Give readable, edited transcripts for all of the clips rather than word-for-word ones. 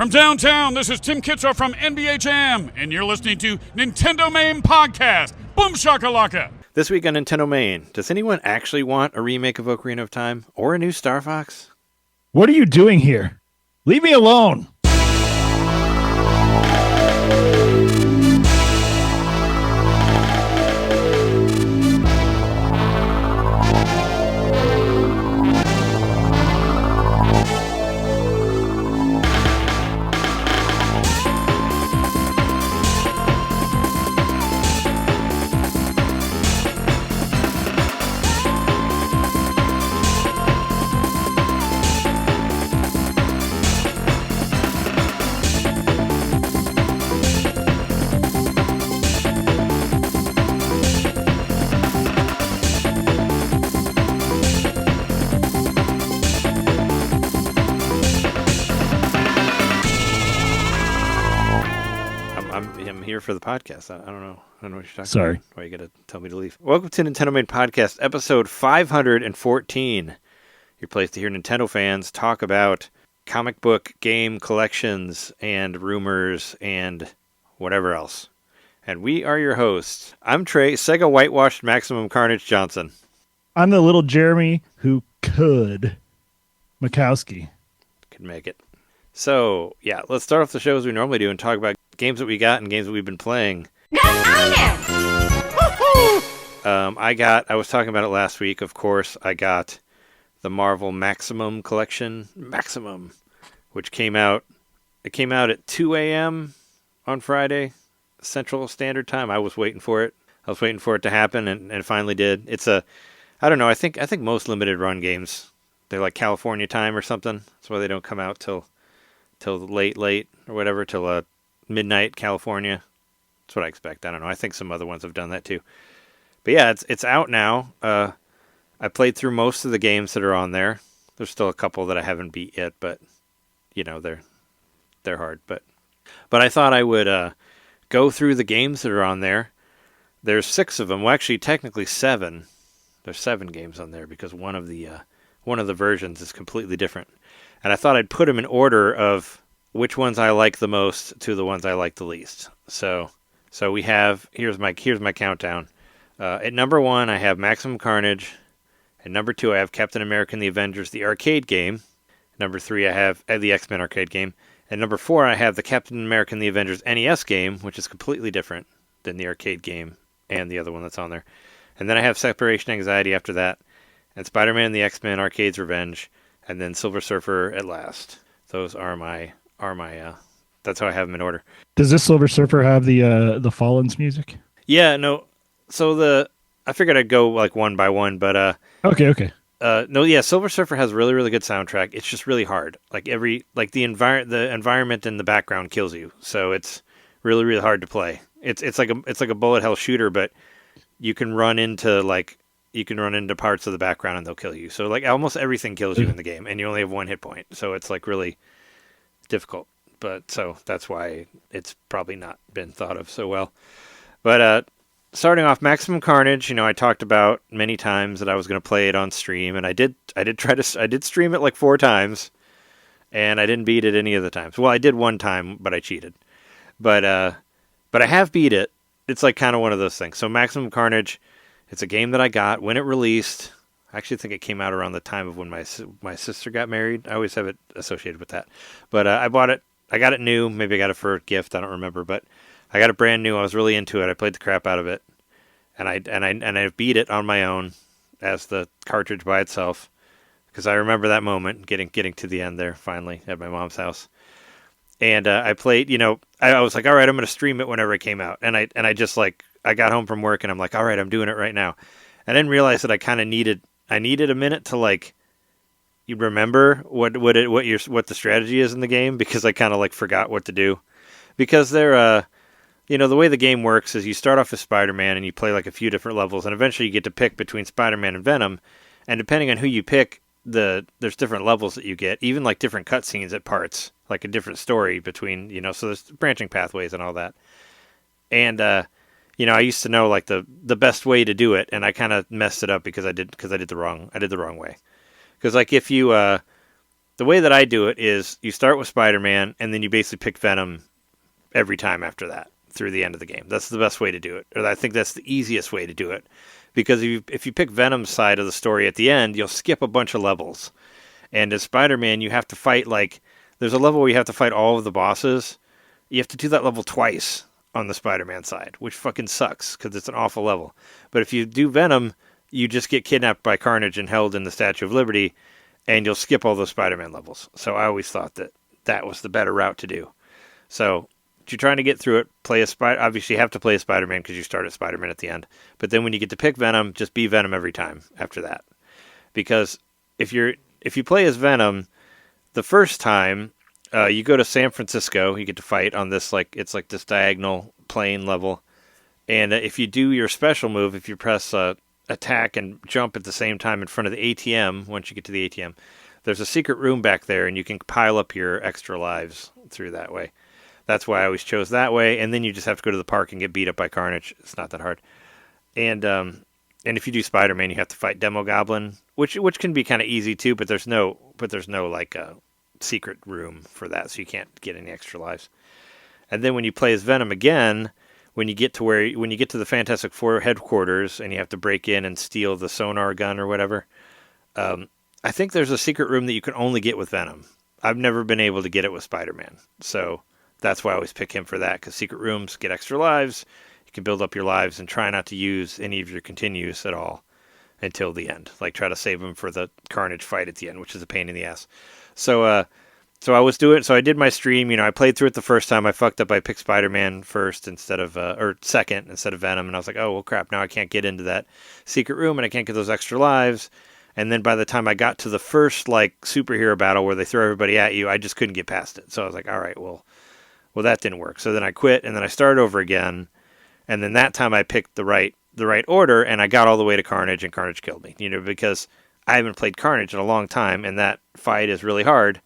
From downtown, this is Tim Kitzrow from NBA Jam, and you're listening to NintenDomain Podcast. Boom shakalaka! This week on NintenDomain, does anyone actually want a remake of Ocarina of Time or a new Star Fox? What are you doing here? Leave me alone! For the podcast. I don't know what you're talking Sorry. about. Why you gotta tell me to leave? Welcome to NintenDomain Podcast, episode 514. Your place to hear Nintendo fans talk about comic book game collections and rumors and whatever else. And we are your hosts. I'm Trey, Sega whitewashed MaXimum Carnage Johnson. I'm the little Jeremy who could. Mikowski. Could make it. So, yeah, let's start off the show as we normally do and talk about games that we got and games that we've been playing. I was talking about it last week, of course. I got the Marvel MaXimum collection, MaXimum, which came out. It came out at 2 a.m. on Friday, Central Standard Time. I was waiting for it. I was waiting for it to happen, and it finally did. It's I don't know, I think most limited run games, they're like California time or something. That's why they don't come out till late or whatever, till midnight California. That's what I expect. I don't know. I think some other ones have done that too. But yeah, it's out now. I played through most of the games that are on there. There's still a couple that I haven't beat yet, but you know, they're hard. But I thought I would go through the games that are on there. There's 6 of them. Well, actually, technically 7. There's 7 games on there because one of the versions is completely different. And I thought I'd put them in order of which ones I like the most to the ones I like the least. So we have, here's my countdown. At number 1, I have MaXimum Carnage. At number 2, I have Captain America and the Avengers, the arcade game. Number 3, I have the X-Men arcade game. And number 4, I have the Captain America and the Avengers NES game, which is completely different than the arcade game and the other one that's on there. And then I have Separation Anxiety after that, and Spider-Man and the X-Men Arcade's Revenge, and then Silver Surfer at last. Those are my that's how I have them in order. Does this Silver Surfer have the Fallen's music? Yeah, no. So I figured I'd go like one by one, but Okay. No, yeah, Silver Surfer has really, really good soundtrack. It's just really hard. Like the environment in the background kills you, so it's really, really hard to play. It's like a bullet hell shooter, but you can run into parts of the background and they'll kill you. So like almost everything kills you in the game, and you only have 1 hit point. So it's like really difficult. But so that's why it's probably not been thought of so well. But starting off, MaXimum Carnage, I talked about many times that I was going to play it on stream, and I did stream it like 4 times, and I didn't beat it any of the times. Well, I did one time, but I cheated. But I have beat it. It's like kind of one of those things. So MaXimum Carnage, it's a game that I got when it released. I actually think it came out around the time of when my sister got married. I always have it associated with that. But I bought it. I got it new. Maybe I got it for a gift. I don't remember. But I got it brand new. I was really into it. I played the crap out of it. And I beat it on my own as the cartridge by itself. Because I remember that moment, getting to the end there, finally, at my mom's house. And I played, I was like, all right, I'm going to stream it whenever it came out. And I just like, I got home from work and I'm like, all right, I'm doing it right now. I didn't realize that I kind of needed a minute to like, you remember what the strategy is in the game, because I kind of like forgot what to do. Because they're, the way the game works is you start off as Spider-Man and you play like a few different levels, and eventually you get to pick between Spider-Man and Venom. And depending on who you pick, there's different levels that you get, even like different cutscenes at parts, like a different story between, so there's branching pathways and all that. And, I used to know like the best way to do it, and I kind of messed it up because I did the wrong way. Because like if you the way that I do it is you start with Spider-Man, and then you basically pick Venom every time after that through the end of the game. That's the best way to do it. Or I think that's the easiest way to do it. Because if you pick Venom's side of the story at the end, you'll skip a bunch of levels. And as Spider-Man, you have to fight, like, there's a level where you have to fight all of the bosses. You have to do that level twice on the Spider-Man side, which fucking sucks because it's an awful level. But if you do Venom, you just get kidnapped by Carnage and held in the Statue of Liberty, and you'll skip all those Spider-Man levels. So I always thought that that was the better route to do. So if you're trying to get through it, obviously you have to play a Spider-Man because you start at Spider-Man at the end. But then when you get to pick Venom, just be Venom every time after that. Because if you play as Venom, the first time you go to San Francisco, you get to fight on this it's like this diagonal plane level. And if you do your special move, if you press attack and jump at the same time in front of the ATM, once you get to the ATM, there's a secret room back there, and you can pile up your extra lives through that way. That's why I always chose that way. And then you just have to go to the park and get beat up by Carnage. It's not that hard. And if you do Spider-Man, you have to fight Demo Goblin, which can be kind of easy too. But there's no like secret room for that, so you can't get any extra lives. And then when you play as Venom again, when you get to the Fantastic Four headquarters and you have to break in and steal the sonar gun or whatever, I think there's a secret room that you can only get with Venom. I've never been able to get it with Spider-Man, so that's why I always pick him for that, because secret rooms get extra lives. You can build up your lives and try not to use any of your continues at all until the end. Like, try to save them for the Carnage fight at the end, which is a pain in the ass. So I was doing it. So I did my stream. I played through it the first time. I fucked up. I picked Spider-Man first or second instead of Venom. And I was like, oh, well, crap. Now I can't get into that secret room and I can't get those extra lives. And then by the time I got to the first, superhero battle where they throw everybody at you, I just couldn't get past it. So I was like, all right, well, that didn't work. So then I quit, and then I started over again. And then that time I picked the right order, and I got all the way to Carnage, and Carnage killed me. Because I haven't played Carnage in a long time, and that fight is really hard.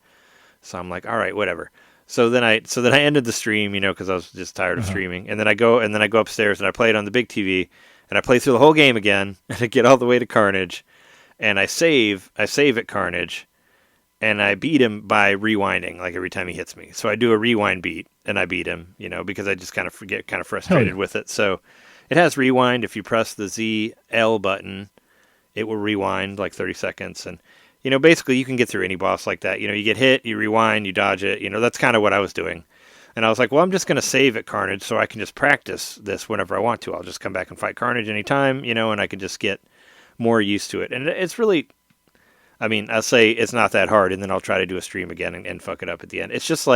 So I'm like, all right, whatever. So then I ended the stream, because I was just tired of streaming. And then I go upstairs, and I play it on the big TV, and I play through the whole game again, and I get all the way to Carnage, and I save at Carnage. And I beat him by rewinding, every time he hits me. So I do a rewind beat, and I beat him, because I just kind of get frustrated with it. So it has rewind. If you press the ZL button, it will rewind 30 seconds. And, basically you can get through any boss like that. You get hit, you rewind, you dodge it. That's kind of what I was doing. And I was like, well, I'm just going to save at Carnage so I can just practice this whenever I want to. I'll just come back and fight Carnage anytime, and I can just get more used to it. And it's really... I'll say it's not that hard, and then I'll try to do a stream again and fuck it up at the end. It's just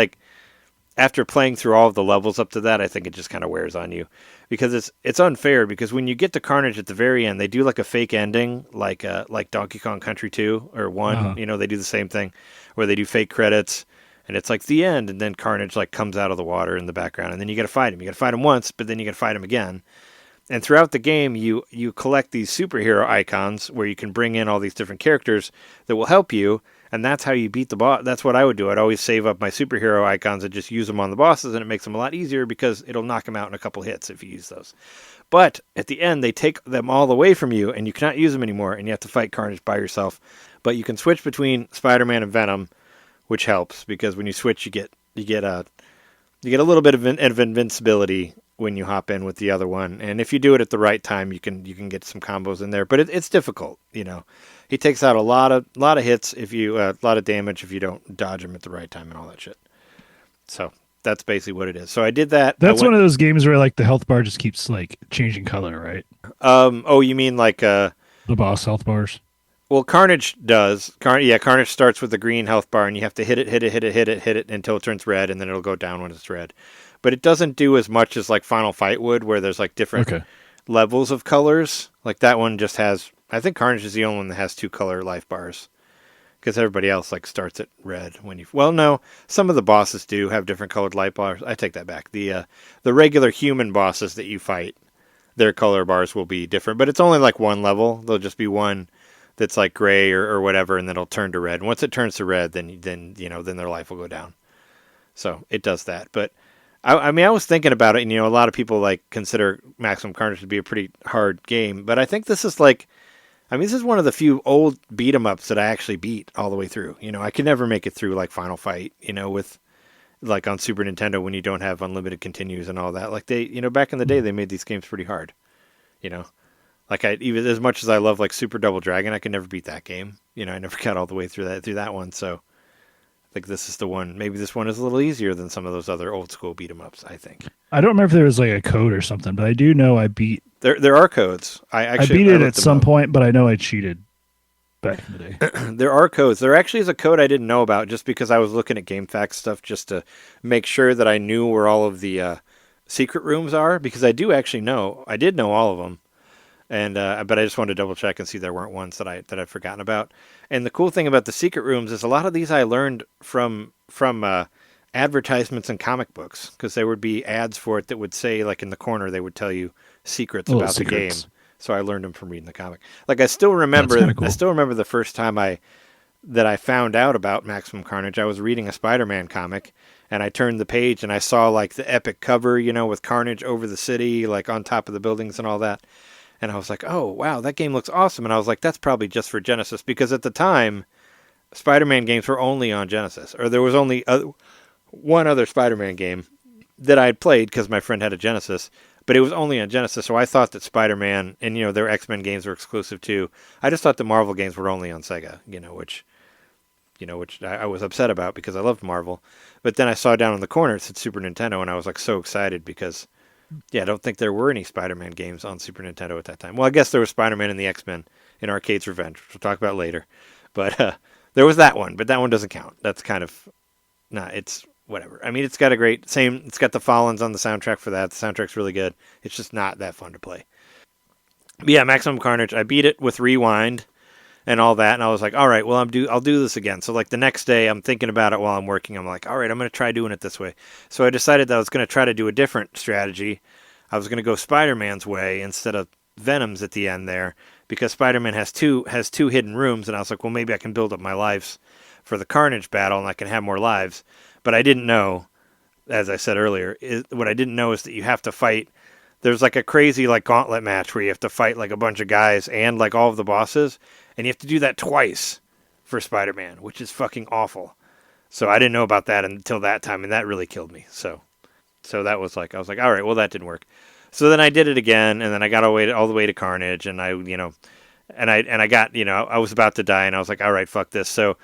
after playing through all of the levels up to that, I think it just kind of wears on you. Because it's unfair, because when you get to Carnage at the very end, they do a fake ending, like Donkey Kong Country 2 or 1. Uh-huh. They do the same thing, where they do fake credits, and it's the end, and then Carnage comes out of the water in the background, and then you got to fight him. You got to fight him once, but then you got to fight him again. And throughout the game, you collect these superhero icons where you can bring in all these different characters that will help you, and that's how you beat the boss. That's what I would do. I'd always save up my superhero icons and just use them on the bosses, and it makes them a lot easier because it'll knock them out in a couple hits if you use those. But at the end, they take them all away from you, and you cannot use them anymore, and you have to fight Carnage by yourself. But you can switch between Spider-Man and Venom, which helps, because when you switch, you get a little bit of invincibility when you hop in with the other one. And if you do it at the right time, you can get some combos in there. But it's difficult, He takes out a lot of hits if you a lot of damage if you don't dodge him at the right time and all that shit. So that's basically what it is. So I did that. That's one of those games where the health bar just keeps changing color, right? Oh, you mean the boss health bars? Well, Carnage does. Carnage starts with the green health bar, and you have to hit it until it turns red, and then it'll go down when it's red. But it doesn't do as much as Final Fight would, where there's different levels of colors. That one just has... I think Carnage is the only one that has 2 color life bars, because everybody else starts at red when you... Well, no, some of the bosses do have different colored life bars. I take that back. The regular human bosses that you fight, their color bars will be different, but it's only one level. There'll just be one that's gray or whatever, and then it'll turn to red. And once it turns to red, then their life will go down. So it does that, but. I was thinking about it, and a lot of people consider Maximum Carnage to be a pretty hard game, but I think this is I mean, this is one of the few old beat 'em ups that I actually beat all the way through. You know, I could never make it through like Final Fight, you know, with like on Super Nintendo when you don't have unlimited continues and all that. Like they, you know, back in the day they made these games pretty hard. You know, like I even as much as I love like Super Double Dragon, I could never beat that game. You know, I never got all the way through that one. So I think this is the one. Maybe this one is a little easier than some of those other old school beat 'em ups. I think. I don't remember if there was like a code or something, but I do know I beat. There are codes. I beat it looked at them some up. point, but I know I cheated back in the day. There are codes. There actually is a code I didn't know about just because I was looking at GameFAQs stuff just to make sure that I knew where all of the secret rooms are, because I do actually know. I did know all of them, and but I just wanted to double check and see there weren't ones that I'd forgotten about. And the cool thing about the secret rooms is a lot of these I learned from advertisements in comic books, because there would be ads for it that would say, like in the corner, they would tell you secrets Little about secrets. the game. So I learned them from reading the comic. Like I still remember, That's kinda cool. I still remember the first time that I found out about Maximum Carnage. I was reading a Spider-Man comic, and I turned the page and I saw like the epic cover, you know, with Carnage over the city, like on top of the buildings and all that. And I was like, oh wow, that game looks awesome. And I was like, that's probably just for Genesis, because at the time, Spider-Man games were only on Genesis, or there was only one other Spider-Man game that I had played because my friend had a Genesis, but it was only on Genesis. So I thought that Spider-Man and, you know, their X-Men games were exclusive too. I just thought the Marvel games were only on Sega, which I was upset about because I loved Marvel. But then I saw down in the corner it said Super Nintendo, and I was like so excited because, yeah, I don't think there were any Spider-Man games on Super Nintendo at that time. Well, I guess there was Spider-Man and the X-Men in Arcade's Revenge, which we'll talk about later. But there was that one, but that one doesn't count. That's kind of, it's whatever. I mean, it's got it's got the Fallons on the soundtrack for that. The soundtrack's really good. It's just not that fun to play. But yeah, Maximum Carnage, I beat it with Rewind and all that, and I was like, all right, well, I'll do this again. So like the next day, I'm thinking about it while I'm working. I'm like, all right, I'm going to try doing it this way. So I decided that I was going to try to do a different strategy. I was going to go Spider-Man's way instead of Venom's at the end there, because Spider-Man has two hidden rooms, and I was like, well, maybe I can build up my lives for the Carnage battle, and I can have more lives. But I didn't know, as I said earlier, what I didn't know is that you have to fight. There's like a crazy like gauntlet match where you have to fight like a bunch of guys and like all of the bosses, and you have to do that twice for Spider-Man, which is fucking awful. So I didn't know about that until that time, and that really killed me. So that was like, I was like, all right, well, that didn't work. So then I did it again, and then I got all the way to Carnage, and I got, I was about to die, and I was like, all right, fuck this. So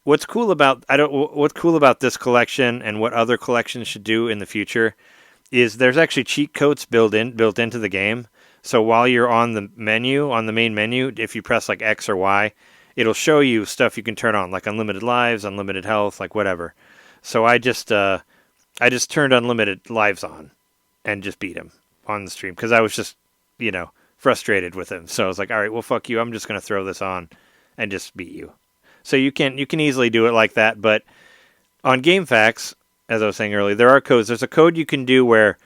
what's cool about this collection and what other collections should do in the future is there's actually cheat codes built into the game. So while you're on the main menu, if you press like X or Y, it'll show you stuff you can turn on, like unlimited lives, unlimited health, like whatever. So I just turned unlimited lives on and just beat him on the stream because I was just, frustrated with him. So I was like, all right, well, fuck you. I'm just going to throw this on and just beat you. So you can easily do it like that. But on GameFAQs, as I was saying earlier, there are codes. There's a code you can do where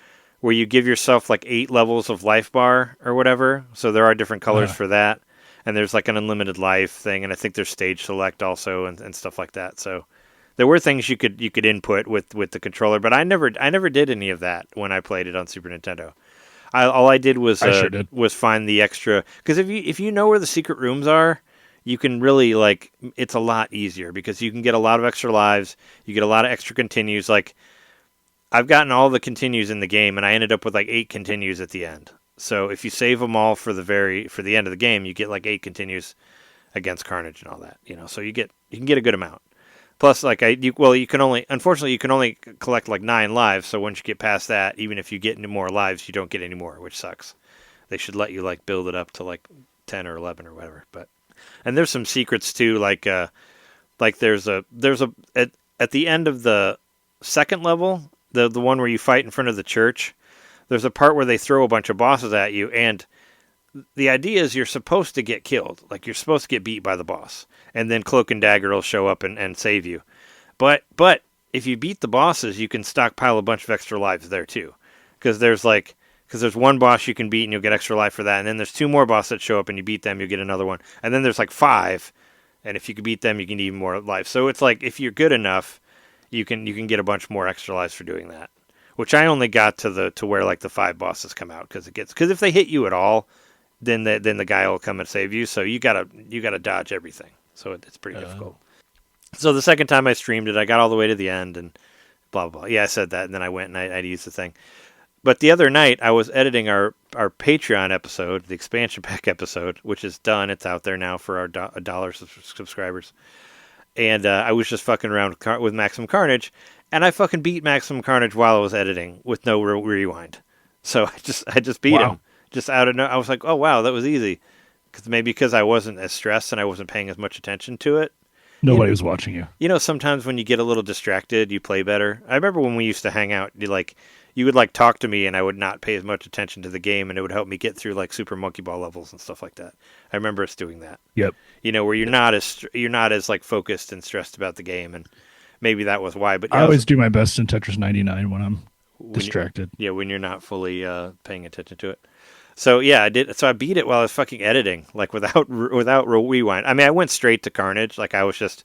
you give yourself like 8 levels of life bar or whatever. So there are different colors for that. And there's like an unlimited life thing. And I think there's stage select also and stuff like that. So there were things you could input with the controller, but I never did any of that when I played it on Super Nintendo. All I did was was find the extra, because if you know where the secret rooms are, you can really it's a lot easier because you can get a lot of extra lives, you get a lot of extra continues. Like I've gotten all the continues in the game, and I ended up with like 8 continues at the end. So if you save them all for the end of the game, you get like 8 continues against Carnage and all that. So you can get a good amount. Plus, you can only collect like 9 lives. So once you get past that, even if you get any more lives, you don't get any more, which sucks. They should let you build it up to 10 or 11 or whatever. And there's some secrets too, there's at the end of the second level, the one where you fight in front of the church. There's a part where they throw a bunch of bosses at you, and the idea is you're supposed to get killed. Like, you're supposed to get beat by the boss. And then Cloak and Dagger will show up and save you. But if you beat the bosses, you can stockpile a bunch of extra lives there, too. Because there's one boss you can beat, and you'll get extra life for that. And then there's 2 more bosses that show up, and you beat them, you get another one. And then there's 5. And if you can beat them, you can get even more life. So it's if you're good enough, you can get a bunch more extra lives for doing that. Which I only got to where the 5 bosses come out. Because if they hit you at all, then the guy will come and save you. So you gotta dodge everything. So it's pretty difficult. So the second time I streamed it, I got all the way to the end and blah blah blah. Yeah, I said that, and then I went and I used the thing. But the other night, I was editing our Patreon episode, the expansion pack episode, which is done. It's out there now for our $1 subscribers. And I was just fucking around with MaXimum Carnage, and I fucking beat MaXimum Carnage while I was editing with no rewind. So I just beat him. Just out of I was like, oh wow, that was easy. Because I wasn't as stressed and I wasn't paying as much attention to it. Nobody was watching you. You know, sometimes when you get a little distracted, you play better. I remember when we used to hang out, you would talk to me and I would not pay as much attention to the game, and it would help me get through Super Monkey Ball levels and stuff like that. I remember us doing that. Yep. You know, where you're not as focused and stressed about the game, and maybe that was why. But yeah, I always do my best in Tetris 99 when I'm distracted. When you're not fully paying attention to it. So yeah, I did. So I beat it while I was fucking editing, without rewind. I mean, I went straight to Carnage, I was just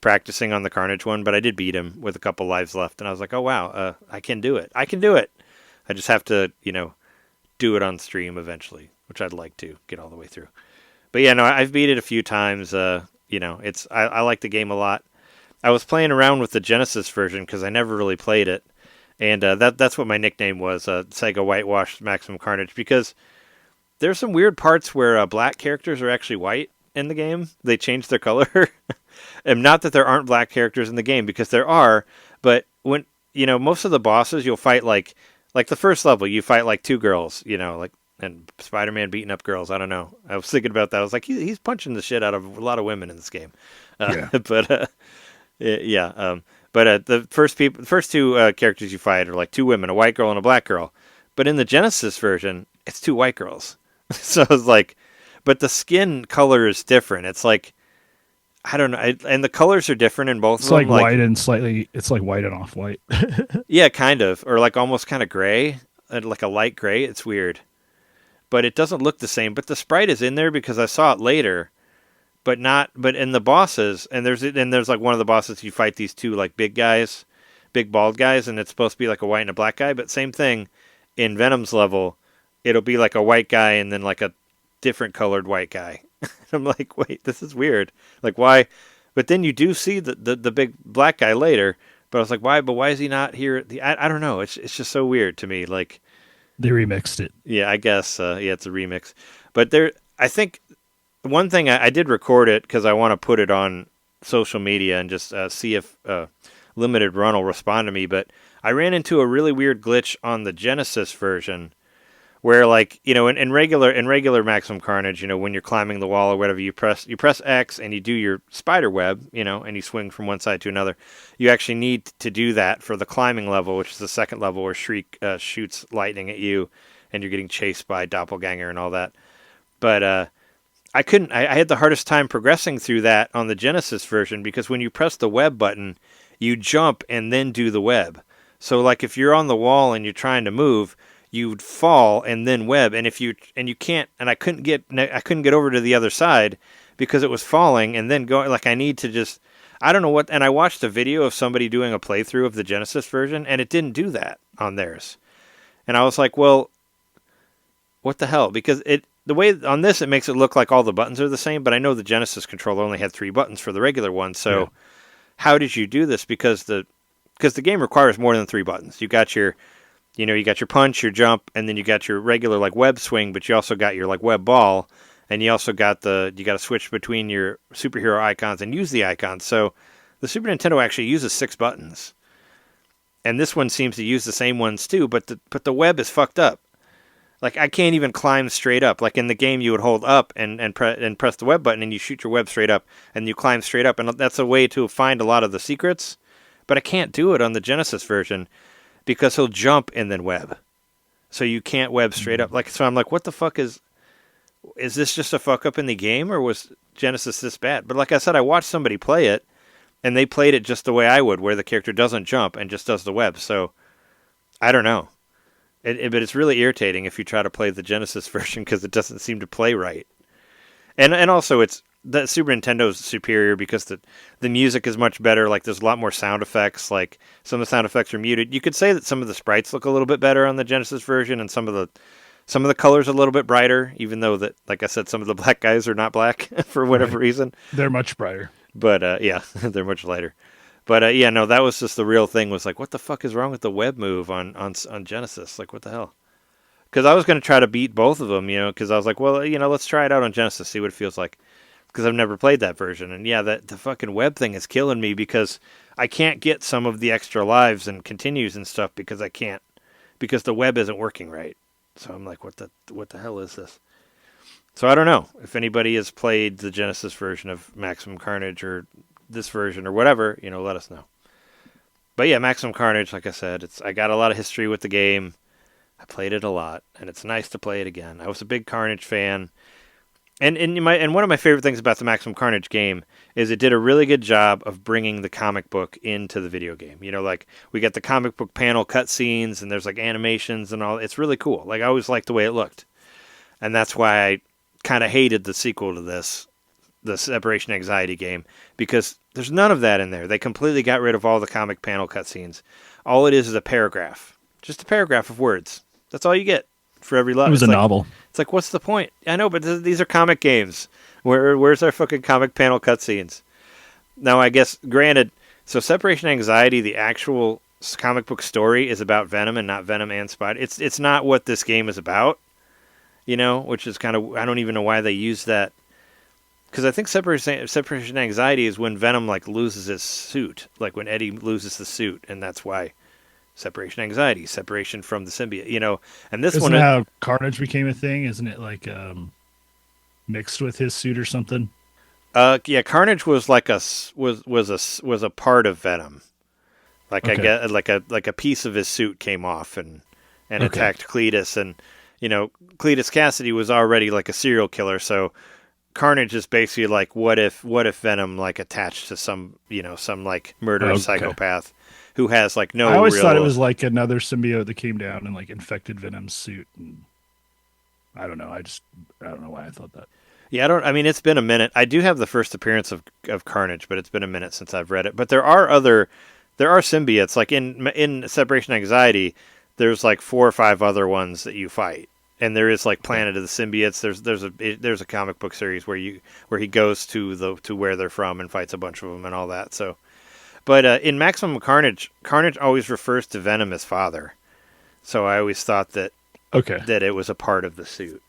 practicing on the Carnage one, but I did beat him with a couple lives left, and I was like, oh wow, I can do it. I can do it. I just have to, do it on stream eventually, which I'd like to get all the way through. But yeah, no, I've beat it a few times. I like the game a lot. I was playing around with the Genesis version because I never really played it. And that's what my nickname was, Sega Whitewashed MaXimum Carnage, because there's some weird parts where black characters are actually white in the game. They change their color. And not that there aren't black characters in the game, because there are, but when, most of the bosses you'll fight like the first level, you fight two girls, and Spider-Man beating up girls. I don't know. I was thinking about that. I was like, he's punching the shit out of a lot of women in this game. But the first two characters you fight are two women, a white girl and a black girl. But in the Genesis version, it's two white girls. So it's but the skin color is different. It's I don't know, and the colors are different in both of them. It's white and slightly, it's white and off-white. Yeah, kind of, or almost kind of gray, like a light gray. It's weird, but it doesn't look the same. But the sprite is in there because I saw it later. But in the bosses, and there's one of the bosses you fight these two big guys, big bald guys, and it's supposed to be a white and a black guy. But same thing in Venom's level, it'll be a white guy and then a different colored white guy. I'm like, wait, this is weird. Why? But then you do see the big black guy later. But I was like, why? But why is he not here? I don't know. It's just so weird to me. They remixed it. Yeah, I guess. It's a remix. But I think. One thing, I did record it because I want to put it on social media and just see if Limited Run will respond to me, but I ran into a really weird glitch on the Genesis version where, in regular MaXimum Carnage, when you're climbing the wall or whatever, you press X and you do your spider web, and you swing from one side to another. You actually need to do that for the climbing level, which is the second level where Shriek shoots lightning at you and you're getting chased by Doppelganger and all that. But, I couldn't. I had the hardest time progressing through that on the Genesis version because when you press the web button, you jump and then do the web. So if you're on the wall and you're trying to move, you'd fall and then web. And you can't. And I couldn't get over to the other side because it was falling and then going. I need to just. I don't know what. And I watched a video of somebody doing a playthrough of the Genesis version, and it didn't do that on theirs. And I was like, well, what the hell? Because the way on this, it makes it look like all the buttons are the same, but I know the Genesis controller only had 3 buttons for the regular one. So How did you do this? Because the game requires more than 3 buttons. You got your punch, your jump, and then you got your regular web swing, but you also got your web ball, and you also got you got to switch between your superhero icons and use the icons. So the Super Nintendo actually uses 6 buttons. And this one seems to use the same ones too, but the web is fucked up. I can't even climb straight up. In the game, you would hold up and press the web button, and you shoot your web straight up, and you climb straight up. And that's a way to find a lot of the secrets. But I can't do it on the Genesis version because he'll jump and then web. So you can't web straight up. So I'm like, what the fuck is this just a fuck up in the game, or was Genesis this bad? But like I said, I watched somebody play it, and they played it just the way I would, where the character doesn't jump and just does the web. So I don't know. But it's really irritating if you try to play the Genesis version because it doesn't seem to play right. And also, the Super Nintendo's superior because the music is much better. There's a lot more sound effects. Some of the sound effects are muted. You could say that some of the sprites look a little bit better on the Genesis version, and some of Some of the colors are a little bit brighter, even though that, like I said, some of the black guys are not black for whatever reason. They're much brighter. But yeah, they're much lighter. But yeah, no, that was just the real thing. Was like, what the fuck is wrong with the web move on Genesis? Like, what the hell? Because I was going to try to beat both of them, because I was like, well, let's try it out on Genesis, see what it feels like. Because I've never played that version. And yeah, the fucking web thing is killing me because I can't get some of the extra lives and continues and stuff because the web isn't working right. So I'm like, what the hell is this? So I don't know if anybody has played the Genesis version of MaXimum Carnage or this version or whatever, let us know. But yeah, MaXimum Carnage, like I said, I got a lot of history with the game. I played it a lot, and it's nice to play it again. I was a big Carnage fan. And one of my favorite things about the MaXimum Carnage game is it did a really good job of bringing the comic book into the video game. Like we get the comic book panel cutscenes, and there's like animations and all. It's really cool. Like I always liked the way it looked, and that's why I kind of hated the sequel to this, the Separation Anxiety game, because there's none of that in there. They completely got rid of all the comic panel cutscenes. All it is a paragraph, just a paragraph of words. That's all you get for every level. It was a novel. It's like, what's the point? I know, but these are comic games. Where's our fucking comic panel cutscenes? Now, I guess, granted, so Separation Anxiety, the actual comic book story, is about Venom and not Venom and Spider. It's not what this game is about, which is kind of, I don't even know why they use that. Because I think Separation Anxiety is when Venom like loses his suit, like when Eddie loses the suit, and that's why. Separation Anxiety, separation from the symbiote, and this Isn't one. How Carnage became a thing? Isn't it like mixed with his suit or something? Yeah, Carnage was like was a part of Venom. Like okay. I get like a piece of his suit came off and okay. Attacked Cletus, and Cletus Cassidy was already like a serial killer, so Carnage is basically like what if Venom like attached to some like murderous psychopath. Who has like no? I always thought it was like another symbiote that came down and like infected Venom's suit. And I don't know. I don't know why I thought that. Yeah, I mean, it's been a minute. I do have the first appearance of Carnage, but it's been a minute since I've read it. But there are symbiotes like in Separation Anxiety. There's like 4 or 5 other ones that you fight, and there is like Planet of the Symbiotes. There's a comic book series where he goes to where they're from and fights a bunch of them and all that. So. But in MaXimum Carnage, Carnage always refers to Venom as father. So I always thought that it was a part of the suit.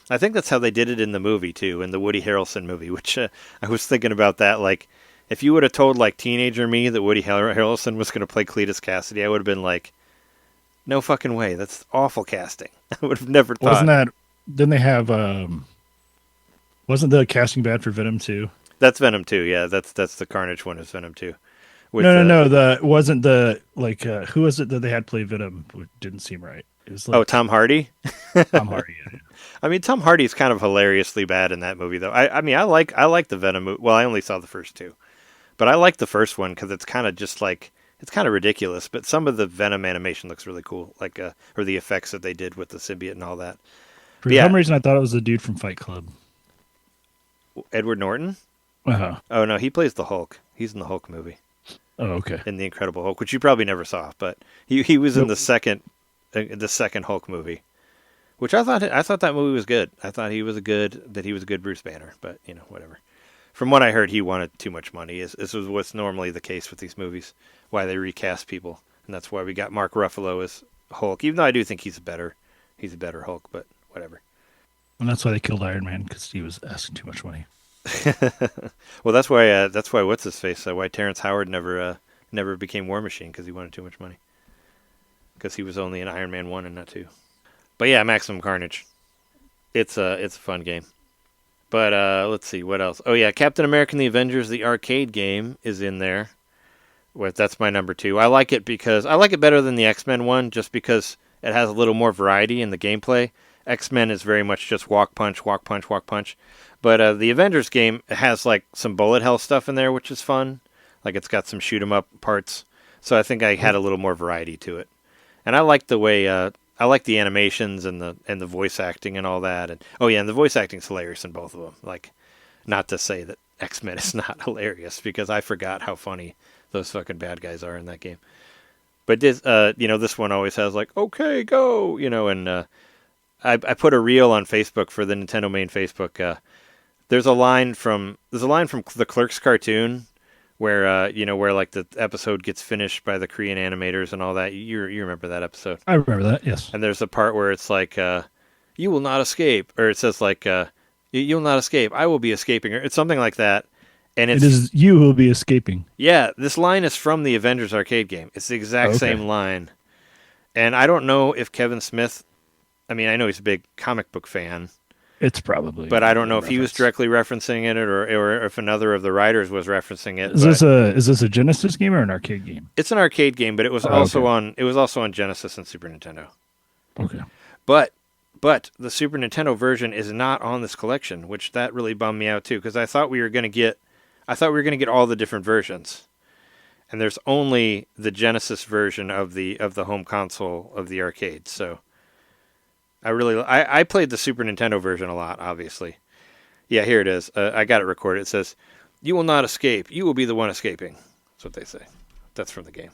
I think that's how they did it in the movie, too, in the Woody Harrelson movie, which I was thinking about that. Like, if you would have told, like, teenager me that Woody Harrelson was going to play Cletus Cassidy, I would have been like, no fucking way. That's awful casting. I would have never thought. Didn't they have, wasn't the casting bad for Venom, too? That's Venom 2, yeah. That's the Carnage one is Venom 2. No. Wasn't the like who was it that they had play Venom? It didn't seem right. It was like, Tom Hardy. Tom Hardy. Yeah. I mean, Tom Hardy's kind of hilariously bad in that movie, though. I mean, I like the Venom movie. Well, I only saw the first 2, but I like the first one because it's kind of just like it's kind of ridiculous. But some of the Venom animation looks really cool, like or the effects that they did with the symbiote and all that. For some reason, I thought it was the dude from Fight Club. Edward Norton. Uh-huh. Oh no, he plays the Hulk. He's in the Hulk movie. Oh, okay. In the Incredible Hulk, which you probably never saw, but he was in the second Hulk movie, which I thought that movie was good. I thought he was a good Bruce Banner, but whatever. From what I heard, he wanted too much money. This was what's normally the case with these movies, why they recast people, and that's why we got Mark Ruffalo as Hulk. Even though I do think he's a better Hulk, but whatever. And that's why they killed Iron Man, because he was asking too much money. Well, that's why what's his face? Why Terrence Howard never became War Machine, because he wanted too much money. Because he was only in Iron Man 1 and not 2. But yeah, MaXimum Carnage. It's a fun game. But let's see what else. Oh yeah, Captain America and the Avengers, the arcade game, is in there. That's my number 2. I like it because I like it better than the X-Men one, just because it has a little more variety in the gameplay. X-Men is very much just walk, punch, walk, punch, walk, punch. But the Avengers game has like some bullet hell stuff in there, which is fun. Like it's got some shoot 'em up parts. So I think I had a little more variety to it. And I like the way I like the animations and the voice acting and all that. And and the voice acting's hilarious in both of them. Like, not to say that X-Men is not hilarious, because I forgot how funny those fucking bad guys are in that game. But this one always has like, okay, go, and I put a reel on Facebook for the NintenDomain Facebook. There's a line from the Clerks cartoon where where like the episode gets finished by the Korean animators and all that. You remember that episode? I remember that. Yes. And there's a part where it's like, "You will not escape," or it says like, "You'll not escape. I will be escaping," or it's something like that. And It is you who will be escaping. yeah, this line is from the Avengers arcade game. It's the exact same line. And I don't know if Kevin Smith, I mean, I know he's a big comic book fan, It's probably. but I don't know if he was reference. directly referencing it or if another of the writers was referencing it. Is this a Genesis game or an arcade game? It's an arcade game, but it was also on Genesis and Super Nintendo. Okay. But the Super Nintendo version is not on this collection, which that really bummed me out too, because I thought we were going to get all the different versions. And there's only the Genesis version of the home console of the arcade. So I played the Super Nintendo version a lot, obviously. Yeah, here it is. I got it recorded. It says, "You will not escape. You will be the one escaping." That's what they say. That's from the game.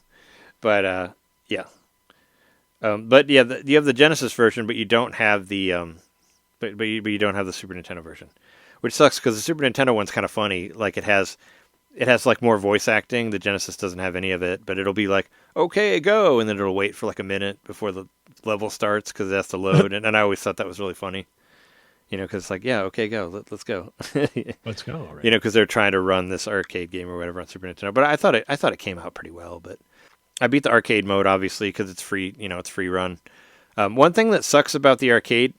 But yeah. But yeah, you have the Genesis version, but you don't have the but you don't have the Super Nintendo version, which sucks because the Super Nintendo one's kind of funny. Like it has like more voice acting. The Genesis doesn't have any of it, but it'll be like, "Okay, go," and then it'll wait for like a minute before the level starts because it has to load. and I always thought that was really funny, because it's like, yeah, okay, go, let's go. Let's go. Right. Because they're trying to run this arcade game or whatever on Super Nintendo. But I thought it came out pretty well. But I beat the arcade mode obviously because it's free. It's free run. One thing that sucks about the arcade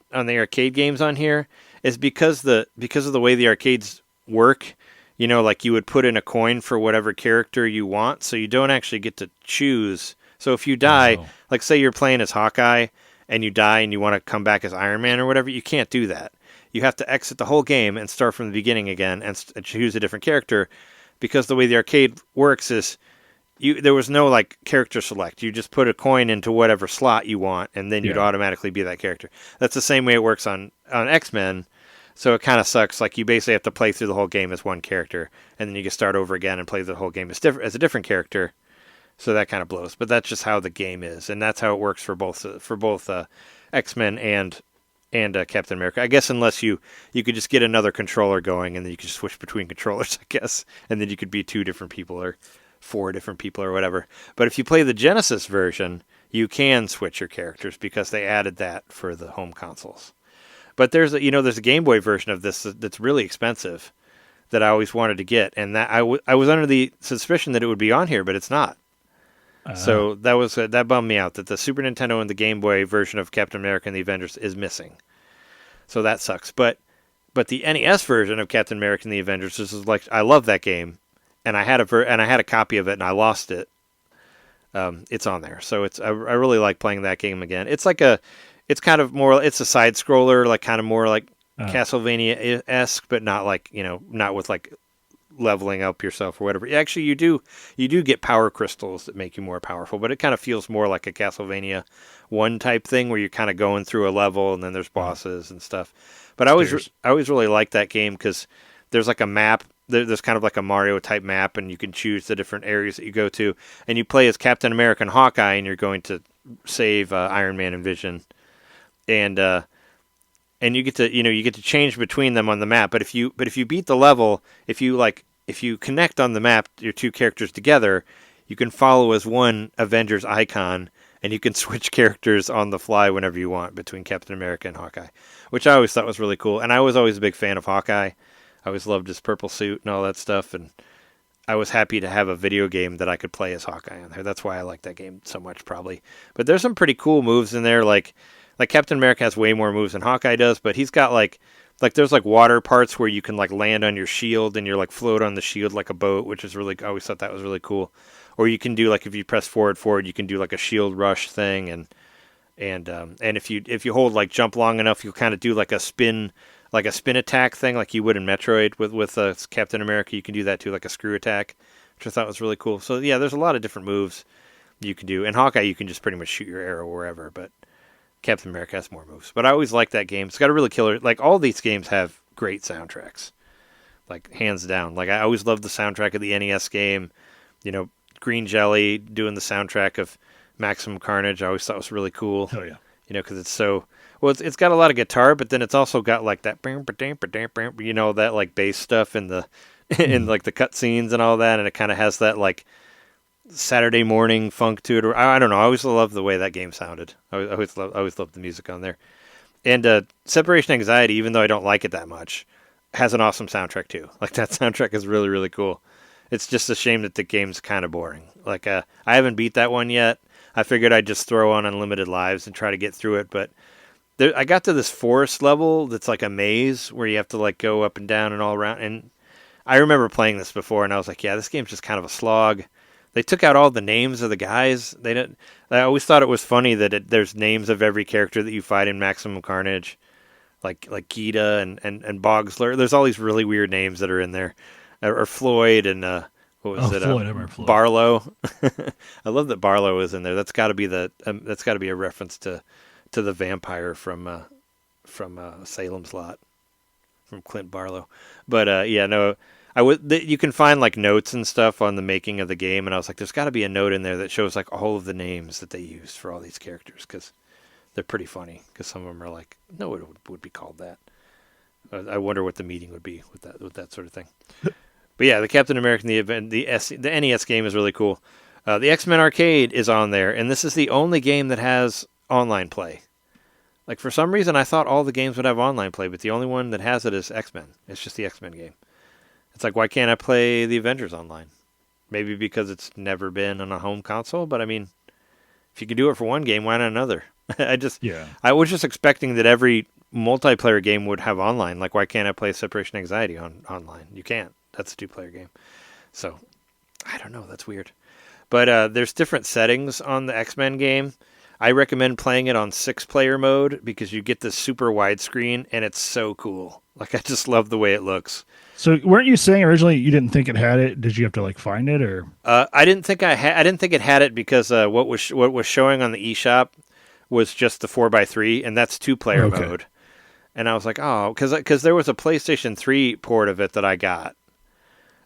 games on here is because of the way the arcades work. Like you would put in a coin for whatever character you want, so you don't actually get to choose. So if you die, like say you're playing as Hawkeye and you die and you want to come back as Iron Man or whatever, you can't do that. You have to exit the whole game and start from the beginning again and choose a different character, because the way the arcade works is there was no like character select. You just put a coin into whatever slot you want, and then you'd automatically be that character. That's the same way it works on X-Men. So it kind of sucks. Like you basically have to play through the whole game as one character, and then you can start over again and play the whole game as a different character. So that kind of blows. But that's just how the game is, and that's how it works for both X-Men and Captain America. I guess unless you could just get another controller going, and then you could just switch between controllers, I guess, and then you could be 2 different people or 4 different people or whatever. But if you play the Genesis version, you can switch your characters because they added that for the home consoles. But there's a Game Boy version of this that's really expensive that I always wanted to get, and that I was under the suspicion that it would be on here, but it's not. So that bummed me out that the Super Nintendo and the Game Boy version of Captain America and the Avengers is missing. So that sucks. But the NES version of Captain America and the Avengers is like, I love that game, and I had a copy of it and I lost it. It's on there, so I really like playing that game again. It's like it's kind of more, it's a side scroller, like kind of more like Castlevania-esque, but not like, not with like leveling up yourself or whatever. Actually, you do get power crystals that make you more powerful, but it kind of feels more like a Castlevania 1 type thing where you're kind of going through a level and then there's bosses and stuff. But I always really liked that game because there's like a map. There's kind of like a Mario type map, and you can choose the different areas that you go to, and you play as Captain America and Hawkeye, and you're going to save Iron Man and Vision. And you get to change between them on the map. But if you beat the level, if you connect on the map your 2 characters together, you can follow as one Avengers icon, and you can switch characters on the fly whenever you want between Captain America and Hawkeye, which I always thought was really cool. And I was always a big fan of Hawkeye. I always loved his purple suit and all that stuff, and I was happy to have a video game that I could play as Hawkeye on there. That's why I like that game so much, probably. But there's some pretty cool moves in there, like Captain America has way more moves than Hawkeye does, but he's got like there's like water parts where you can like land on your shield and you're like float on the shield like a boat, which is really, I always thought that was really cool. Or you can do like, if you press forward, you can do like a shield rush thing, and if you hold like jump long enough, you'll kind of do like a spin attack thing like you would in Metroid with Captain America. You can do that too, like a screw attack, which I thought was really cool. So yeah, there's a lot of different moves you can do. And Hawkeye, you can just pretty much shoot your arrow wherever, but Captain America has more moves. But I always liked that game. It's got a really killer, like all these games have great soundtracks, like hands down. Like I always loved the soundtrack of the NES game. Green Jelly doing the soundtrack of MaXimum Carnage, I always thought was really cool. Oh yeah. because it's so well. It's got a lot of guitar, but then it's also got like that, that like bass stuff in the in like the cutscenes and all that, and it kind of has that like Saturday morning funk to it. Or I don't know. I always loved the way that game sounded. I always loved the music on there. And Separation Anxiety, even though I don't like it that much, has an awesome soundtrack too. Like that soundtrack is really, really cool. It's just a shame that the game's kind of boring. Like I haven't beat that one yet. I figured I'd just throw on Unlimited Lives and try to get through it, but I got to this forest level that's like a maze where you have to like go up and down and all around. And I remember playing this before, and I was like, yeah, this game's just kind of a slog. They took out all the names of the guys. They didn't. I always thought it was funny that there's names of every character that you fight in Maximum Carnage, like Gita and Bogsler. There's all these really weird names that are in there, or Floyd and what was it? Floyd, I remember Floyd. Barlow. I love that Barlow is in there. That's got to be a reference to the vampire from Salem's Lot, from Clint Barlow. But yeah, no. You can find like notes and stuff on the making of the game, and I was like, there's got to be a note in there that shows like all of the names that they used for all these characters, because they're pretty funny. Because some of them are like, no, it would be called that. I wonder what the meaning would be with that sort of thing. But yeah, the Captain America, the NES game is really cool. The X-Men Arcade is on there, and this is the only game that has online play. Like for some reason, I thought all the games would have online play, but the only one that has it is X-Men. It's just the X-Men game. It's like, why can't I play the Avengers online? Maybe because it's never been on a home console, but I mean, if you can do it for one game, why not another? I was just expecting that every multiplayer game would have online. Like, why can't I play Separation Anxiety online? You can't. That's a 2-player game. So, I don't know. That's weird. But there's different settings on the X-Men game. I recommend playing it on 6-player mode because you get this super widescreen, and it's so cool. Like, I just love the way it looks. So weren't you saying originally you didn't think it had it? Did you have to like find it, or? I didn't think it had it because what was showing on the eShop was just the 4x3, and that's 2-player mode. And I was like, oh, because there was a PlayStation 3 port of it that I got,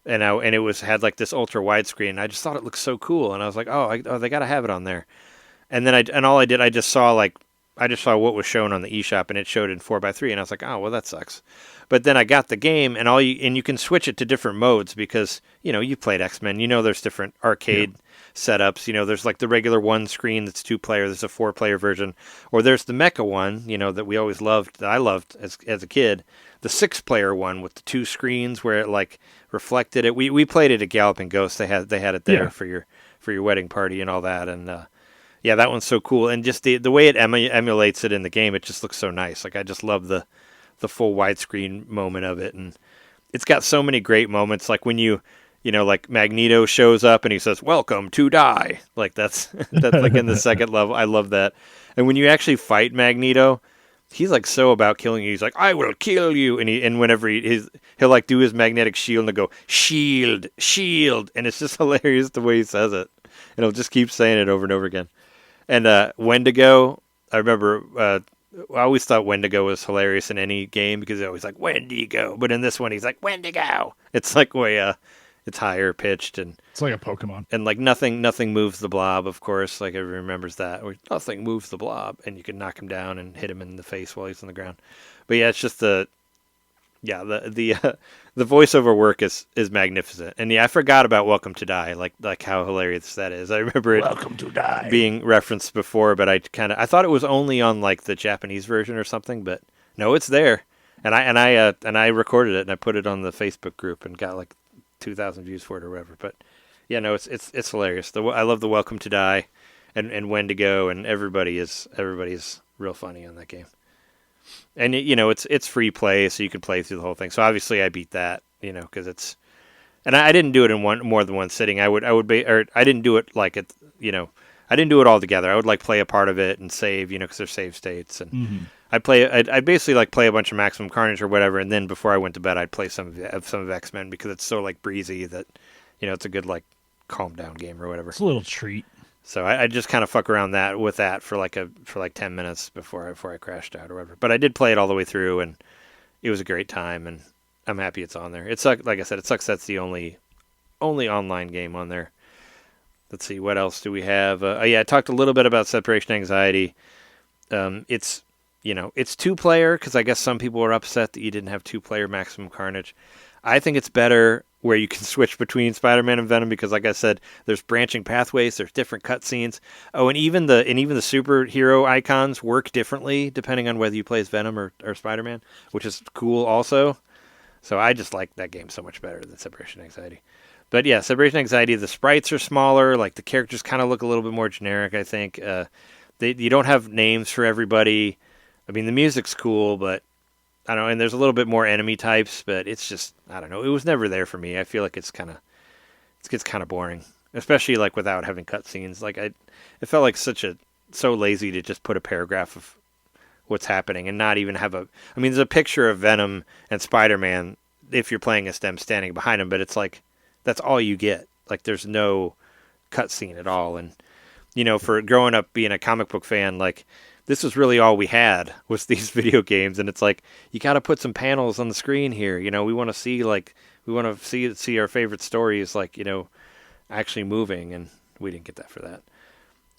and it had like this ultra widescreen. I just thought it looked so cool, and I was like, oh, they got to have it on there. And then I just saw what was shown on the eShop, and it showed in 4x3, and I was like, oh, well, that sucks. But then I got the game, and you can switch it to different modes because, you played X-Men. There's different arcade setups. There's like the regular one screen that's 2-player. There's a 4-player version. Or there's the mecha one, that we always loved, that I loved as a kid. The 6-player one with the 2 screens where it like reflected it. We played it at Galloping Ghost. They had it there for your wedding party and all that. And yeah, that one's so cool. And just the way it emulates it in the game, it just looks so nice. Like I just love the full widescreen moment of it, and it's got so many great moments. Like when like Magneto shows up and he says, "Welcome to die." Like that's like in the second level. I love that. And when you actually fight Magneto, he's like so about killing you. He's like, "I will kill you," and whenever he'll like do his magnetic shield and go shield, and it's just hilarious the way he says it. And he'll just keep saying it over and over again. And Wendigo, I remember. I always thought Wendigo was hilarious in any game because he's always like, Wendigo. But in this one, he's like, Wendigo. It's like way, it's higher pitched. And it's like a Pokemon. And like nothing moves the blob, of course. Like everyone remembers that. Or nothing moves the blob. And you can knock him down and hit him in the face while he's on the ground. But yeah, it's just the voiceover work is magnificent. And yeah, I forgot about Welcome to Die, like how hilarious that is. I remember it Welcome to Die being referenced before, but I thought it was only on like the Japanese version or something, but no, it's there. And I recorded it and I put it on the Facebook group and got like 2,000 views for it or whatever. But yeah, no, it's hilarious. I love the Welcome to Die and Wendigo, and everybody is real funny on that game. And it's free play, so you can play through the whole thing. So obviously I beat that, because it's, and I didn't do it in more than one sitting. I didn't do it like it, I didn't do it all together. I would like play a part of it and save, because there's save states, and I'd basically like play a bunch of Maximum Carnage or whatever, and then before I went to bed, I'd play some of X-Men because it's so like breezy that, it's a good like calm down game or whatever. It's a little treat. So I just kind of fuck around with that for like 10 minutes before I crashed out or whatever. But I did play it all the way through, and it was a great time, and I'm happy it's on there. It sucks, like I said, that's the only online game on there. Let's see, what else do we have? I talked a little bit about Separation Anxiety. It's it's 2-player because I guess some people were upset that you didn't have 2-player Maximum Carnage. I think it's better where you can switch between Spider-Man and Venom because, like I said, there's branching pathways, there's different cutscenes. Oh, and even the superhero icons work differently depending on whether you play as Venom or Spider-Man, which is cool also. So I just like that game so much better than Separation Anxiety. But yeah, Separation Anxiety, the sprites are smaller, like the characters kind of look a little bit more generic, I think. You don't have names for everybody. I mean, the music's cool, but I don't know, and there's a little bit more enemy types, but it's just, I don't know, it was never there for me. I feel like it gets kind of boring, especially like without having cutscenes. Like it felt like so lazy to just put a paragraph of what's happening and not even have I mean, there's a picture of Venom and Spider-Man if you're playing as them standing behind him, but it's like, that's all you get. Like there's no cutscene at all. And, for growing up being a comic book fan, like, this was really all we had was these video games, and it's like you got to put some panels on the screen here. We want to see our favorite stories, like actually moving, and we didn't get that for that.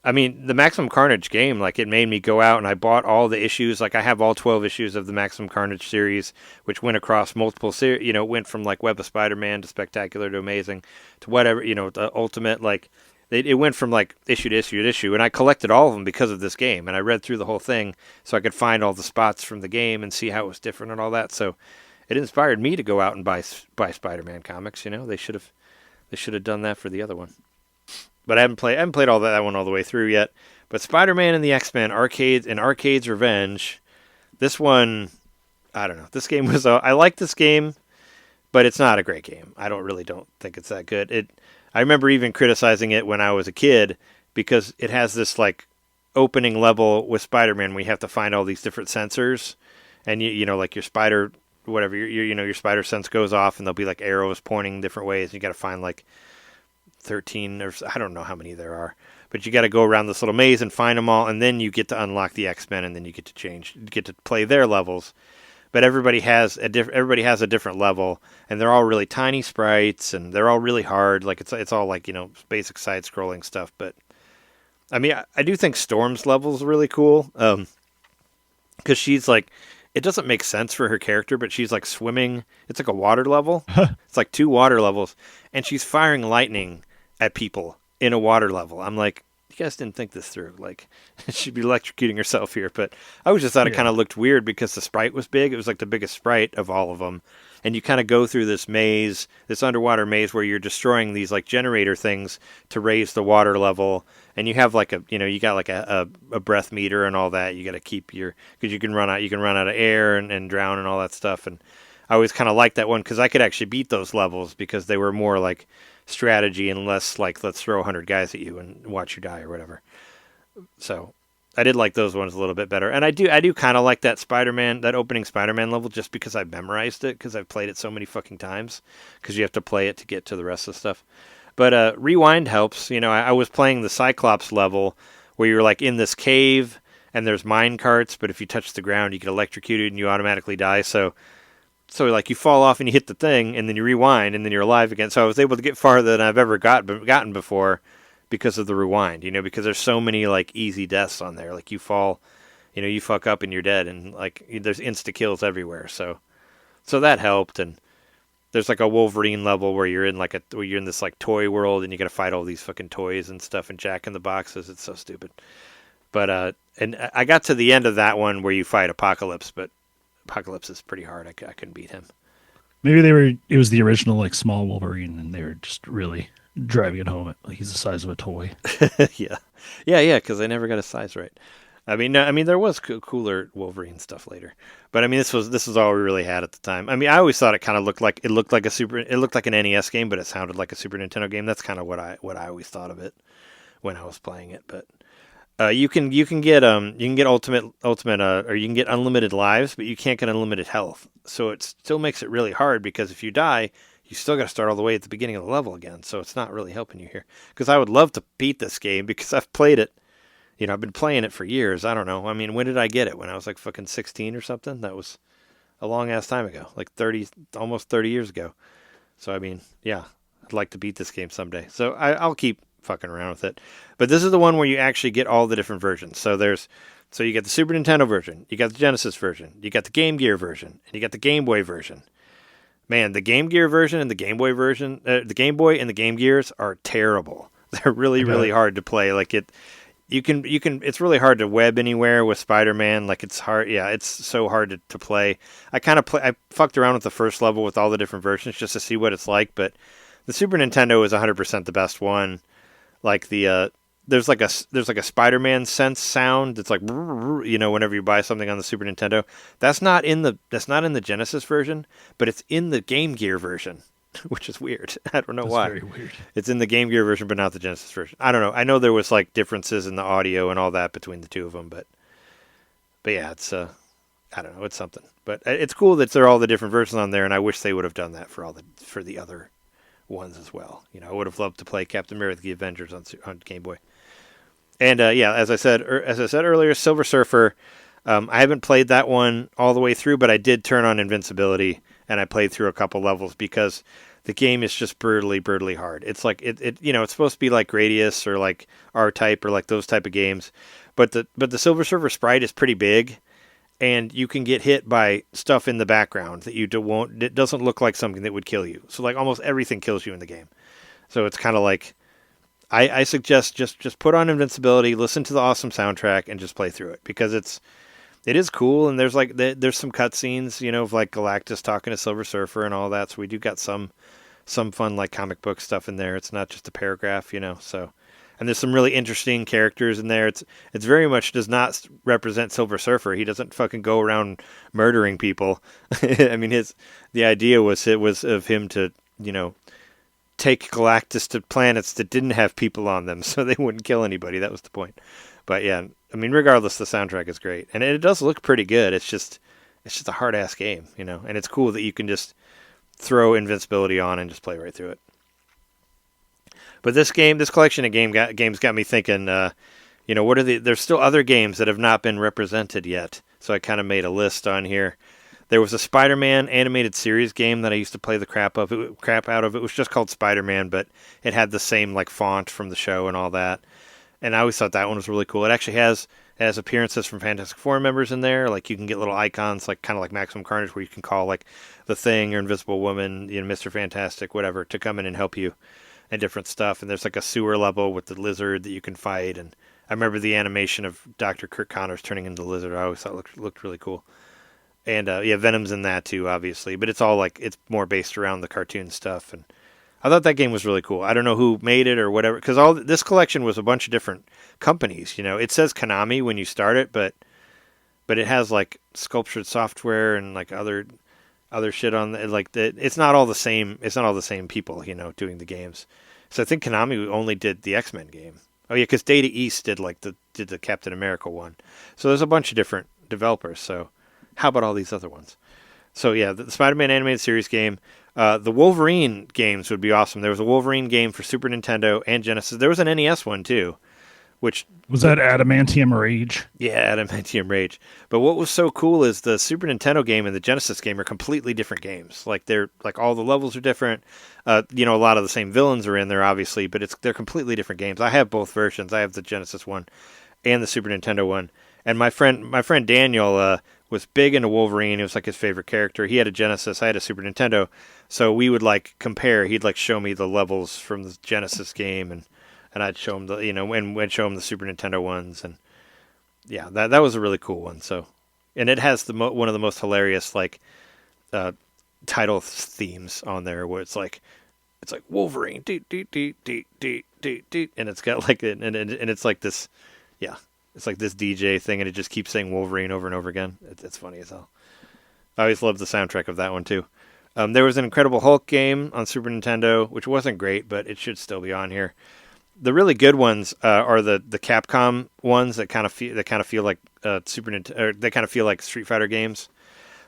I mean, the Maximum Carnage game, like it made me go out and I bought all the issues. Like I have all 12 issues of the Maximum Carnage series, which went across multiple series. Went from like Web of Spider-Man to Spectacular to Amazing to whatever. The Ultimate like. It went from like issue to issue to issue, and I collected all of them because of this game, and I read through the whole thing so I could find all the spots from the game and see how it was different and all that. So it inspired me to go out and buy Spider-Man comics. They should have done that for the other one. But I haven't played all that one all the way through yet. But Spider-Man and the X-Men Arcade's Revenge, this one, I don't know. This game was I like this game, but it's not a great game. I don't think it's that good. I remember even criticizing it when I was a kid because it has this like opening level with Spider-Man where you have to find all these different sensors, and like your spider, whatever your spider sense goes off, and there'll be like arrows pointing different ways. You got to find like 13 or I don't know how many there are, but you got to go around this little maze and find them all, and then you get to unlock the X-Men, and then you get to play their levels. But everybody has a different level, and they're all really tiny sprites, and they're all really hard. Like it's all like basic side scrolling stuff. But I mean, I do think Storm's level is really cool, because she's like, it doesn't make sense for her character, but she's like swimming. It's like a water level. It's like 2 water levels, and she's firing lightning at people in a water level. I'm like, you guys didn't think this through. Like, she'd be electrocuting herself here. But I always just thought it kind of looked weird because the sprite was big. It was like the biggest sprite of all of them. And you kind of go through this maze, this underwater maze where you're destroying these like generator things to raise the water level. And you have like you got like a breath meter and all that. You got to keep because you can run out of air and drown and all that stuff. And I always kind of liked that one because I could actually beat those levels because they were more like strategy and less like let's throw 100 guys at you and watch you die or whatever. So I did like those ones a little bit better, and I do kind of like that opening Spider-Man level just because I've memorized it because I've played it so many fucking times because you have to play it to get to the rest of the stuff. But rewind helps. I was playing the Cyclops level where you're like in this cave and there's mine carts, but if you touch the ground you get electrocuted and you automatically die. So like you fall off and you hit the thing and then you rewind and then you're alive again. So I was able to get farther than I've ever gotten before because of the rewind, because there's so many like easy deaths on there. Like you fall, you fuck up and you're dead, and like there's insta kills everywhere. So that helped. And there's like a Wolverine level where you're in this like toy world and you got to fight all these fucking toys and stuff and Jack in the Boxes. It's so stupid. But and I got to the end of that one where you fight Apocalypse, but Apocalypse is pretty hard. I couldn't beat him. Maybe it was the original like small Wolverine, and they were just really driving it home. Like he's the size of a toy. Yeah, because I never got his size right. I mean, there was cooler Wolverine stuff later, but I mean, this was all we really had at the time. I mean, I always thought it kind of looked like an NES game, but it sounded like a Super Nintendo game. That's kind of what I always thought of it when I was playing it. But you can get ultimate or you can get unlimited lives, but you can't get unlimited health. So it still makes it really hard because if you die, you still got to start all the way at the beginning of the level again. So it's not really helping you here. Because I would love to beat this game because I've played it. I've been playing it for years. I don't know. I mean, when did I get it? When I was like fucking 16 or something? That was a long ass time ago. Like almost 30 years ago. So I mean, yeah, I'd like to beat this game someday. So I'll keep fucking around with it. But this is the one where you actually get all the different versions. So you get the Super Nintendo version, you got the Genesis version, you got the Game Gear version, and you got the Game Boy version. Man, the Game Gear version and the Game Boy version, the Game Boy and the Game Gears are terrible. They're really, really hard to play. Like you can. It's really hard to web anywhere with Spider-Man. Like it's hard. Yeah, it's so hard to play. I fucked around with the first level with all the different versions just to see what it's like. But the Super Nintendo is 100% the best one. Like there's like a Spider-Man sense sound. It's like, whenever you buy something on the Super Nintendo, that's not in the Genesis version, but it's in the Game Gear version. Which is weird. I don't know why. Very weird. It's in the Game Gear version, but not the Genesis version. I don't know. I know there was like differences in the audio and all that between the two of them, but yeah, it's I don't know. It's something. But it's cool that there are all the different versions on there, and I wish they would have done that for the other ones as well. I would have loved to play Captain America: The Avengers on Game Boy. And as I said earlier, Silver Surfer. I haven't played that one all the way through, but I did turn on invincibility, and I played through a couple levels because the game is just brutally, brutally hard. It's like it's supposed to be like Gradius or like R-Type or like those type of games, but the Silver Surfer sprite is pretty big, and you can get hit by stuff in the background that it doesn't look like something that would kill you. So like almost everything kills you in the game. So it's kind of like I suggest just put on invincibility, listen to the awesome soundtrack, and just play through it because it is cool, and there's some cutscenes, of like Galactus talking to Silver Surfer and all that. So we do got some fun like comic book stuff in there. It's not just a paragraph, So, and there's some really interesting characters in there. It's very much does not represent Silver Surfer. He doesn't fucking go around murdering people. I mean, the idea was of him to take Galactus to planets that didn't have people on them, so they wouldn't kill anybody. That was the point. But yeah. I mean, regardless, the soundtrack is great, and it does look pretty good. It's just a hard ass game, and it's cool that you can just throw invincibility on and just play right through it. But this collection of games got me thinking. What are there's still other games that have not been represented yet, so I kind of made a list on here. There was a Spider-Man animated series game that I used to play the crap out of. It was just called Spider-Man, but it had the same like font from the show and all that. And I always thought that one was really cool. It actually has appearances from Fantastic Four members in there. Like you can get little icons, like kind of like MaXimum Carnage, where you can call like the Thing or Invisible Woman, Mr. Fantastic, whatever, to come in and help you, and different stuff. And there's like a sewer level with the lizard that you can fight. And I remember the animation of Dr. Kirk Connors turning into the lizard. I always thought it looked really cool. And Venom's in that too, obviously. But it's all like it's more based around the cartoon stuff. And I thought that game was really cool. I don't know who made it or whatever, because this collection was a bunch of different companies. It says Konami when you start it, but it has like Sculptured Software and like other shit on it. Like it's not all the same. It's not all the same people, doing the games. So I think Konami only did the X-Men game. Oh yeah, because Data East did the Captain America one. So there's a bunch of different developers. So how about all these other ones? So yeah, the Spider-Man animated series game. The Wolverine games would be awesome. There was a Wolverine game for Super Nintendo and Genesis. There was an NES one too, which was that Adamantium Rage. Yeah, Adamantium Rage. But what was so cool is the Super Nintendo game and the Genesis game are completely different games. Like they're like all the levels are different. A lot of the same villains are in there, obviously, but they're completely different games. I have both versions. I have the Genesis one and the Super Nintendo one. And my friend Daniel was big into Wolverine. It was like his favorite character. He had a Genesis. I had a Super Nintendo. So we would like compare. He'd like show me the levels from the Genesis game, and I'd show him and we'd show him the Super Nintendo ones, and yeah, that was a really cool one. So, and it has one of the most hilarious like title themes on there, where it's like Wolverine, and it's got like and it's like this, yeah, it's like this DJ thing, and it just keeps saying Wolverine over and over again. It's funny as hell. I always loved the soundtrack of that one too. There was an Incredible Hulk game on Super Nintendo, which wasn't great, but it should still be on here. The really good ones are the Capcom ones that kind of feel like Super Nintendo, or they kind of feel like Street Fighter games.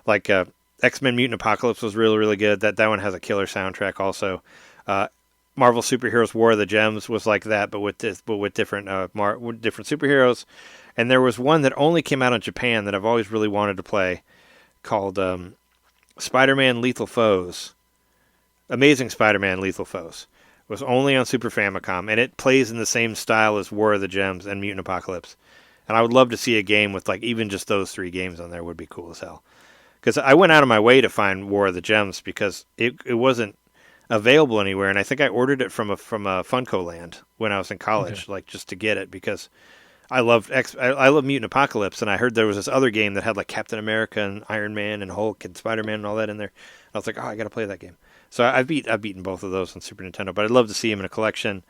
Like X-Men Mutant Apocalypse was really, really good. That one has a killer soundtrack also. Marvel Superheroes War of the Gems was like that, but with different different superheroes. And there was one that only came out in Japan that I've always really wanted to play, called Spider-Man Lethal Foes. Amazing Spider-Man Lethal Foes, was only on Super Famicom, and it plays in the same style as War of the Gems and Mutant Apocalypse. And I would love to see a game with like even just those 3 games on there would be cool as hell. Because I went out of my way to find War of the Gems because it wasn't available anywhere, and I think I ordered it from a Funko Land when I was in college, like just to get it because I love Mutant Apocalypse, and I heard there was this other game that had like Captain America and Iron Man and Hulk and Spider-Man and all that in there. I was like, oh, I got to play that game. So I've beaten both of those on Super Nintendo, but I'd love to see them in a collection.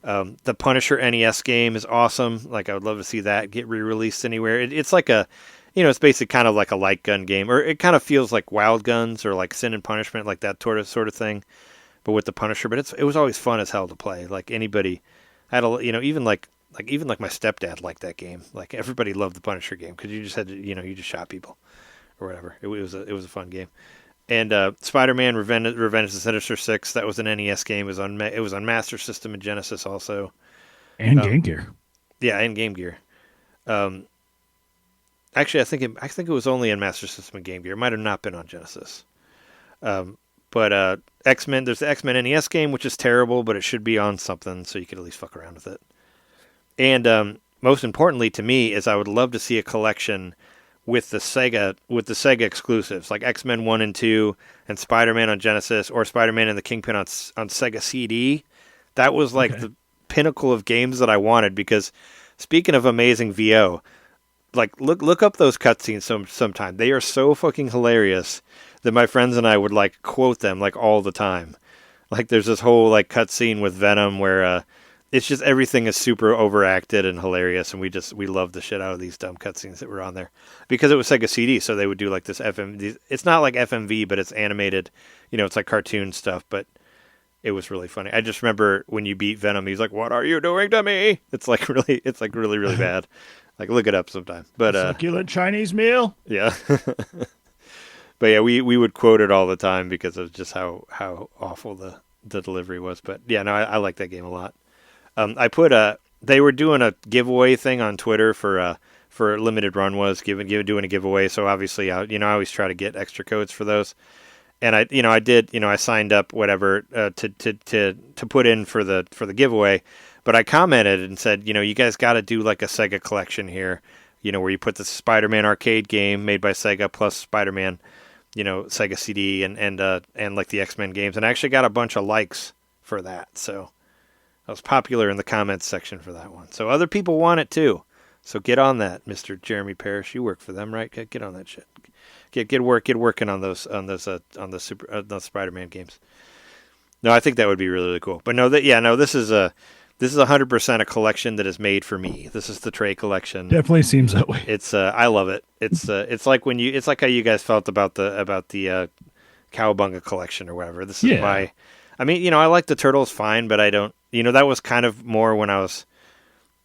The Punisher NES game is awesome. Like I would love to see that get re-released anywhere. It's like a, it's basically kind of like a light gun game, or it kind of feels like Wild Guns or like Sin and Punishment, like that sort of thing, but with the Punisher. But it was always fun as hell to play. Like anybody had even my stepdad liked that game. Like everybody loved the Punisher game because you just had to, you just shot people or whatever. It was a fun game. And Spider-Man: Revenge of the Sinister Six, that was an NES game. It was on Master System and Genesis also, and Game Gear. Yeah, and Game Gear. Actually, I think it was only on Master System and Game Gear. It might have not been on Genesis. But X-Men, there's the X-Men NES game, which is terrible, but it should be on something so you could at least fuck around with it. And most importantly to me is I would love to see a collection with the Sega exclusives, like X-Men 1 and 2 and Spider-Man on Genesis, or Spider-Man and the Kingpin on Sega CD. That was like the pinnacle of games that I wanted, because speaking of amazing VO, like look up those cutscenes sometime. They are so fucking hilarious that my friends and I would like quote them like all the time. Like there's this whole like cutscene with Venom where it's just everything is super overacted and hilarious, and we love the shit out of these dumb cutscenes that were on there because it was Sega CD, so they would do like this it's not like FMV, but it's animated, it's like cartoon stuff, but it was really funny. I just remember when you beat Venom, he's like, "What are you doing to me?" It's like really bad. Like look it up sometime. But succulent Chinese meal. Yeah. But yeah, we would quote it all the time because of just how awful the delivery was. But yeah, no, I like that game a lot. I put they were doing a giveaway thing on Twitter for Limited Run was doing a giveaway. So obviously, I always try to get extra codes for those. And I signed up whatever to put in for the giveaway. But I commented and said, you guys got to do like a Sega collection here, where you put the Spider-Man arcade game made by Sega plus Spider-Man, Sega CD and like the X-Men games. And I actually got a bunch of likes for that. So I was popular in the comments section for that one. So other people want it too. So get on that, Mr. Jeremy Parrish. You work for them, right? Get on that shit. Get working on those Spider-Man games. No, I think that would be really, really cool. But this is 100% a collection that is made for me. This is the Trey collection. Definitely seems that way. It's I love it. It's like how you guys felt about the Cowabunga collection or whatever. This is my. I mean, I like the Turtles fine, but I don't. That was kind of more when I was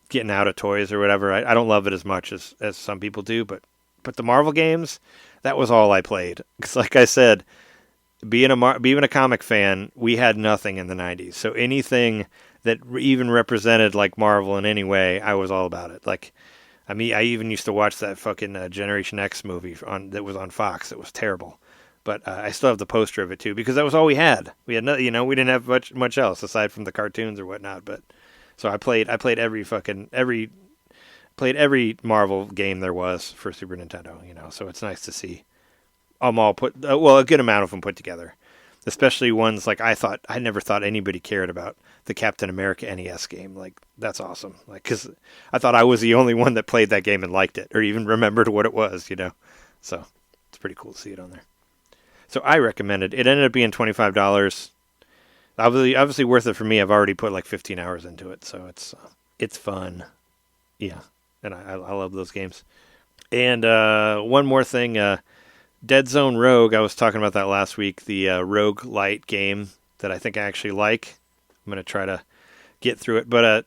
getting out of toys or whatever. I don't love it as much as some people do, but the Marvel games, that was all I played. Because like I said, being a comic fan, we had nothing in the 90s. So anything that even represented like Marvel in any way, I was all about it. Like, I mean, I even used to watch that fucking Generation X movie that was on Fox. It was terrible. But I still have the poster of it too, because that was all we had. We had we didn't have much else aside from the cartoons or whatnot. But so I played every Marvel game there was for Super Nintendo. So it's nice to see them all a good amount of them put together, especially ones like I never thought anybody cared about the Captain America NES game. Like that's awesome. Like because I thought I was the only one that played that game and liked it or even remembered what it was. So it's pretty cool to see it on there. So I recommend it. It ended up being $25. Obviously worth it for me. I've already put like 15 hours into it, so it's fun. Yeah, and I love those games. And one more thing, DeadZone Rogue. I was talking about that last week. The Rogue Light game that I think I actually like. I'm gonna try to get through it. But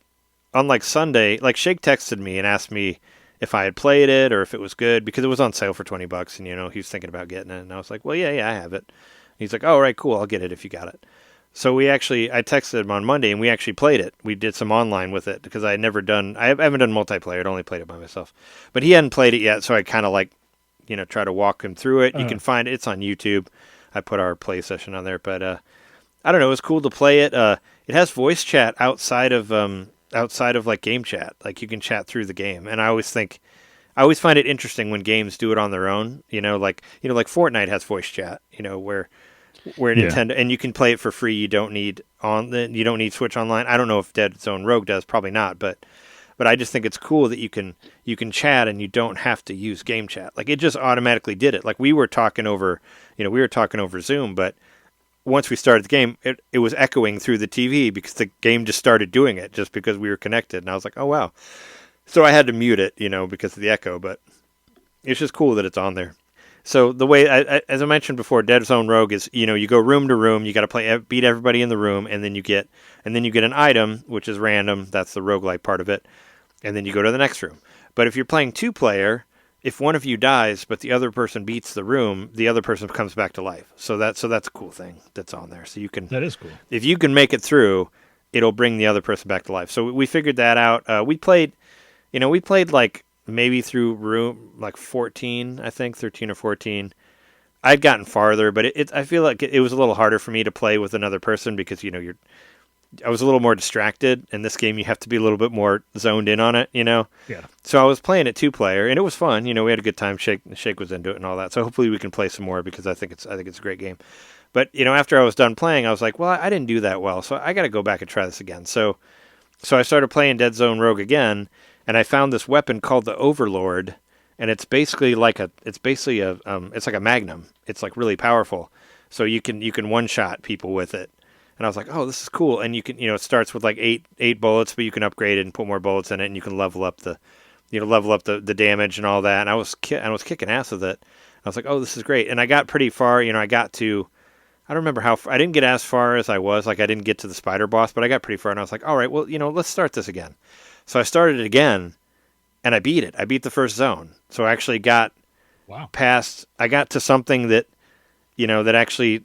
on like Sunday, like Shake texted me and asked me if I had played it or if it was good, because it was on sale for $20 and he was thinking about getting it, and I was like, well, yeah, I have it. And he's like, oh, all right, cool, I'll get it if you got it. So I texted him on Monday and we actually played it. We did some online with it because I haven't done multiplayer. I'd only played it by myself, but he hadn't played it yet. So I kind of like, try to walk him through it. You can find it's on YouTube. I put our play session on there, but I don't know. It was cool to play it. it has voice chat outside of like game chat. Like you can chat through the game, and I always find it interesting when games do it on their own. Like Fortnite has voice chat. Where Yeah. Nintendo, and you can play it for free. You don't need Switch Online. I don't know if DeadZone Rogue does, probably not, but I just think it's cool that you can chat and you don't have to use game chat. Like it just automatically did it. Like we were talking over Zoom, but once we started the game, it was echoing through the TV because the game just started doing it just because we were connected. And I was like, oh wow. So I had to mute it, because of the echo, but it's just cool that it's on there. So the way, as I mentioned before, DeadZone Rogue is, you go room to room, you got to beat everybody in the room, and then you get an item, which is random. That's the roguelike part of it. And then you go to the next room. But if you're playing 2-player, if one of you dies, but the other person beats the room, the other person comes back to life. So that's a cool thing that's on there. So That is cool. if you can make it through, it'll bring the other person back to life. So we figured that out. We played like maybe through room like 14, I think 13 or 14. I'd gotten farther, but I feel like it was a little harder for me to play with another person because I was a little more distracted. In this game, you have to be a little bit more zoned in on it, Yeah. So I was playing it 2-player, and it was fun. We had a good time. Shake was into it and all that. So hopefully we can play some more because I think it's a great game. But after I was done playing, I was like, well, I didn't do that well, so I got to go back and try this again. So I started playing DeadZone Rogue again. And I found this weapon called the Overlord, and it's like a Magnum. It's like really powerful, so you can one-shot people with it. And I was like, oh, this is cool. And you can, it starts with like eight bullets, but you can upgrade it and put more bullets in it, and you can level up the damage and all that. And I was kicking ass with it. I was like, oh, this is great. And I got pretty far. I got to, I don't remember how far. I didn't get as far as I was. Like I didn't get to the spider boss, but I got pretty far. And I was like, all right, well, let's start this again. So I started it again, and I beat it. I beat the first zone. So I actually got past. I got to something that, that actually,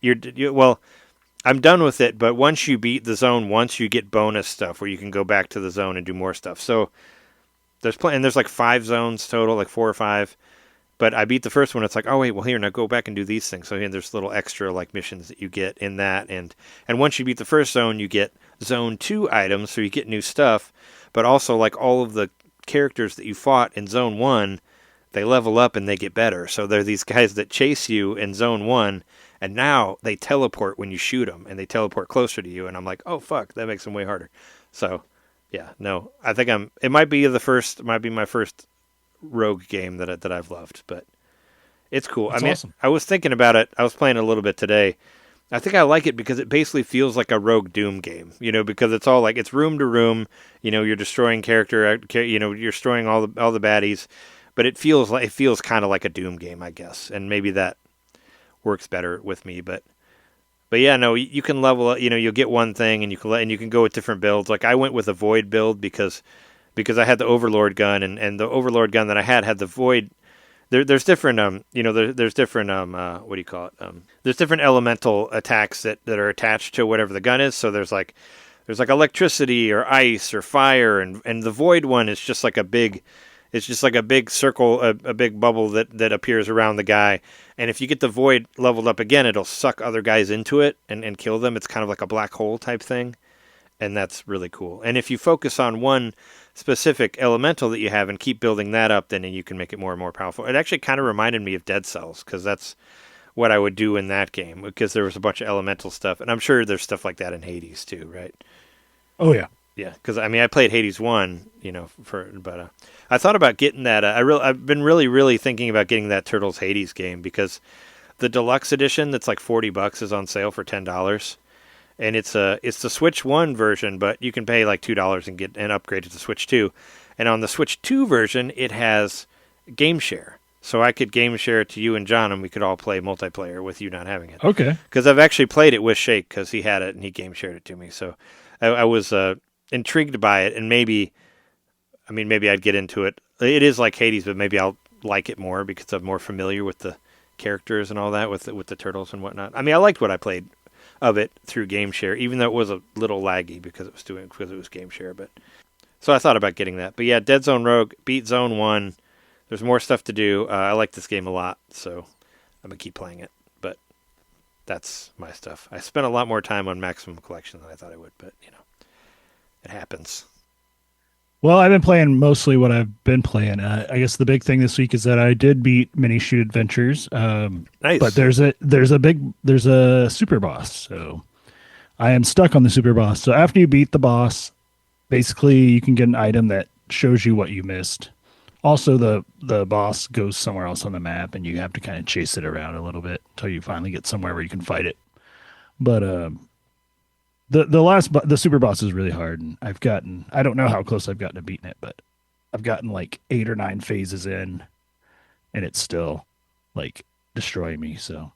I'm done with it. But once you beat the zone, you get bonus stuff where you can go back to the zone and do more stuff. So there's like 5 zones total, like 4 or 5. But I beat the first one. It's like, oh wait, well here, now go back and do these things. So there's little extra like missions that you get in that, and once you beat the first zone, you get zone 2 items, so you get new stuff. But also, like all of the characters that you fought in Zone 1, they level up and they get better. So there are these guys that chase you in Zone 1, and now they teleport when you shoot them, and they teleport closer to you. And I'm like, oh, fuck, that makes them way harder. So, yeah, no, I think it might be my first Rogue game that I've loved, but it's cool. That's awesome. I was thinking about it. I was playing a little bit today. I think I like it because it basically feels like a Rogue Doom game, because it's all like it's room to room, you're destroying you're destroying all the baddies, but it feels kind of like a Doom game, I guess, and maybe that works better with me, but yeah, no, you can level up, you'll get one thing and you can go with different builds. Like I went with a Void build because I had the Overlord gun, and the Overlord gun that I had the Void. There's different there's different what do you call it? There's different elemental attacks that are attached to whatever the gun is. So there's like electricity or ice or fire, and the Void one is just like a big circle, a big bubble that appears around the guy. And if you get the Void leveled up again, it'll suck other guys into it and kill them. It's kind of like a black hole type thing. And that's really cool. And if you focus on one specific elemental that you have and keep building that up, then you can make it more and more powerful. It actually kind of reminded me of Dead Cells, because that's what I would do in that game, because there was a bunch of elemental stuff. And I'm sure there's stuff like that in Hades too, right? Oh, yeah. Yeah, because I played Hades 1, but I thought about getting that. I've been really thinking about getting that Turtles Hades game, because the deluxe edition that's like $40 is on sale for $10. And it's the Switch 1 version, but you can pay like $2 and get and upgrade it to Switch 2. And on the Switch 2 version, it has game share. So I could game share it to you and John, and we could all play multiplayer with you not having it. Okay. Because I've actually played it with Shake, because he had it and he game shared it to me. So I was intrigued by it, and maybe I'd get into it. It is like Hades, but maybe I'll like it more because I'm more familiar with the characters and all that, with the turtles and whatnot. I liked what I played of it through game share, even though it was a little laggy because it was game share. But so I thought about getting that. But yeah, DeadZone Rogue beat Zone 1. There's more stuff to do. I like this game a lot, so I'm gonna keep playing it. But that's my stuff. I spent a lot more time on Maximum Collection than I thought I would, but it happens. Well, I've been playing mostly what I've been playing. I guess the big thing this week is that I did beat Minishoot Adventures. Nice. But there's a super boss, so I am stuck on the super boss. So after you beat the boss, basically you can get an item that shows you what you missed. Also, the boss goes somewhere else on the map, and you have to kind of chase it around a little bit until you finally get somewhere where you can fight it. But the super boss is really hard, and I don't know how close I've gotten to beating it, but I've gotten like 8 or 9 phases in, and it's still like destroying me. So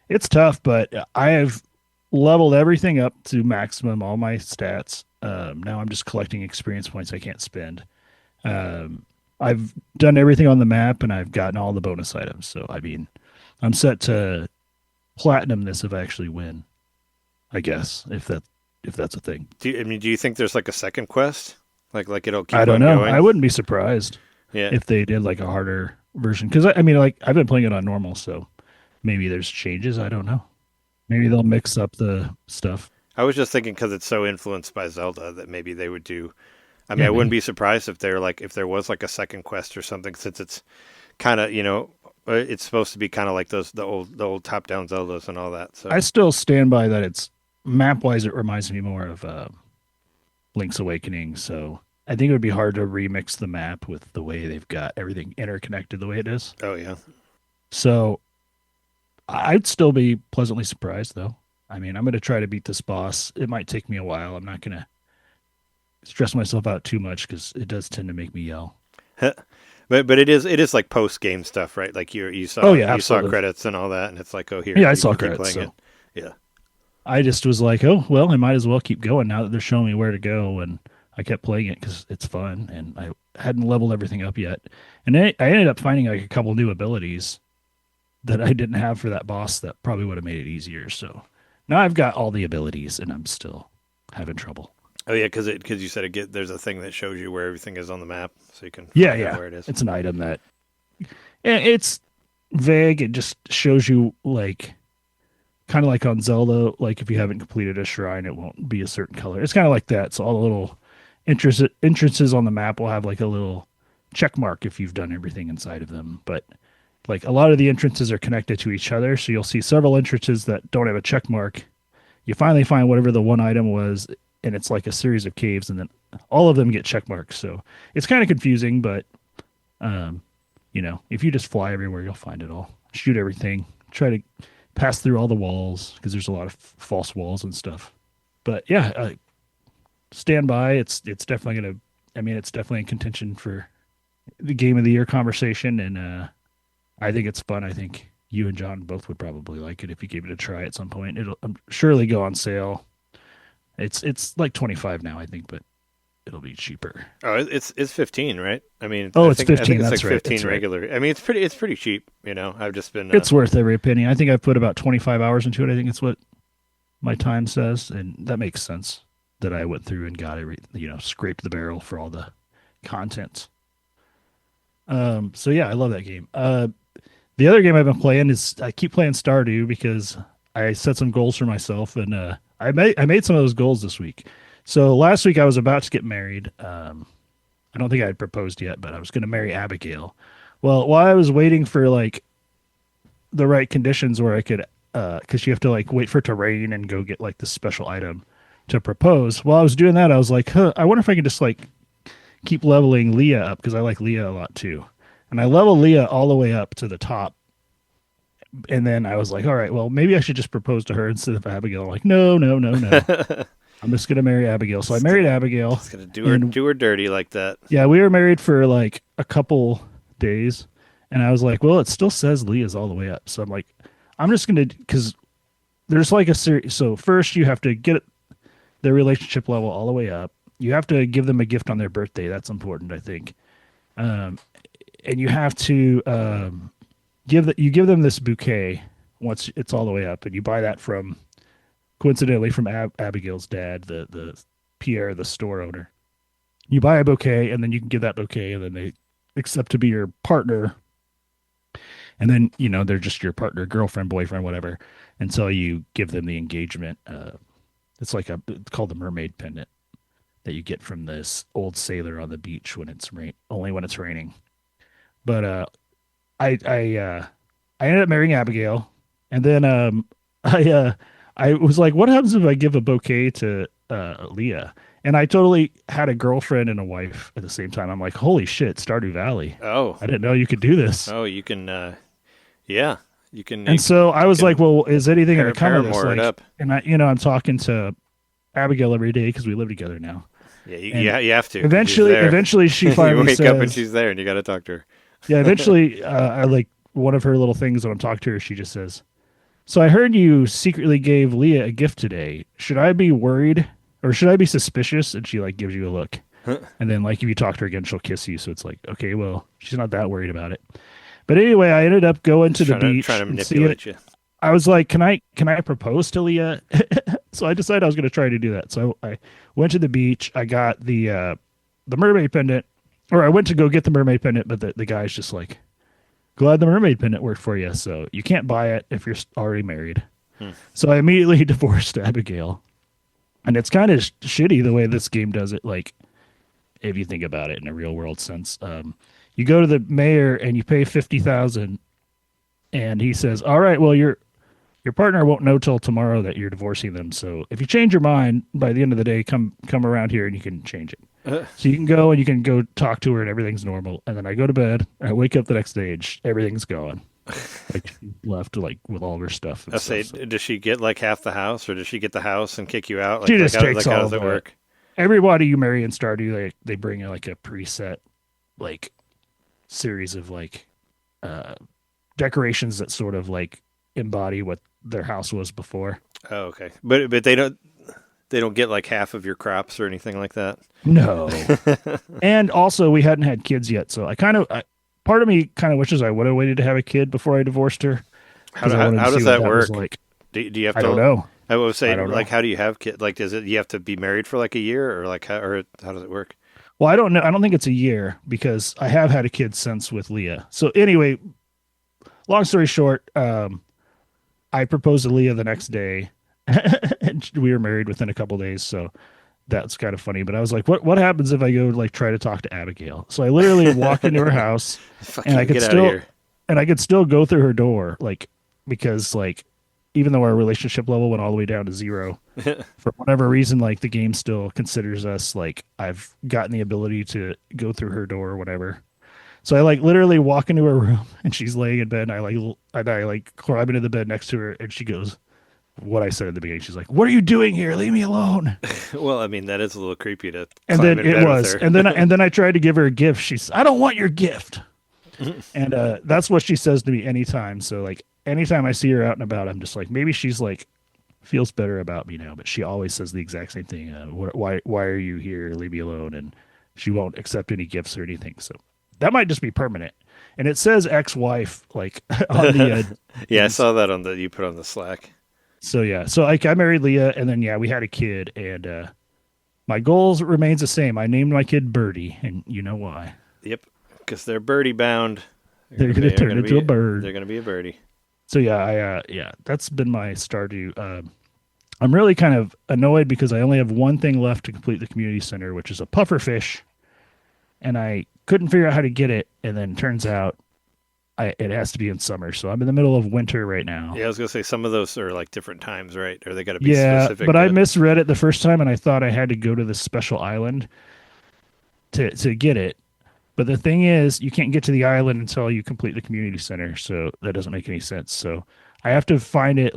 it's tough, but I have leveled everything up to maximum, all my stats. Now I'm just collecting experience points I can't spend. I've done everything on the map, and I've gotten all the bonus items. So I mean, I'm set to platinum this if I actually win. I guess if that's a thing. Do you think there's like a second quest? Like it'll keep I don't on know. going? I wouldn't be surprised Yeah. if they did like a harder version, because I mean, like I've been playing it on normal, so maybe there's changes. I don't know. Maybe they'll mix up the stuff. I was just thinking because it's so influenced by Zelda that maybe they would do. I mean, Yeah, I wouldn't maybe. be surprised if if there was like a second quest or something, since it's kind of it's supposed to be kind of like the old top down Zeldas and all that. So I still stand by that. It's map wise, it reminds me more of Link's Awakening. So I think it would be hard to remix the map with the way they've got everything interconnected the way it is. oh yeah, So I'd still be pleasantly surprised, though. I mean, I'm going to try to beat this boss. It might take me a while. I'm not going to stress myself out too much because it does tend to make me yell. but it is like post game stuff, right? Like you saw Oh, yeah, you saw absolutely. credits and all that, and it's like, oh, here, Yeah, I you saw keep credits. playing So it. Yeah. I just was like, oh, well, I might as well keep going now that they're showing me where to go. And I kept playing it because it's fun. And I hadn't leveled everything up yet. And I ended up finding like a couple new abilities that I didn't have for that boss that probably would have made it easier. So now I've got all the abilities and I'm still having trouble. Oh yeah, because you said there's a thing that shows you where everything is on the map, so you can Yeah, find out yeah. where it is. It's an item that it's vague. It just shows you like kind of like on Zelda, like if you haven't completed a shrine, it won't be a certain color. It's kind of like that. So all the little entrances on the map will have like a little check mark if you've done everything inside of them. But like a lot of the entrances are connected to each other, so you'll see several entrances that don't have a check mark. You finally find whatever the one item was, and it's like a series of caves, and then all of them get check marks. So it's kind of confusing, but if you just fly everywhere, you'll find it all. Shoot everything. Try to pass through all the walls because there's a lot of false walls and stuff. But yeah, stand by. It's definitely gonna. I mean, it's definitely in contention for the game of the year conversation, and I think it's fun. I think you and John both would probably like it if you gave it a try at some point. It'll surely go on sale. It's like 25 now, I think, but it'll be cheaper. Oh, it's 15, right? I mean, Oh, I it's think, 15. I think it's That's like right. 15 That's right. regular. I mean, it's pretty cheap. I've just been. It's worth every penny. I think I've put about 25 hours into it. I think it's what my time says, and that makes sense that I went through and got scraped the barrel for all the content. So yeah, I love that game. The other game I've been playing is I keep playing Stardew because I set some goals for myself, and I made some of those goals this week. So last week I was about to get married. I don't think I had proposed yet, but I was going to marry Abigail. Well, while I was waiting for like the right conditions where I could, because you have to like wait for it to rain and go get like this special item to propose. While I was doing that, I was like, I wonder if I can just like keep leveling Leah up because I like Leah a lot too. And I leveled Leah all the way up to the top. And then I was like, all right, well, maybe I should just propose to her instead of Abigail. I'm like, no. I'm just going to marry Abigail. So I married Abigail. It's gonna do her dirty like that. Yeah, we were married for like a couple days. And I was like, well, it still says Leah's all the way up. So I'm like, I'm just going to, because there's like a series. So first you have to get their relationship level all the way up. You have to give them a gift on their birthday. That's important, I think. And you have to give them this bouquet once it's all the way up, and you buy that coincidentally from Abigail's dad, the Pierre, the store owner. You buy a bouquet, and then you can give that bouquet, and then they accept to be your partner. And then, they're just your partner, girlfriend, boyfriend, whatever, until you give them the engagement. It's called the mermaid pendant that you get from this old sailor on the beach when it's only when it's raining. But I ended up marrying Abigail, and then I was like, what happens if I give a bouquet to Leah? And I totally had a girlfriend and a wife at the same time. I'm like, holy shit, Stardew Valley. Oh, I didn't know you could do this. oh, you can. Yeah, you can. And so I was like, well, is anything going to come of this? Paramore it up. And I'm talking to Abigail every day because we live together now. Yeah, you have to. Eventually she finally you wake says, up and she's there, and you got to talk to her. Yeah, eventually, I like one of her little things when I'm talking to her. She just says, "So I heard you secretly gave Leah a gift today. Should I be worried or should I be suspicious?" And she like gives you a look, and then like if you talk to her again, she'll kiss you. So it's like, okay, well, she's not that worried about it. But anyway, I ended up going to the beach, trying to manipulate you. I was like, can I propose to Leah? So I decided I was going to try to do that. So I went to the beach. I got the mermaid pendant, or I went to go get the mermaid pendant, but the guy's just like, glad the mermaid pendant worked for you. So you can't buy it if you're already married. So I immediately divorced Abigail. And it's kind of shitty the way this game does it. Like, if you think about it in a real world sense, you go to the mayor and you pay $50,000, and he says, "All right, well, your partner won't know till tomorrow that you're divorcing them. So if you change your mind by the end of the day, come around here and you can change it." So you can go and you can go talk to her and everything's normal. And then I go to bed. I wake up the next day and everything's gone. Like she left like with all of her stuff. I say, does she get like half the house, or does she get the house and kick you out? Like, she just takes how all does it of work? Everybody you marry in Stardew, they bring like a preset like series of like decorations that sort of like embody what their house was before. Oh, okay. But they don't get like half of your crops or anything like that. No. And also we hadn't had kids yet, so part of me kind of wishes I would have waited to have a kid before I divorced her. How does that work? Like. Do you have to? I don't know. I would say, like, how do you have kids? Like, does it you have to be married for like a year, or like how does it work? Well, I don't know. I don't think it's a year because I have had a kid since with Leah. So anyway, long story short, I proposed to Leah the next day, and we were married within a couple days. So that's kind of funny. But I was like, what happens if I go like try to talk to Abigail? So I literally walk into her house, and I could still go through her door, like, because like, even though our relationship level went all the way down to 0, for whatever reason, like the game still considers us like I've gotten the ability to go through her door or whatever. So I like literally walk into her room and she's laying in bed, and I like climb into the bed next to her, and she goes, what I said at the beginning. She's like, "What are you doing here? Leave me alone." Well, I mean, that is a little creepy to. And then it was, and then I tried to give her a gift. She's, "I don't want your gift." And that's what she says to me anytime. So like anytime I see her out and about, I'm just like, maybe she's like feels better about me now. But she always says the exact same thing. Why are you here? Leave me alone. And she won't accept any gifts or anything. So that might just be permanent. And it says ex-wife like on the. Yeah, I saw that you put on the Slack. So yeah, so like I married Leah, and then we had a kid, and my goals remains the same. I named my kid Birdie, and you know why? Yep, because they're birdie bound. They're going to turn into a bird. They're going to be a birdie. So yeah, that's been my Stardew. I'm really kind of annoyed because I only have one thing left to complete the community center, which is a pufferfish, and I couldn't figure out how to get it, and then turns out it has to be in summer, so I'm in the middle of winter right now. Yeah, I was gonna say some of those are like different times, right? Or they got to be specific. Yeah, but I misread it the first time, and I thought I had to go to this special island to get it. But the thing is, you can't get to the island until you complete the community center, so that doesn't make any sense. So I have to find it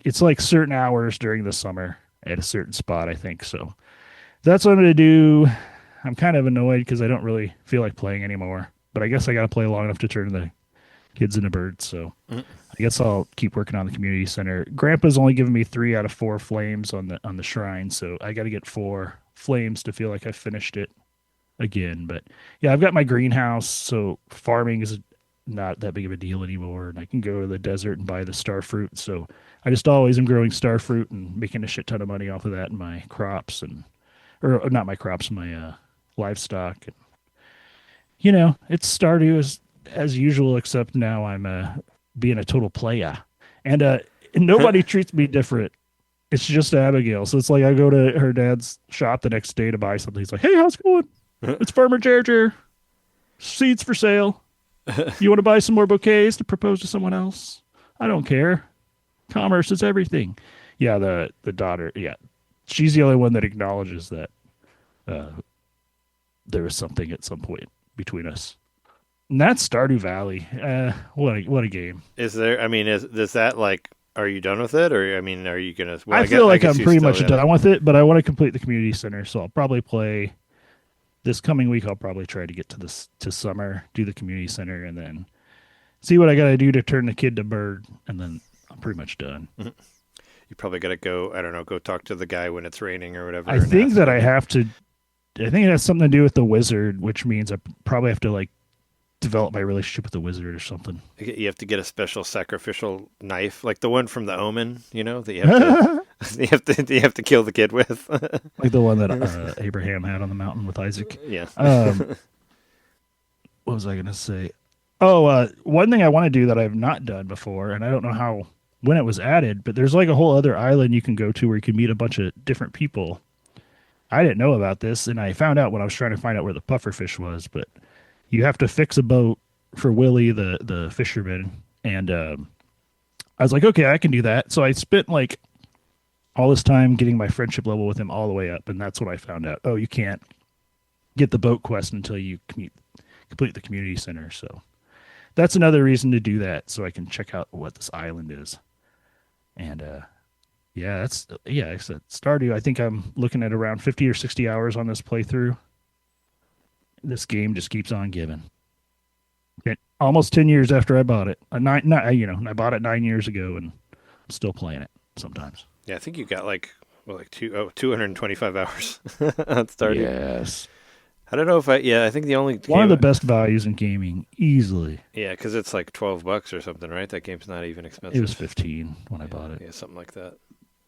it's like certain hours during the summer at a certain spot, I think. So that's what I'm gonna do. I'm kind of annoyed because I don't really feel like playing anymore. But I guess I got to play long enough to turn the kids into birds. So I guess I'll keep working on the community center. Grandpa's only given me 3 out of 4 flames on the shrine. So I got to get 4 flames to feel like I finished it again. But yeah, I've got my greenhouse. So farming is not that big of a deal anymore. And I can go to the desert and buy the star fruit. So I just always am growing star fruit and making a shit ton of money off of that in my crops or not my crops, my livestock. And, it's Stardew as usual, except now I'm being a total playa, and nobody treats me different. It's just Abigail. So it's like I go to her dad's shop the next day to buy something. He's like, "Hey, how's it going? It's Farmer Jer. Seeds for sale. You want to buy some more bouquets to propose to someone else? I don't care. Commerce is everything." Yeah, the daughter. Yeah, she's the only one that acknowledges that there was something at some point between us. And that's Stardew Valley. What a game. Is there? I mean, is that like? Are you done with it, or I mean, are you gonna? Well, I feel like I'm pretty much done done with it, but I want to complete the community center, so I'll probably play this coming week. I'll probably try to get to summer, do the community center, and then see what I got to do to turn the kid to bird, and then I'm pretty much done. Mm-hmm. You probably got to go. I don't know. Go talk to the guy when it's raining or whatever. I think that I have to. I think it has something to do with the wizard, which means I probably have to like develop my relationship with the wizard or something. You have to get a special sacrificial knife, like the one from The Omen, that you have to you have to kill the kid with, like the one that Abraham had on the mountain with Isaac. Yeah. What was I going to say? Oh, one thing I want to do that I've not done before, and I don't know when it was added, but there's like a whole other island you can go to where you can meet a bunch of different people. I didn't know about this, and I found out when I was trying to find out where the pufferfish was, but you have to fix a boat for Willie, the fisherman. And I was like, okay, I can do that. So I spent like all this time getting my friendship level with him all the way up. And that's when I found out, oh, you can't get the boat quest until you complete the community center. So that's another reason to do that. So I can check out what this island is. And like I said, Stardew, I think I'm looking at around 50 or 60 hours on this playthrough. This game just keeps on giving. Almost 10 years after I bought it. I bought it 9 years ago, and I'm still playing it sometimes. Yeah, I think you got 225 hours on Stardew. Yes. I don't know if I think the only one of the best values in gaming, easily. Yeah, because it's like $12 or something, right? That game's not even expensive. It was 15 when I bought it. Yeah, something like that.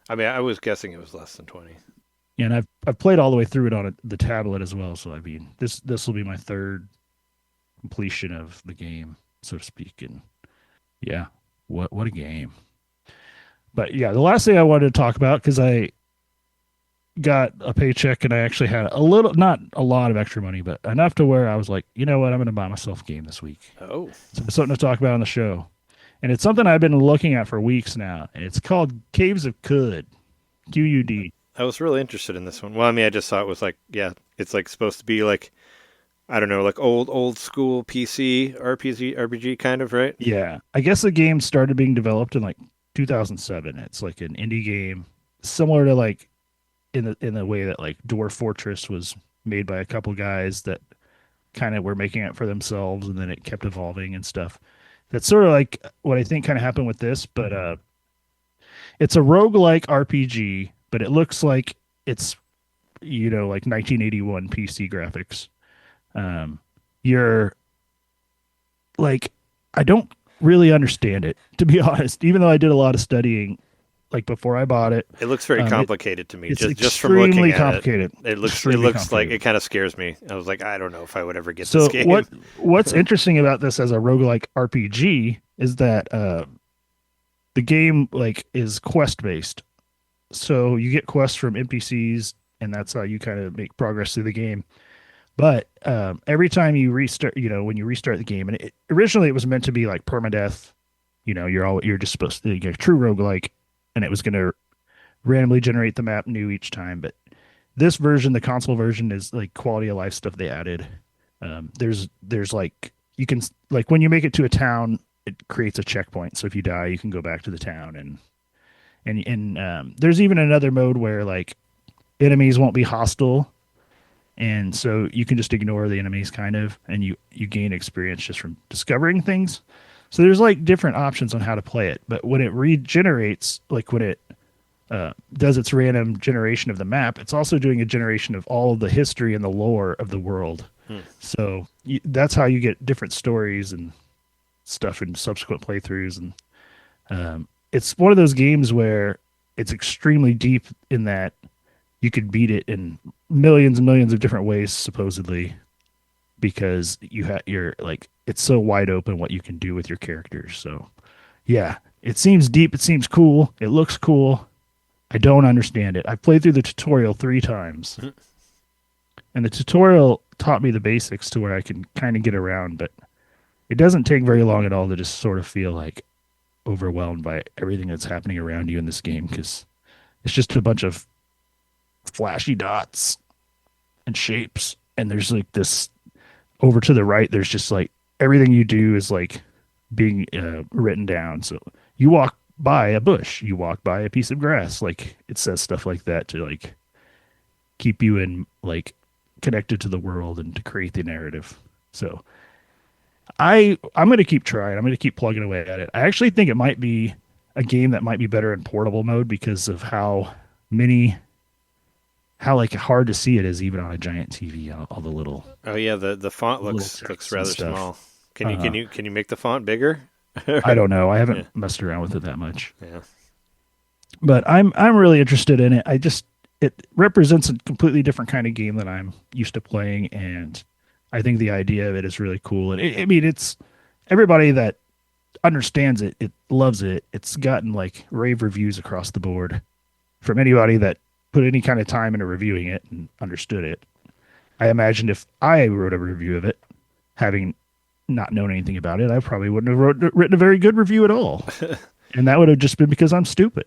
I mean, I was guessing it was less than 20. And I've played all the way through it on the tablet as well. So I mean, this will be my third completion of the game, so to speak. And yeah, what a game! But yeah, the last thing I wanted to talk about, because I got a paycheck and I actually had not a lot of extra money, but enough to where I was like, you know what, I'm going to buy myself a game this week. Oh, so something to talk about on the show, and it's something I've been looking at for weeks now. And it's called Caves of Qud, QUD. I was really interested in this one. Well, I mean, I just thought it was like, yeah, it's like supposed to be like, I don't know, like old school PC RPG kind of, right? Yeah. I guess the game started being developed in like 2007. It's like an indie game similar to like in the way that like Dwarf Fortress was made by a couple guys that kind of were making it for themselves, and then it kept evolving and stuff. That's sort of like what I think kind of happened with this, but it's a roguelike RPG. But it looks like it's, like 1981 PC graphics. You're like, I don't really understand it, to be honest, even though I did a lot of studying, like before I bought it. It looks very complicated to me. It's just from looking complicated. It looks like it kind of scares me. I was like, I don't know if I would ever get this game. What's interesting about this as a roguelike RPG is that the game like is quest based. So you get quests from NPCs, and that's how you kind of make progress through the game. But every time you restart, when you restart the game, and originally it was meant to be like permadeath, you're just supposed to get a true roguelike, and it was going to randomly generate the map new each time. But this version, the console version, is like quality of life stuff they added. There's like, you can, like when you make it to a town, it creates a checkpoint. So if you die, you can go back to the town, and there's even another mode where like enemies won't be hostile, and so you can just ignore the enemies kind of, and you gain experience just from discovering things. So there's like different options on how to play it. But when it regenerates, like when it does its random generation of the map, it's also doing a generation of all of the history and the lore of the world. So that's how you get different stories and stuff in subsequent playthroughs. And it's one of those games where it's extremely deep in that you could beat it in millions and millions of different ways, supposedly. because you're like it's so wide open what you can do with your characters. So yeah, it seems deep, it seems cool, it looks cool. I don't understand it. I've played through the tutorial 3 times. And the tutorial taught me the basics to where I can kind of get around, but it doesn't take very long at all to just sort of feel like overwhelmed by everything that's happening around you in this game, because it's just a bunch of flashy dots and shapes, and there's like this over to the right, there's just like everything you do is like being written down. So you walk by a bush, you walk by a piece of grass, like it says stuff like that to like keep you in like connected to the world and to create the narrative. So I'm going to keep trying. I'm going to keep plugging away at it. I actually think it might be a game that might be better in portable mode because of how like hard to see it is even on a giant TV. All the little. Oh yeah, the font looks rather small. Can you make the font bigger? I don't know. I haven't messed around with it that much. Yeah. But I'm really interested in it. It represents a completely different kind of game than I'm used to playing, and I think the idea of it is really cool. And it's everybody that understands it, it loves it. It's gotten like rave reviews across the board from anybody that put any kind of time into reviewing it and understood it. I imagine if I wrote a review of it, having not known anything about it, I probably wouldn't have written a very good review at all. And that would have just been because I'm stupid.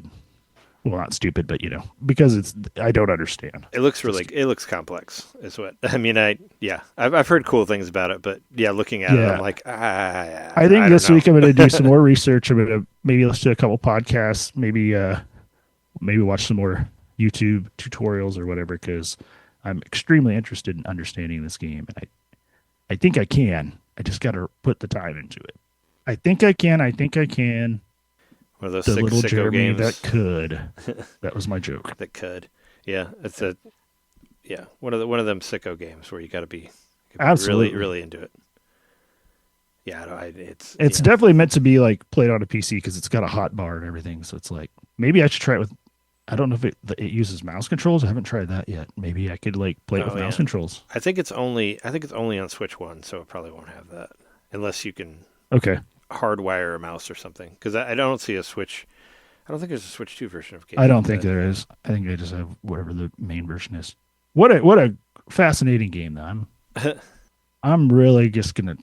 Well, not stupid, but because I don't understand. It looks complex. Is what I mean. I've heard cool things about it, but looking at it, I'm like, I think this week I'm going to do some more research. I'm going to maybe listen to a couple podcasts, maybe watch some more YouTube tutorials or whatever, because I'm extremely interested in understanding this game, and I think I can. I just got to put the time into it. I think I can. One of those the little sicko Jeremy games that could. That was my joke. That could. Yeah, it's one of them sicko games where you got to be absolutely really into it. Yeah, it's definitely meant to be like played on a PC because it's got a hot bar and everything. So it's like maybe I should try it with. I don't know if it uses mouse controls. I haven't tried that yet. Maybe I could like play it with mouse controls. I think it's only on Switch 1, so it probably won't have that unless you can hardwire a mouse or something. Because I don't see a Switch. I don't think there's a Switch 2 version of game. I don't think there is. I think I just have whatever the main version is. What a fascinating game though. I'm really just gonna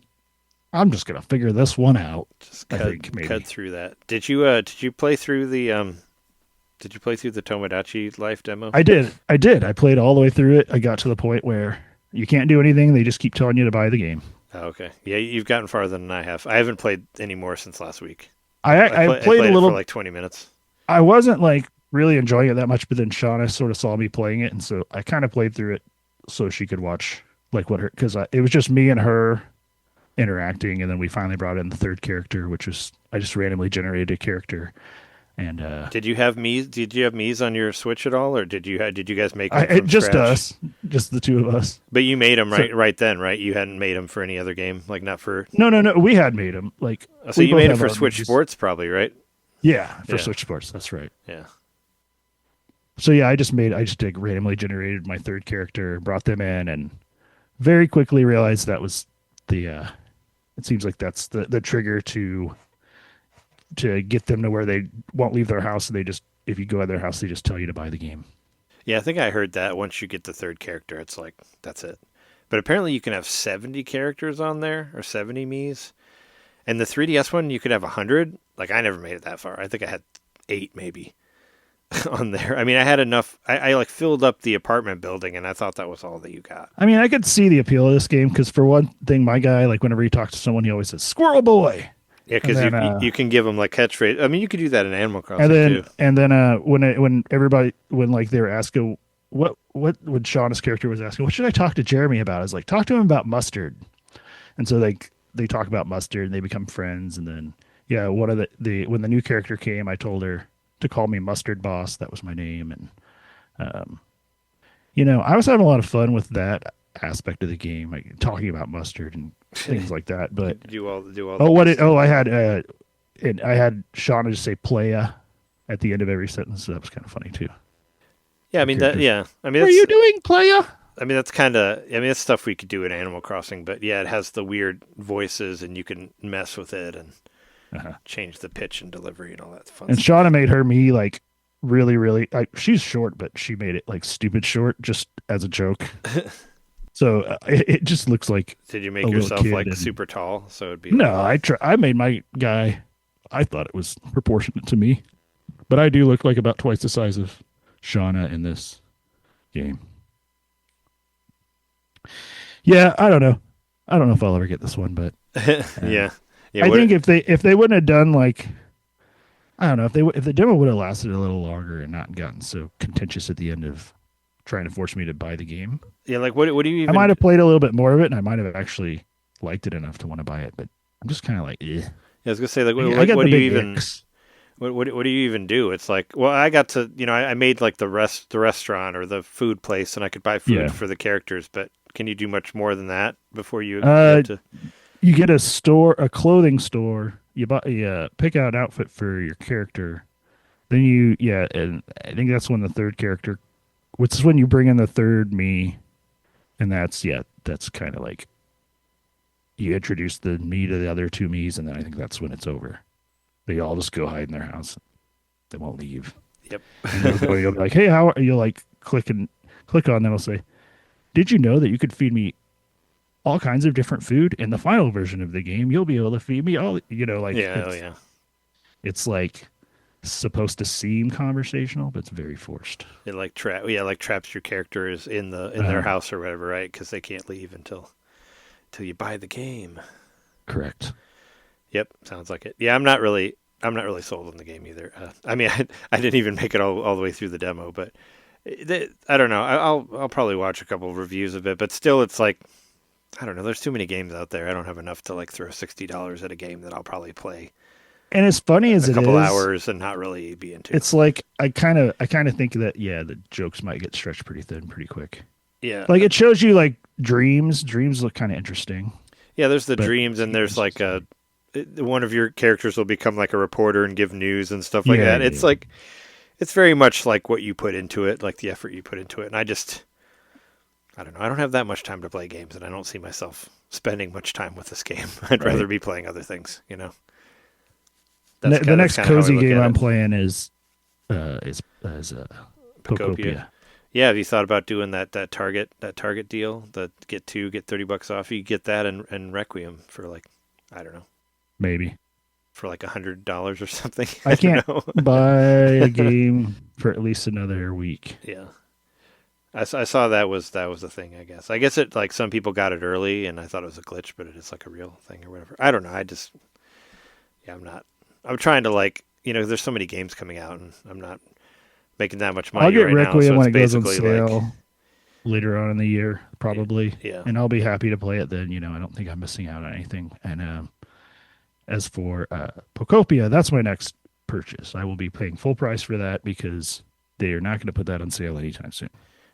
figure this one out. Just cut through that. Did you play through the Did you play through the Tomodachi Life demo? I did. I played all the way through it. I got to the point where you can't do anything. They just keep telling you to buy the game. Oh, okay. Yeah, you've gotten farther than I have. I haven't played any more since last week. I played a little for like 20 minutes. I wasn't like really enjoying it that much, but then Shauna sort of saw me playing it, and so I kind of played through it so she could watch like because it was just me and her interacting, and then we finally brought in the third character, which was I just randomly generated a character. And did you have Mii's on your Switch at all, or did you guys make them from just scratch? Us, just the two of us? But you made them right then, right? You hadn't made them for any other game, like not for. No. We had made them like. So you made it for Switch Sports, probably, right? Yeah, for Switch Sports. That's right. Yeah. So yeah, I just randomly generated my third character, brought them in, and very quickly realized that was the. It seems like that's the trigger to get them to where they won't leave their house. And if you go to their house, they just tell you to buy the game. Yeah, I think I heard that once you get the third character, it's like, that's it. But apparently you can have 70 characters on there, or 70 Mii's. And the 3DS one, you could have 100. Like, I never made it that far. I think I had 8 maybe on there. I mean, I had enough. I like filled up the apartment building, and I thought that was all that you got. I mean, I could see the appeal of this game, because for one thing, my guy, like whenever he talks to someone, he always says, "Squirrel Boy." Yeah, because you can give them like catchphrase. I mean, you could do that in Animal Crossing too. And then when like they were asking what when Shauna's character was asking, what should I talk to Jeremy about? I was like, talk to him about mustard. And so they talk about mustard and they become friends. And then one of when the new character came, I told her to call me Mustard Boss. That was my name. And I was having a lot of fun with that aspect of the game, like talking about mustard and things like that. But do all. I had Shauna just say "playa" at the end of every sentence. So that was kind of funny too. Yeah, I mean that. Yeah, I mean, what are you doing, playa? I mean, that's kind of, I mean, it's stuff we could do in Animal Crossing, but yeah, it has the weird voices and you can mess with it and change the pitch and delivery and all that fun And stuff. Shauna made her me like really, really, like she's short, but she made it like stupid short just as a joke. So it just looks like. Did you make a little yourself kid like and- super tall? So it'd be No, I made my guy. I thought it was proportionate to me, but I do look like about twice the size of Shauna in this game. Yeah, I don't know. I don't know if I'll ever get this one, but yeah. I think if they wouldn't have done like, I don't know, if the demo would have lasted a little longer and not gotten so contentious at the end of trying to force me to buy the game, yeah, like what do you even? I might have played a little bit more of it, and I might have actually liked it enough to want to buy it. But I'm just kind of like, eh. I was gonna say, like, I got what the do big you even? icks. What do you even do? It's like, well, I got to, I made like the restaurant or the food place, and I could buy food for the characters. But can you do much more than that before you get to? You get a clothing store. You pick out an outfit for your character. Then and I think that's when the third character, which is when you bring in the third me, and that's kind of like you introduce the me to the other two me's, and then I think that's when it's over. They all just go hide in their house. They won't leave. Yep. And you'll be like, hey, how are you? Like click on them. It'll say, did you know that you could feed me all kinds of different food in the final version of the game? You'll be able to feed me all, like, it's like supposed to seem conversational, but it's very forced. It like traps your characters in their house or whatever, right? Because they can't leave until you buy the game. Correct. Yep, sounds like it. Yeah, I'm not really sold on the game either. I mean, I didn't even make it all the way through the demo, but I don't know. I'll probably watch a couple of reviews of it, but still, it's like, I don't know. There's too many games out there. I don't have enough to like throw $60 at a game that I'll probably play. And as funny as it is, a couple hours and not really be into. It's like I kind of think that the jokes might get stretched pretty thin pretty quick. Yeah, like it shows you like dreams. Dreams look kind of interesting. Yeah, there's the dreams, and there's like one of your characters will become like a reporter and give news and stuff like that. It's like, it's very much like what you put into it, like the effort you put into it. And I don't know. I don't have that much time to play games, and I don't see myself spending much time with this game. I'd rather be playing other things, The next cozy game I'm playing is Pokopia. Yeah, have you thought about doing that Target deal? The get $30 off. You get that and Requiem for like, I don't know. Maybe. For like $100 or something. I can't buy a game for at least another week. Yeah. I saw that was the thing, I guess. I guess it, like, some people got it early, and I thought it was a glitch, but it is like a real thing or whatever. I don't know. I'm trying to, like, there's so many games coming out, and I'm not making that much money. I'll get right Requiem now, so when it's it goes on basically sale like, later on in the year, probably. Yeah. And I'll be happy to play it then. I don't think I'm missing out on anything. And as for Pokopia, that's my next purchase. I will be paying full price for that because they are not going to put that on sale anytime soon.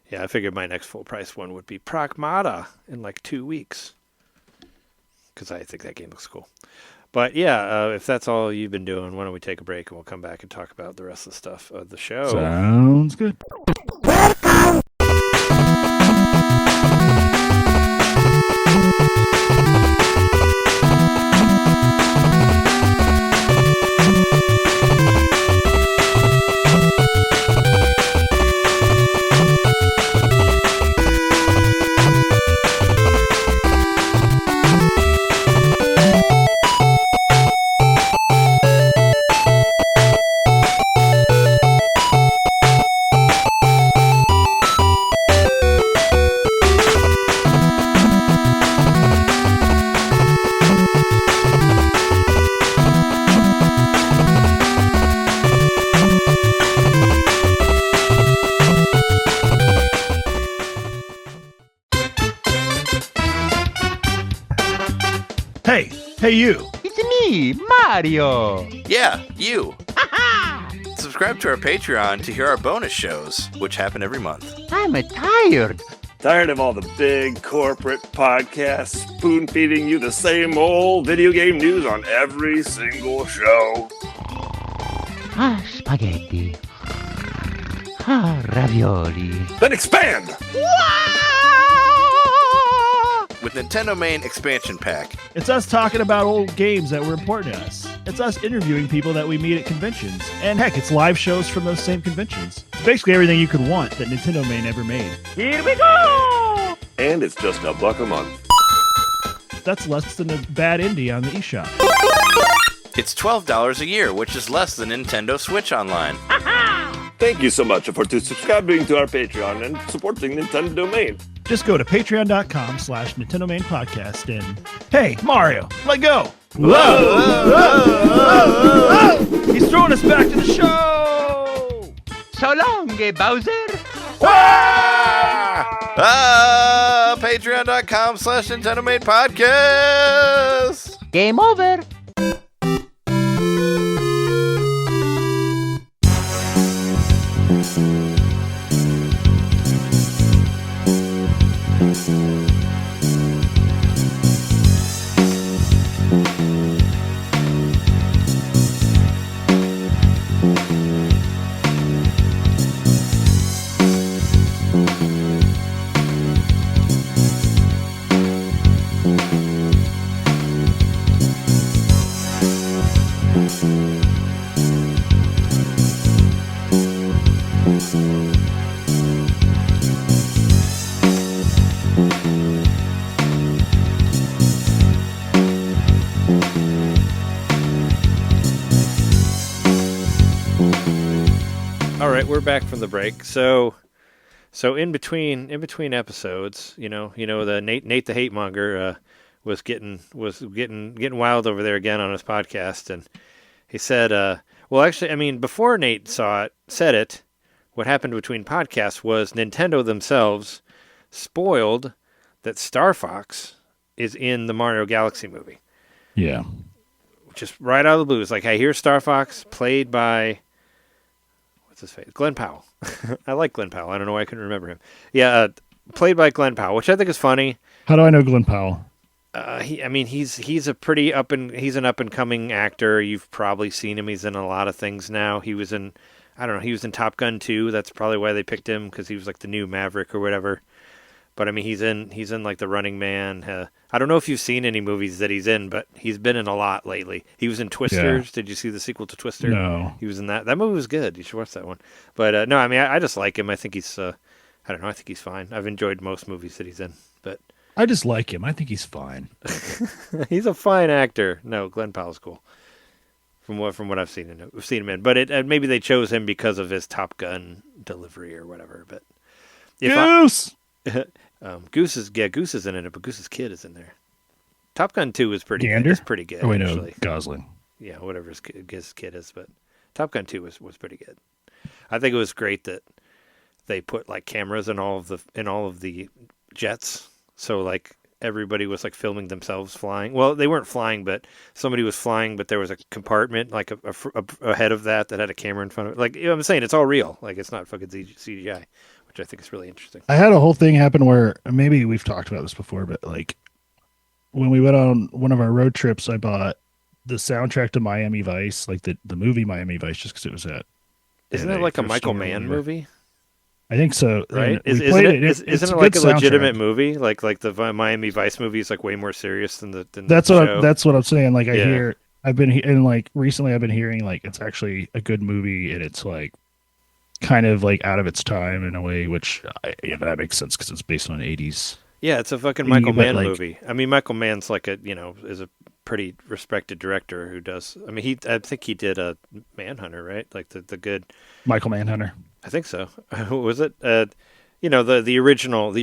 Yeah, I figured my next full price one would be Pragmata in like 2 weeks because I think that game looks cool. But yeah, if that's all you've been doing, why don't we take a break and we'll come back and talk about the rest of the stuff of the show. Sounds good. Hey, you. It's me, Mario. Yeah, you. Subscribe to our Patreon to hear our bonus shows, which happen every month. I'm tired. Tired of all the big corporate podcasts spoon-feeding you the same old video game news on every single show? Spaghetti. Ravioli. Then expand! Wow! with NintenDomain Expansion Pack. It's us talking about old games that were important to us. It's us interviewing people that we meet at conventions. And heck, it's live shows from those same conventions. It's basically everything you could want that NintenDomain ever made. Here we go! And it's just $1 a month. That's less than a bad indie on the eShop. It's $12 a year, which is less than Nintendo Switch Online. Thank you so much for subscribing to our Patreon and supporting NintenDomain. Just go to patreon.com/NintenDomain podcast and, hey, Mario, let go. Whoa! He's throwing us back to the show. So long, Bowser! Patreon.com/NintenDomain podcast. Game over! All right, we're back from the break. So in between episodes, the Nate the Hate Monger was getting wild over there again on his podcast, and he said, well, actually, I mean, before Nate said it, what happened between podcasts was Nintendo themselves spoiled that Star Fox is in the Mario Galaxy movie. Yeah. Just right out of the blue. It's like, hey, here's Star Fox, played by, what's his face? Glenn Powell. I like Glenn Powell. I don't know why I couldn't remember him. Yeah, played by Glenn Powell, which I think is funny. How do I know Glenn Powell? He's a pretty he's an up and coming actor. You've probably seen him. He's in a lot of things now. He was in Top Gun 2. That's probably why they picked him, because he was like the new Maverick or whatever. But I mean, he's in like The Running Man. I don't know if you've seen any movies that he's in, but he's been in a lot lately. He was in Twisters. Yeah. Did you see the sequel to Twister? No. He was in that. That movie was good. You should watch that one. But no, I mean, I just like him. I think he's I don't know. I think he's fine. I've enjoyed most movies that he's in, but I just like him. I think he's fine. He's a fine actor. No, Glenn Powell's cool. From what I've seen him in, but maybe they chose him because of his Top Gun delivery or whatever. But Goose. Goose is in it, but Goose's kid is in there. Top Gun 2 is pretty Gander? good. It's pretty good. Oh wait, actually. no, Gosling. Yeah, whatever his kid is, but Top Gun 2 was pretty good. I think it was great that they put like cameras in all of the jets, so like everybody was like filming themselves flying. Well, they weren't flying, but somebody was flying, but there was a compartment like ahead of that had a camera in front of it. Like, I'm saying, it's all real. Like, it's not fucking CGI, which I think is really interesting. I had a whole thing happen where, maybe we've talked about this before, but like when we went on one of our road trips, I bought the soundtrack to Miami Vice, like the movie Miami Vice, just because it was at. Isn't it like a Michael Mann movie? I think so. Right? Isn't it like a legitimate movie? Like the Miami Vice movie is like way more serious than the show? That's what I'm saying. Like recently I've been hearing like it's actually a good movie, and it's like kind of like out of its time in a way, which that makes sense because it's based on an 80s. Yeah, it's a fucking Michael Mann movie. I mean, Michael Mann's like is a pretty respected director who does. I mean, I think he did a Manhunter, right? Like the good Michael Manhunter. I think so. Who was it? The original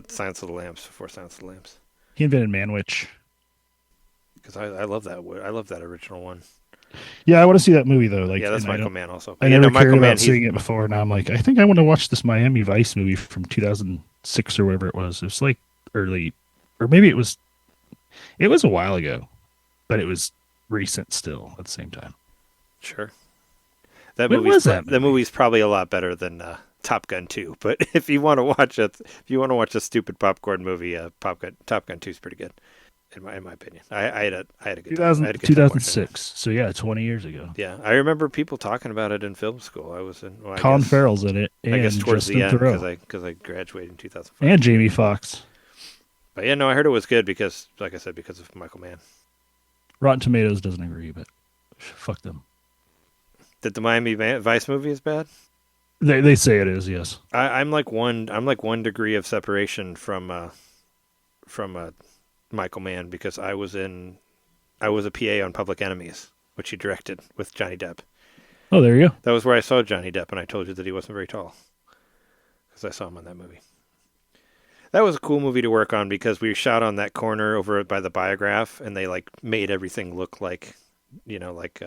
Silence of the Lambs before Silence of the Lambs. He invented Manwich. Because I love that. I love that original one. Yeah, I want to see that movie though. Like, yeah, that's Michael Mann also. I never cared about seeing it before. Now I'm like, I think I want to watch this Miami Vice movie from 2006 or whatever it was. It was like early, or maybe it was a while ago, but it was recent still at the same time. Sure. That movie's probably a lot better than Top Gun 2. But if you want to watch a stupid popcorn movie, Top Gun 2 is pretty good, in my opinion. I had a good time. 2006. So yeah, 20 years ago. Yeah, I remember people talking about it in film school. Colin Farrell's in it. I guess towards Justin the end Theroux. because I graduated in 2005. And Jamie Foxx. But yeah, no, I heard it was good because, like I said, because of Michael Mann. Rotten Tomatoes doesn't agree, but fuck them. That the Miami Vice movie is bad? They say it is, yes. I'm like one degree of separation from Michael Mann because I was a PA on Public Enemies, which he directed with Johnny Depp. Oh, there you go. That was where I saw Johnny Depp, and I told you that he wasn't very tall because I saw him on that movie. That was a cool movie to work on because we shot on that corner over by the Biograph, and they like made everything look like, like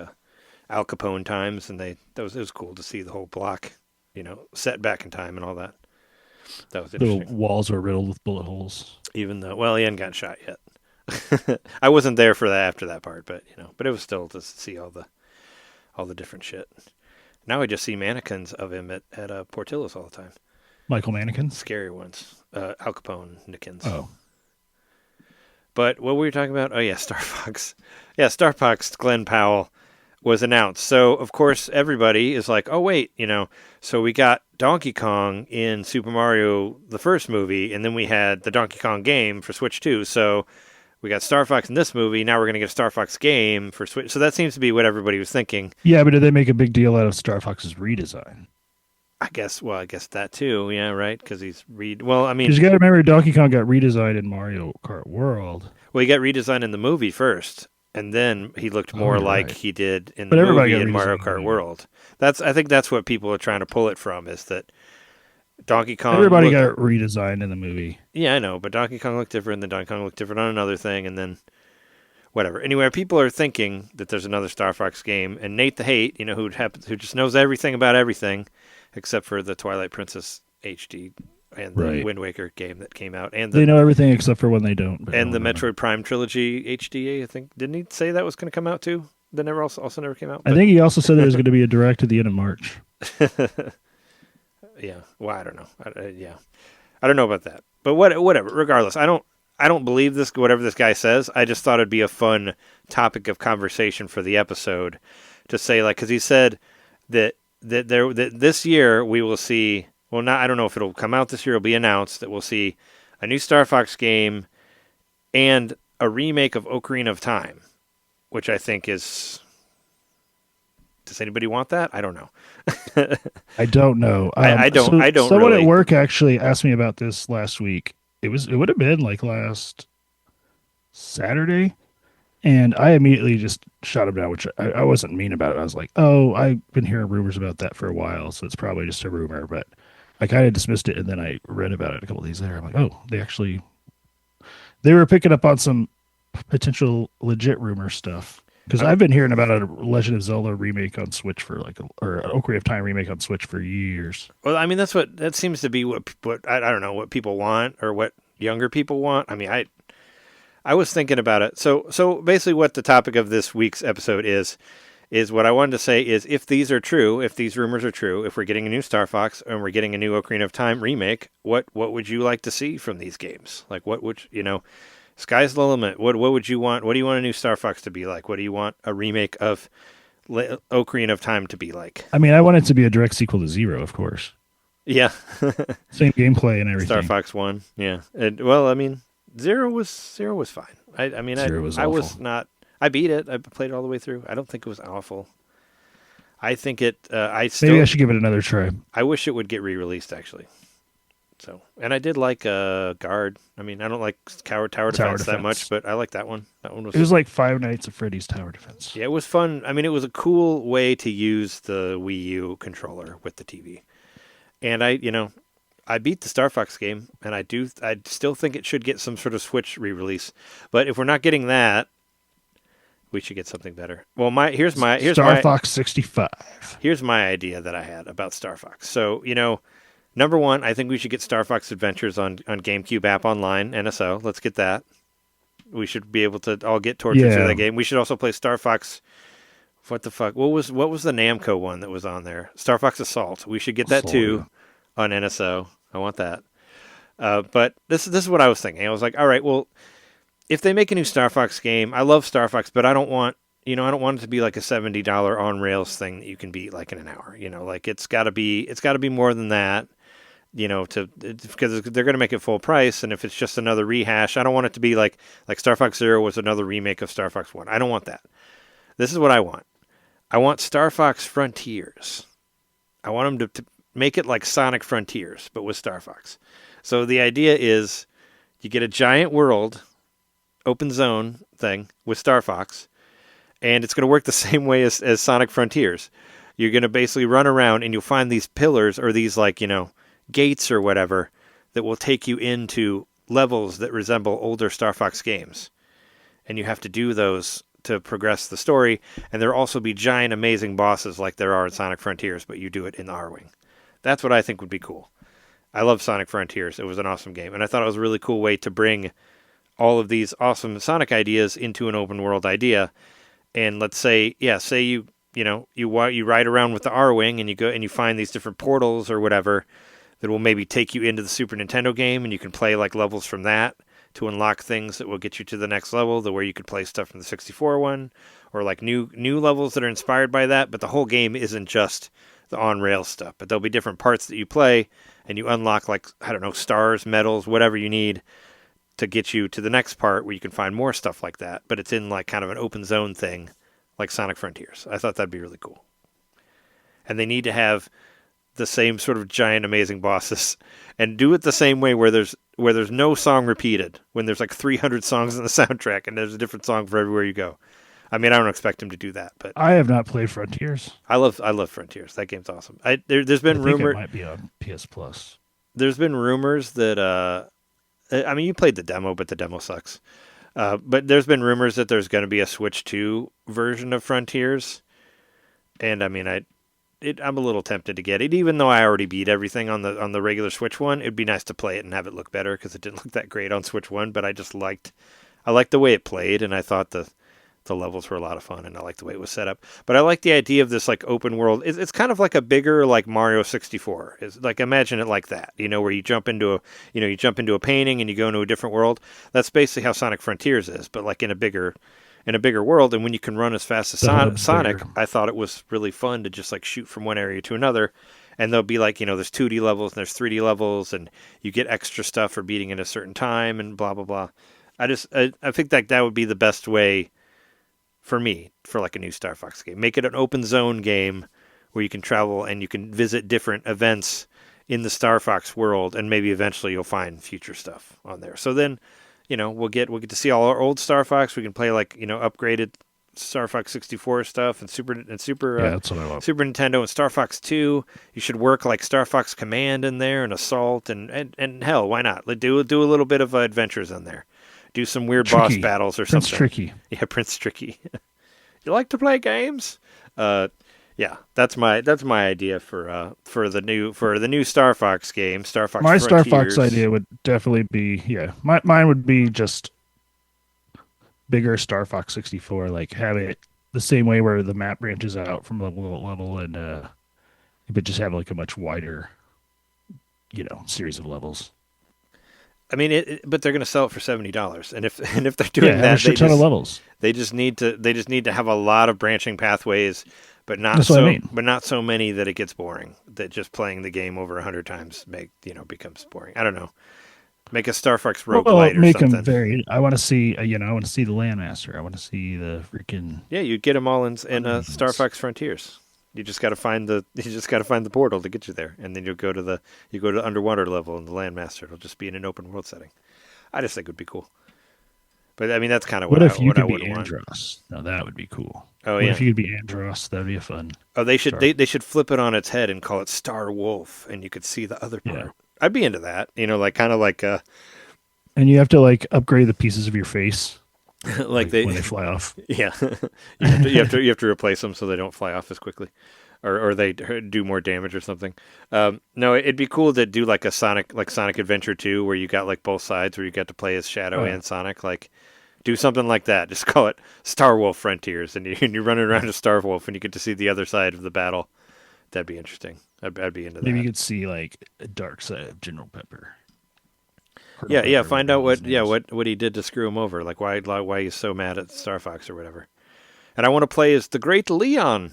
Al Capone times, and it was cool to see the whole block, set back in time and all that. That was interesting. The walls are riddled with bullet holes. Even though, well, he hadn't gotten shot yet. I wasn't there for that after that part, but it was still to see all the different shit. Now I just see mannequins of him at Portillo's all the time. Michael Mannequins? Scary ones. Al Capone mannequins. Oh. But what were we talking about? Oh, yeah, Star Fox. Yeah, Star Fox Glenn Powell was announced. So, of course, everybody is like, oh, wait, so we got Donkey Kong in Super Mario, the first movie, and then we had the Donkey Kong game for Switch 2. So we got Star Fox in this movie. Now we're going to get a Star Fox game for Switch. So that seems to be what everybody was thinking. Yeah, but did they make a big deal out of Star Fox's redesign? I guess that too. Yeah, right. Because well, I mean, because you got to remember Donkey Kong got redesigned in Mario Kart World. Well, he got redesigned in the movie first, and then he looked more like he did in the movie in Mario Kart World. I think that's what people are trying to pull it from is that Donkey Kong. Everybody got redesigned in the movie. Yeah, I know, but Donkey Kong looked different. Then Donkey Kong looked different on another thing, and then whatever. Anyway, people are thinking that there's another Star Fox game, and Nate the Hate, who just knows everything about everything. Except for the Twilight Princess HD and the Wind Waker game that came out, and they know everything except for when they don't. And the Metroid Prime trilogy HD, I think. Didn't he say that was going to come out too? That also never came out. I think he also said there was going to be a direct at the end of March. Yeah. Well, I don't know. I don't know about that. But whatever. Regardless, I don't believe this. Whatever this guy says, I just thought it'd be a fun topic of conversation for the episode to say, like, because he said that this year we will see, well, I don't know if it'll come out this year, it'll be announced that we'll see a new Star Fox game and a remake of Ocarina of Time, which I think is, does anybody want that? I don't know. I don't know. I don't someone really. At work actually asked me about this last week. It would have been like last Saturday. And I immediately just shot him down, which I wasn't mean about it. I was like, oh, I've been hearing rumors about that for a while, so it's probably just a rumor. But I kind of dismissed it, and then I read about it a couple of days later. I'm like, oh, they were picking up on some potential legit rumor stuff. Because I've been hearing about a Legend of Zelda remake on Switch or an Ocarina of Time remake on Switch for years. Well, I mean, that seems to be what I don't know, what people want or what younger people want. I mean, I was thinking about it. So basically what the topic of this week's episode is what I wanted to say is if these are true, if these rumors are true, if we're getting a new Star Fox and we're getting a new Ocarina of Time remake, what would you like to see from these games? Like what would, sky's the limit. What would you want? What do you want a new Star Fox to be like? What do you want a remake of Ocarina of Time to be like? I mean, I want it to be a direct sequel to Zero, of course. Yeah. Same gameplay and everything. Star Fox 1, yeah. Well, I mean, Zero was fine. I beat it. I played it all the way through. I don't think it was awful. I think it. Maybe I should give it another try. I wish it would get re-released actually. So, and I did like Guard. I mean, I don't like Tower Defense that much, but I like that one. That one was. It was like Five Nights at Freddy's Tower Defense. Yeah, it was fun. I mean, it was a cool way to use the Wii U controller with the TV, and I beat the Star Fox game, and I still think it should get some sort of Switch re-release. But if we're not getting that, we should get something better. Well, here's Star Fox 65. Here's my idea that I had about Star Fox. So, number one, I think we should get Star Fox Adventures on GameCube app online, NSO. Let's get that. We should be able to all get tortured through that game. We should also play Star Fox. What the fuck? What was the Namco one that was on there? Star Fox Assault. We should get that too on NSO. I want that. But this is what I was thinking. I was like, all right, well, if they make a new Star Fox game, I love Star Fox, but I don't want it to be like a $70 on rails thing that you can beat like in an hour. Like it's got to be more than that. because they're going to make it full price, and if it's just another rehash, I don't want it to be like Star Fox Zero was another remake of Star Fox 1. I don't want that. This is what I want. I want Star Fox Frontiers. I want them to make it like Sonic Frontiers, but with Star Fox. So the idea is you get a giant world, open zone thing with Star Fox, and it's going to work the same way as Sonic Frontiers. You're going to basically run around, and you'll find these pillars or these gates or whatever that will take you into levels that resemble older Star Fox games. And you have to do those to progress the story, and there'll also be giant, amazing bosses like there are in Sonic Frontiers, but you do it in the R-Wing. That's what I think would be cool. I love Sonic Frontiers. It was an awesome game, and I thought it was a really cool way to bring all of these awesome Sonic ideas into an open world idea. And let's say you ride around with the R-Wing, and you go and you find these different portals or whatever that will maybe take you into the Super Nintendo game, and you can play like levels from that to unlock things that will get you to the next level, where you could play stuff from the 64 one, or like new levels that are inspired by that. But the whole game isn't just the on-rail stuff, but there'll be different parts that you play, and you unlock stars, medals, whatever you need to get you to the next part where you can find more stuff like that. But it's in like kind of an open zone thing like Sonic Frontiers. I thought that'd be really cool. And they need to have the same sort of giant, amazing bosses, and do it the same way where there's no song repeated, when there's like 300 songs in the soundtrack and there's a different song for everywhere you go. I mean, I don't expect him to do that, but I have not played Frontiers. I love Frontiers. That game's awesome. There's been rumors. It might be on PS Plus. There's been rumors that I mean, you played the demo, but the demo sucks. But there's been rumors that there's going to be a Switch 2 version of Frontiers, and I mean, I'm a little tempted to get it, even though I already beat everything on the regular Switch one. It'd be nice to play it and have it look better, because it didn't look that great on Switch 1. But I liked the way it played, and I thought the levels were a lot of fun, and I liked the way it was set up. But I like the idea of this like open world. It's kind of like a bigger like Mario 64. It's like, imagine it like that, where you jump into a painting and you go into a different world. That's basically how Sonic Frontiers is, but like in a bigger world. And when you can run as fast as Sonic, I thought it was really fun to just like shoot from one area to another. And there'll be like, there's 2D levels and there's 3D levels, and you get extra stuff for beating at a certain time and blah, blah, blah. I think that would be the best way for me for like a new Star Fox game. Make it an open zone game where you can travel and you can visit different events in the Star Fox world, and maybe eventually you'll find future stuff on there. So then, we'll get to see all our old Star Fox. We can play like, upgraded Star Fox 64 stuff and Super that's what I love. Super Nintendo and Star Fox 2. You should work like Star Fox Command in there and Assault and hell, why not? Do a little bit of Adventures in there. Do some weird boss battles or something. Prince Tricky. Yeah, Prince Tricky. You like to play games? Yeah, that's my idea for the new Star Fox game, Star Fox My Frontiers. Star Fox idea would definitely be mine would be just bigger Star Fox 64, like have it the same way where the map branches out from level to level, and but just have like a much wider series of levels. I mean, but they're going to sell it for $70, and if they're doing that, a ton of levels. They just need to have a lot of branching pathways, but not not so many that it gets boring. That just playing the game over 100 times becomes boring. I don't know. Make a Star Fox roguelite or make something. them varied. I want to see I want to see the Landmaster. I want to see the freaking you'd get them all in Star Fox Frontiers. You just got to find the portal to get you there, and then you go to the underwater level in the Landmaster. It'll just be in an open world setting. I just think it would be cool. But I mean, that's kind of what if you could would be want. Andros? Now that would be cool. Oh what yeah. If you could be Andros, that'd be a fun. Oh, they should flip it on its head and call it Star Wolf, and you could see the other part. Yeah. I'd be into that. And you have to like upgrade the pieces of your face. when they fly off. Yeah, you have to replace them so they don't fly off as quickly, or they do more damage or something. No, it'd be cool to do like a Sonic Adventure 2, where you got like both sides, where you get to play as Shadow and Sonic. Like, do something like that. Just call it Star Wolf Frontiers, and you're running around as Star Wolf, and you get to see the other side of the battle. That'd be interesting. I'd be into that. Maybe you could see like a dark side of General Pepper. Yeah. Find out what he did to screw him over. Like why he's so mad at Star Fox or whatever. And I want to play as the Great Leon.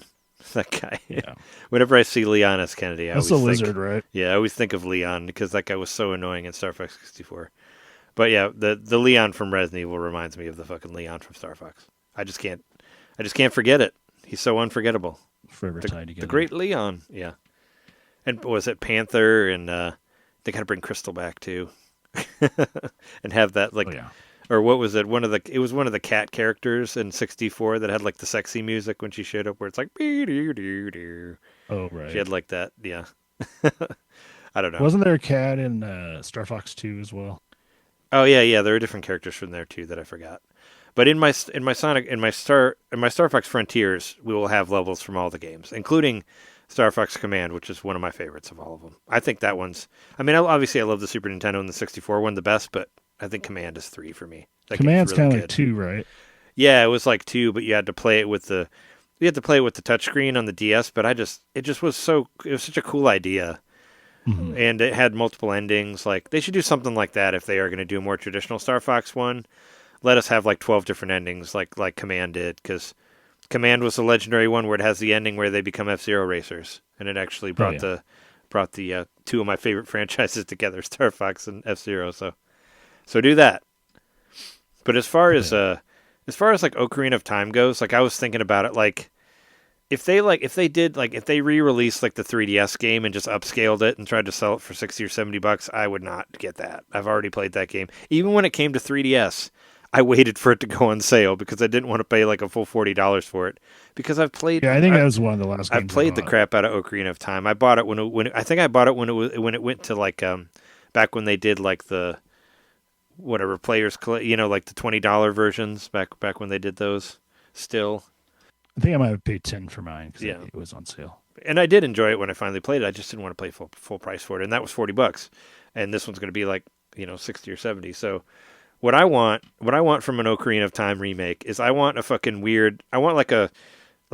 That guy. Yeah. Whenever I see Leon S. Kennedy, That's the always lizard, right? I always think of Leon because that guy was so annoying in Star Fox 64. But yeah, the Leon from Resident Evil reminds me of the fucking Leon from Star Fox. I just can't forget it. He's so unforgettable. Forever tied together. The great Leon, yeah. And was it Panther? And they got to bring Crystal back too, and have that like, or what was it? It was one of the cat characters in 64 that had like the sexy music when she showed up, where it's like, oh right. She had like that, yeah. I don't know. Wasn't there a cat in Star Fox 2 as well? Oh yeah. There are different characters from there too that I forgot. But in my Star Fox Frontiers, we will have levels from all the games, including Star Fox Command, which is one of my favorites of all of them. I think that one's. I mean, obviously, I love the Super Nintendo and the 64 one the best, but I think Command is 3 for me. Command's really kind of like 2, right? Yeah, it was like 2, but you had to play it with the touchscreen on the DS. But it was such a cool idea. Mm-hmm. And it had multiple endings. Like, they should do something like that if they are going to do a more traditional Star Fox one. Let us have like 12 different endings like Command did, because Command was the legendary one where it has the ending where they become F-Zero racers, and it actually brought the two of my favorite franchises together, Star Fox and F-Zero. So do that. But as far as like Ocarina of Time goes, like I was thinking about it, like if they re-released like the 3DS game and just upscaled it and tried to sell it for $60 or $70, I would not get that. I've already played that game. Even when it came to 3DS, I waited for it to go on sale because I didn't want to pay like a full $40 for it. Because I've played. Yeah, I think that was one of the last games. I've played the crap out of Ocarina of Time. I bought it when it went to like back when they did like the whatever players, like the $20 versions back when they did those. Still, I think I might have paid $10 for mine because Yeah. it was on sale. And I did enjoy it when I finally played it. I just didn't want to pay full price for it, and that was $40. And this one's going to be like 60 or 70. So what I want from an Ocarina of Time remake is I want like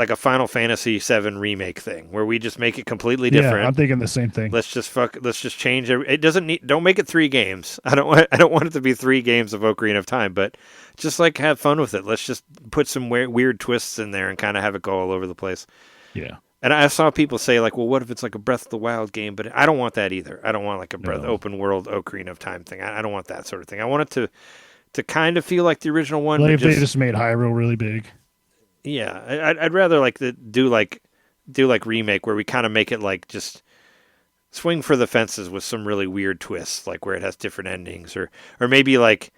a Final Fantasy VII remake thing where we just make it completely different. Yeah, I'm thinking the same thing. Let's just change it. Don't make it 3 games. I don't want it to be 3 games of Ocarina of Time, but just like have fun with it. Let's just put some weird twists in there and kind of have it go all over the place. Yeah. And I saw people say like, well, what if it's like a Breath of the Wild game? But I don't want that either. I don't want like open world Ocarina of Time thing. I don't want that sort of thing. I want it to kind of feel like the original one. Like if they just made Hyrule really big. Yeah, I'd rather like do like Remake where we kind of make it like just swing for the fences with some really weird twists, like where it has different endings, or maybe like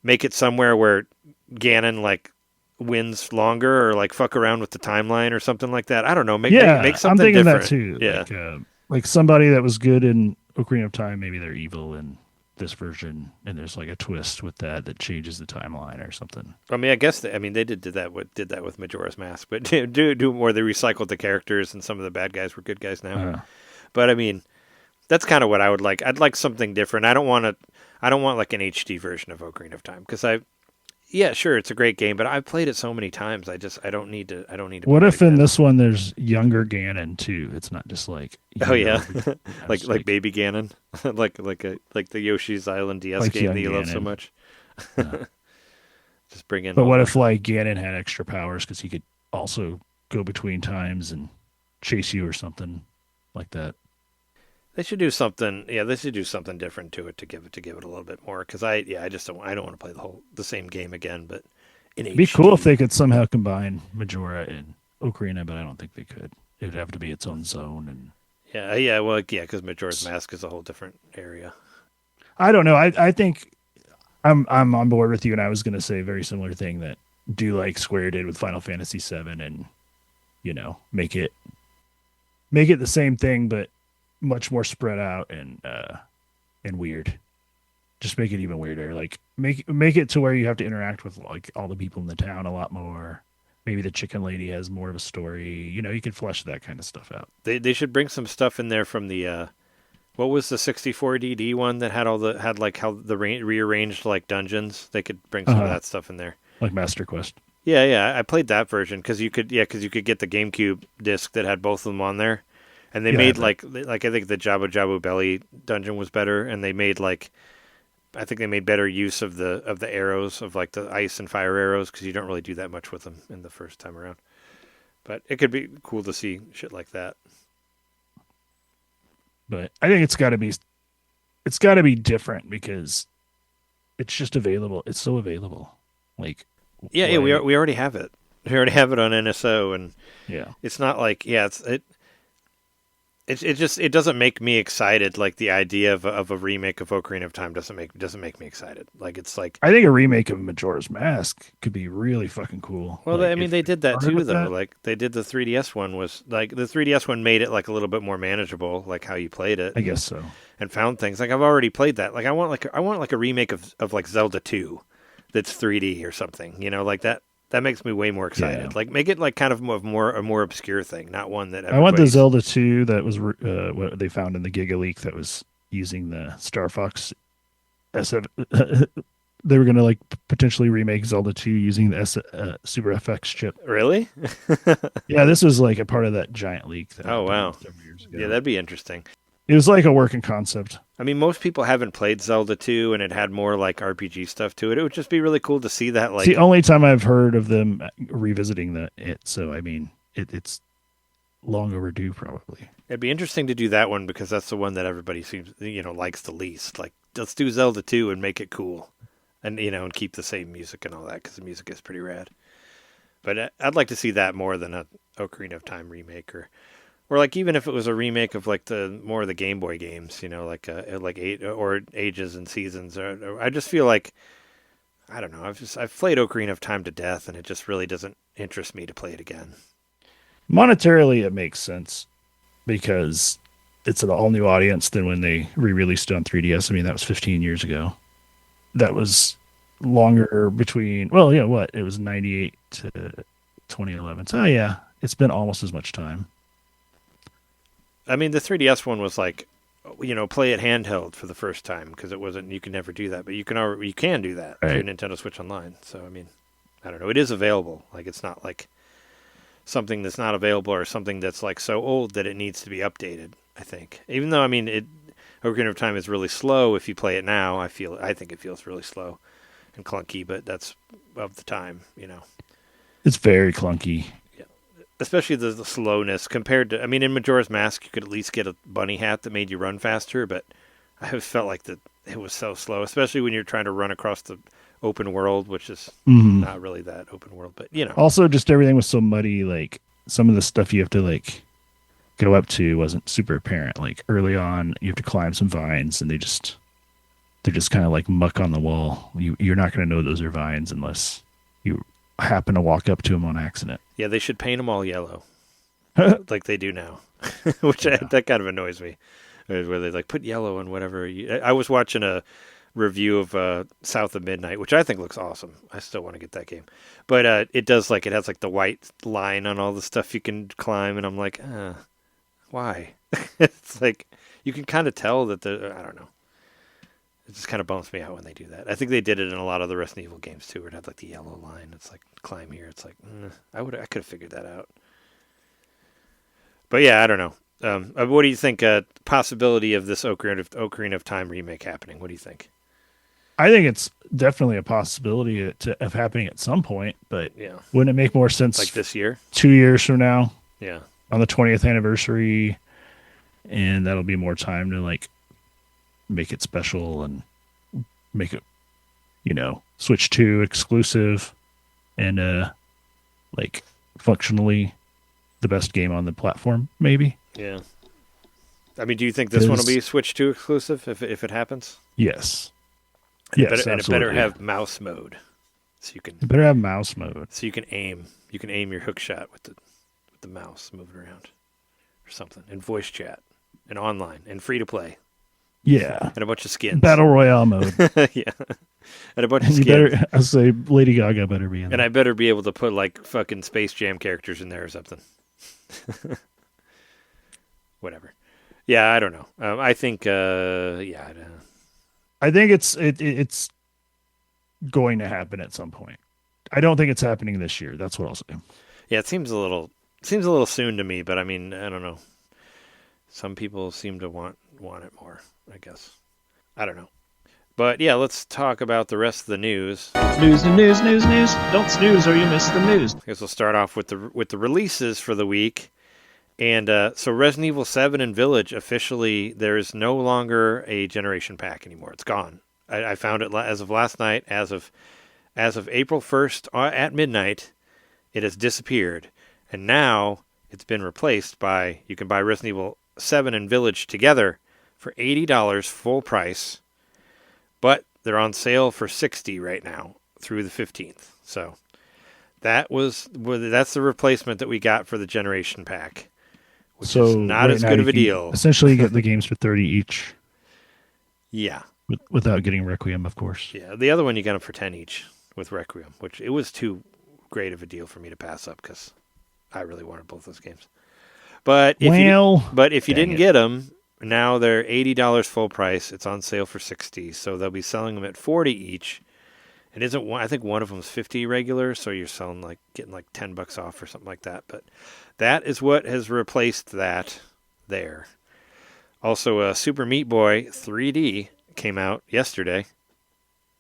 make it somewhere where Ganon like wins longer, or like fuck around with the timeline or something like that. I don't know. Make something I'm thinking different. that too. Yeah, like somebody that was good in Ocarina of Time, maybe they're evil in this version, and there's like a twist with that changes the timeline or something. I mean, I guess they did that with Majora's Mask, but do more. They recycled the characters, and some of the bad guys were good guys now. But I mean, that's kind of what I would like. I'd like something different. I don't want like an HD version of Ocarina of Time because sure, it's a great game, but I've played it so many times. I don't need to. What if in this one there's younger Ganon too? It's not just like like baby Ganon, like the Yoshi's Island DS like game that you Ganon. love so much. Just bring in. But what if like Ganon had extra powers because he could also go between times and chase you or something like that? They should do something. Yeah, they should do something different to it to give it a little bit more. Because I don't want to play the same game again. But it'd be cool if they could somehow combine Majora and Ocarina, but I don't think they could. It would have to be its own zone. And because Majora's Mask is a whole different area. I don't know. I think I'm on board with you, and I was going to say a very similar thing that do like Square did with Final Fantasy VII, and make it the same thing, but much more spread out and weird. Just make it even weirder. Like make it to where you have to interact with like all the people in the town a lot more. Maybe the chicken lady has more of a story. You can flesh that kind of stuff out. They should bring some stuff in there from the what was the 64 DD one that had rearranged like dungeons. They could bring some of that stuff in there. Like Master Quest. Yeah, I played that version because you could get the GameCube disc that had both of them on there. And they made like I think the Jabu Jabu Belly dungeon was better, and they made I think they made better use of the arrows, of like the ice and fire arrows, because you don't really do that much with them in the first time around. But it could be cool to see shit like that. But I think it's got to be different because it's just available. It's so available. Like, Yeah, we already have it. We already have it on NSO, and yeah. it's not like it doesn't make me excited. Like the idea of a remake of Ocarina of Time doesn't make me excited. Like it's like, I think a remake of Majora's Mask could be really fucking cool. well, Like, I mean, if they did that started too, with though. that. Like they did the 3DS one was like the 3DS one made it like a little bit more manageable, like how you played it. I guess so. And found things like I've already played that. Like I want like a remake of like Zelda 2 that's 3D or something. You know, like that. That makes me way more excited. Yeah. Like make it like kind of a more obscure thing, not one that I want the everybody's- Zelda 2 that was what they found in the Giga leak that was using the Star Fox SF. They were going to like potentially remake Zelda 2 using the Super FX chip. Really? Yeah, this was like a part of that giant leak. That Oh, happened wow. several years ago. Yeah, that'd be interesting. It was like a working concept. I mean, most people haven't played Zelda 2, and it had more like RPG stuff to it. It would just be really cool to see that. Like, It's the only time I've heard of them revisiting it. So I mean, it's long overdue, probably. it'd be interesting to do that one because that's the one that everybody seems likes the least. Like, let's do Zelda 2 and make it cool, and and keep the same music and all that because the music is pretty rad. But I'd like to see that more than a Ocarina of Time remake or like even if it was a remake of like more of the Game Boy games, like 8 or Ages and Seasons. Or I just feel like, I don't know. I've played Ocarina of Time to death, and it just really doesn't interest me to play it again. Monetarily, it makes sense because it's an all new audience than when they re-released it on 3DS. I mean, that was 15 years ago. That was longer between. Well, yeah, what it was 98 to 2011. So yeah, it's been almost as much time. I mean, the 3DS one was like, play it handheld for the first time because it wasn't. You can never do that, but you can do that through Right. Nintendo Switch Online. So I mean, I don't know. It is available. Like it's not like something that's not available or something that's like so old that it needs to be updated. I think, even though I mean, Ocarina of Time is really slow. If you play it now, I think it feels really slow and clunky, but that's of the time, It's very clunky. Especially the slowness compared to, I mean, in Majora's Mask, you could at least get a bunny hat that made you run faster, but I always felt like it was so slow, especially when you're trying to run across the open world, which is Mhm. not really that open world, but Also, just everything was so muddy. Like some of the stuff you have to like go up to wasn't super apparent. Like early on, you have to climb some vines, and they're just kind of like muck on the wall. You're not going to know those are vines unless you happen to walk up to them on accident. yeah, they should paint them all yellow, like they do now, which that kind of annoys me, where they like put yellow on whatever. I was watching a review of South of Midnight, which I think looks awesome. I still want to get that game, but it has like the white line on all the stuff you can climb, and I'm like, why? It's like you can kind of tell that I don't know. It just kind of bumps me out when they do that. I think they did it in a lot of the Resident Evil games too, where it had like the yellow line. It's like climb here. It's like I could have figured that out. But yeah, I don't know. What do you think? Possibility of this Ocarina of Time remake happening? What do you think? I think it's definitely a possibility of happening at some point, but Yeah, wouldn't it make more sense like this year. 2 years from now Yeah, on the 20th anniversary, and that'll be more time to like make it special and make it, Switch 2 exclusive and like functionally the best game on the platform, maybe. yeah. I mean, do you think this one will 'Cause- be Switch 2 exclusive if it happens? Yes. And Yes, it better absolutely. have mouse mode, so you can It better have mouse mode. aim. You can aim your hook shot with the mouse moving around, or something, and voice chat, and online, and free to play, Yeah. and a bunch of skins. Battle Royale mode. Yeah, and a bunch of And you skins. better, I say Lady Gaga better be in And there. I better be able to put like fucking Space Jam characters in there or something. Whatever. Yeah, I don't know. I think. Yeah. I don't know. I think it's going to happen at some point. I don't think it's happening this year. That's what I'll say. Yeah, it seems a little soon to me, but I mean, I don't know. Some people seem to want it more, I guess. I don't know. But yeah, let's talk about the rest of the news. News and news, news, news. Don't snooze or you miss the news. I guess we'll start off with the releases for the week. And so Resident Evil 7 and Village, officially, there is no longer a generation pack anymore. It's gone. I found it as of last night. As of April 1st at midnight, it has disappeared. And now it's been replaced by, you can buy Resident Evil 7 and Village together for $80 full price. But they're on sale for $60 right now through the 15th. So that's the replacement that we got for the generation pack. Which is not as good of a deal. Essentially, you get the games for $30 each. Yeah. Without getting Requiem, of course. Yeah. The other one you got them for 10 each with Requiem, which it was too great of a deal for me to pass up because I really wanted both those games. But if you didn't get them, now they're $80 full price. It's on sale for $60, so they'll be selling them at $40 each. It isn't one. I think one of them is $50 regular, so you're getting like $10 off or something like that. But that is what has replaced that there. Also, Super Meat Boy 3D came out yesterday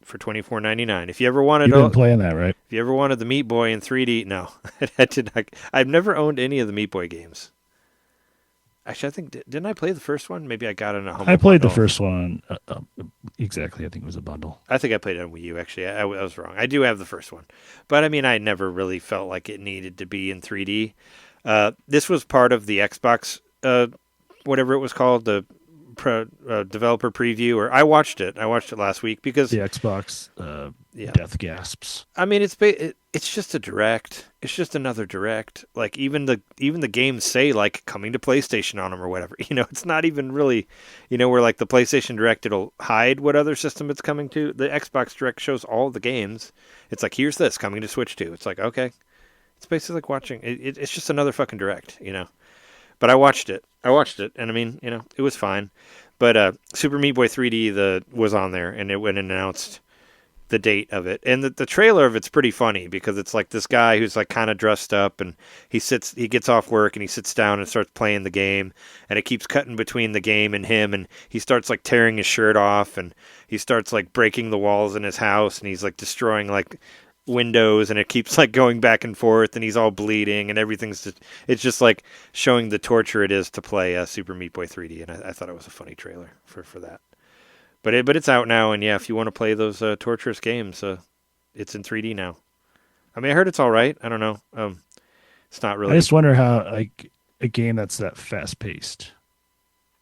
for $24.99. If you ever wanted, you've been playing that, right? If you ever wanted the Meat Boy in 3D, no, I did not. I've never owned any of the Meat Boy games. Actually, I think didn't I play the first one? Maybe I got it in a home. I played the first one. Exactly, I think it was a bundle. I think I played it on Wii U. Actually, I was wrong. I do have the first one, but I mean, I never really felt like it needed to be in 3D. This was part of the Xbox, whatever it was called, the developer preview. Or I watched it. I watched it last week because the Xbox death gasps. I mean, it's just a direct. It's just another direct. Like even the games say like coming to PlayStation on them or whatever. It's not even really, where like the PlayStation Direct it'll hide what other system it's coming to. The Xbox Direct shows all the games. It's like here's this coming to Switch 2. It's like okay, it's basically like watching. It's just another fucking direct, But I watched it, and I mean, it was fine. But Super Meat Boy 3D was on there, and it went and announced the date of it. And the trailer of it's pretty funny because it's like this guy who's like kind of dressed up, and he gets off work and he sits down and starts playing the game, and it keeps cutting between the game and him, and he starts like tearing his shirt off, and he starts like breaking the walls in his house, and he's like destroying like windows, and it keeps like going back and forth, and he's all bleeding, and it's just like showing the torture it is to play Super Meat Boy 3D, and I thought it was a funny trailer for that. But it's out now, and yeah, if you want to play those torturous games, it's in 3D now. I mean, I heard it's all right. I don't know. It's not really. I just wonder how like a game that's that fast paced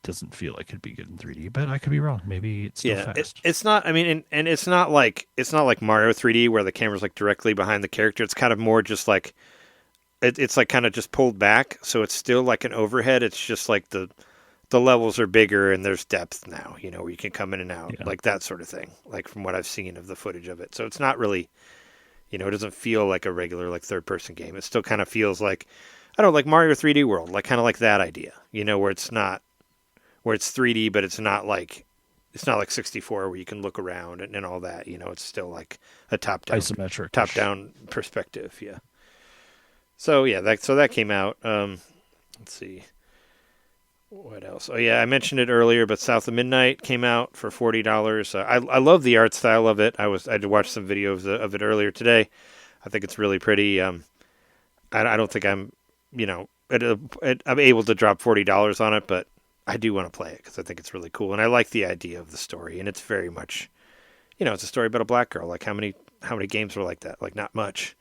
doesn't feel like it'd be good in 3D, but I could be wrong. Maybe it's still fast. It's not. I mean, and it's not like Mario 3D where the camera's like directly behind the character. It's kind of more just like it's like kind of just pulled back, so it's still like an overhead. It's just like the levels are bigger and there's depth now, where you can come in and out, like that sort of thing, like from what I've seen of the footage of it. So it's not really, it doesn't feel like a regular like third-person game. It still kind of feels like, I don't know, like Mario 3D World, like kind of like that idea, where it's 3D, but it's not like 64 where you can look around and all that, it's still like a top-down, isometric, top-down perspective, yeah. So yeah, that came out. Let's see. What else? Oh yeah, I mentioned it earlier, but South of Midnight came out for $40. I love the art style of it. I watched some videos of it earlier today. I think it's really pretty. I don't think I'm able to drop $40 on it, but I do want to play it because I think it's really cool, and I like the idea of the story, and it's very much, it's a story about a black girl. Like how many games were like that? Like not much,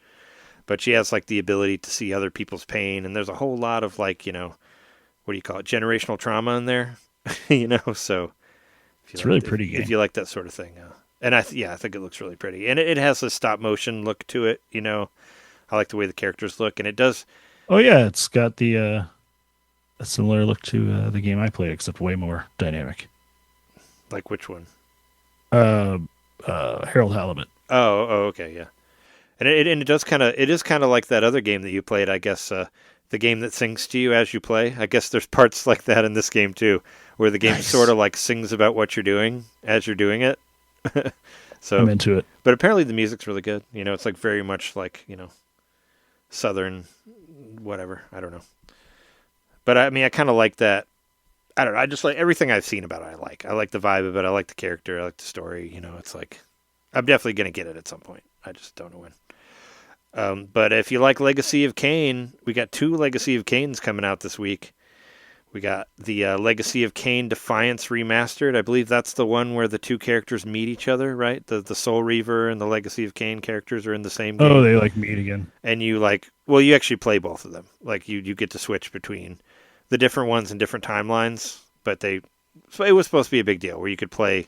but she has like the ability to see other people's pain, and there's a whole lot of like what do you call it? Generational trauma in there, So it's really pretty game. If you like that sort of thing, and I think it looks really pretty, and it has a stop motion look to it. I like the way the characters look, and it does. Oh yeah, it's got the a similar look to the game I played, except way more dynamic. Like which one? Harold Halibut. Oh, okay, yeah. And it is kind of like that other game that you played, I guess. The game that sings to you as you play. I guess there's parts like that in this game too, where the game sort of like sings about what you're doing as you're doing it. So I'm into it. But apparently the music's really good. It's like very much like, Southern, whatever. I don't know. But I mean, I kind of like that I don't know. I just like everything I've seen about it. I like the vibe of it. I like the character. I like the story. It's like I'm definitely gonna get it at some point. I just don't know when. But if you like Legacy of Kain, we got 2 Legacy of Kains coming out this week. We got the Legacy of Kain Defiance Remastered. I believe that's the one where the 2 characters meet each other, right? The Soul Reaver and the Legacy of Kain characters are in the same game. Oh, they like meet again. And you you actually play both of them. Like you get to switch between the different ones in different timelines. But it was supposed to be a big deal where you could play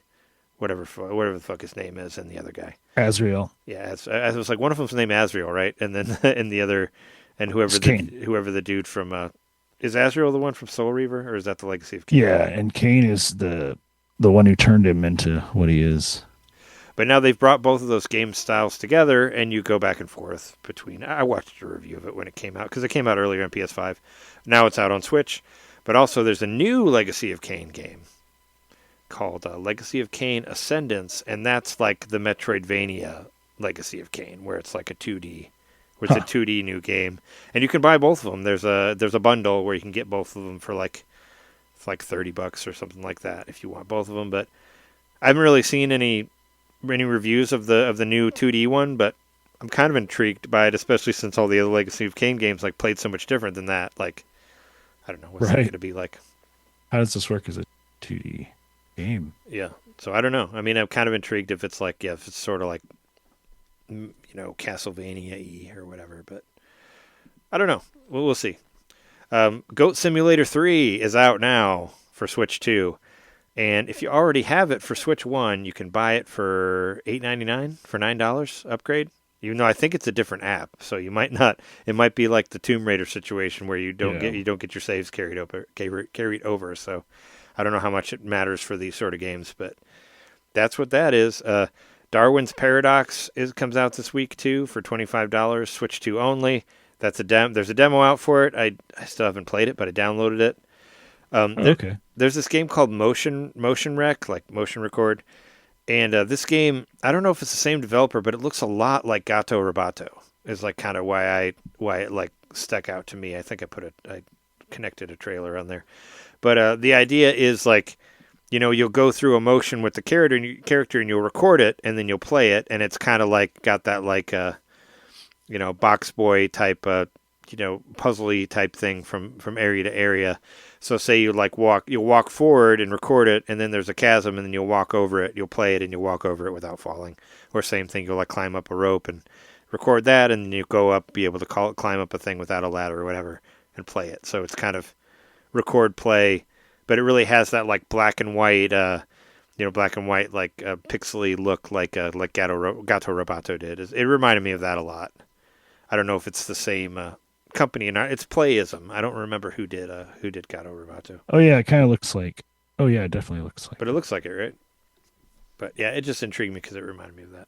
whatever the fuck his name is and the other guy. Azrael. Yeah, it was like one of them's named Azrael, right? And then and the other, and whoever the dude from is Azrael the one from Soul Reaver, or is that the Legacy of Kain? Yeah, and Kain is the one who turned him into what he is. But now they've brought both of those game styles together, and you go back and forth between. I watched a review of it when it came out because it came out earlier on PS5. Now it's out on Switch, but also there's a new Legacy of Kain game called Legacy of Kain Ascendance, and that's like the Metroidvania Legacy of Kain, where it's like a 2D. It's a 2D new game, and you can buy both of them. There's a bundle where you can get both of them for like $30 or something like that if you want both of them. But I haven't really seen any reviews of the new 2D one, but I'm kind of intrigued by it, especially since all the other Legacy of Kain games like played so much different than that. Like, I don't know what's it going to be like. How does this work as a 2D game? Yeah, so I don't know. I mean, I'm kind of intrigued if it's like if it's sort of like Castlevania-y or whatever, but I don't know. We'll see. Goat Simulator 3 is out now for Switch 2, and if you already have it for Switch 1, you can buy it for $8.99 for $9 upgrade. Even though I think it's a different app, so you might not. It might be like the Tomb Raider situation where you don't get your saves carried over. So I don't know how much it matters for these sort of games, but that's what that is. Darwin's Paradox comes out this week too for $25, Switch 2 only. That's there's a demo out for it. I still haven't played it, but I downloaded it. Okay. There's this game called Motion Rec, like Motion Record, and this game, I don't know if it's the same developer, but it looks a lot like Gato Roboto. Is like kind of why it like stuck out to me. I think I connected a trailer on there, but the idea is like, you'll go through a motion with the character and you'll record it and then you'll play it, and it's kind of like got that like box boy type puzzly type thing from area to area. So say you'll walk forward and record it, and then there's a chasm, and then you'll walk over it, you'll play it, and you'll walk over it without falling. Or same thing, you'll like climb up a rope and record that, and then you go up, be able to climb up a thing without a ladder or whatever, and play it. So it's kind of record, play, but it really has that like black and white like pixely look like Gato Roboto did. It reminded me of that a lot. I don't know if it's the same company or not. It's Playism. I don't remember who did Gato Roboto. Oh yeah, it kind of looks like. Oh yeah, it definitely looks like. But it looks like it, right? But yeah, it just intrigued me because it reminded me of that.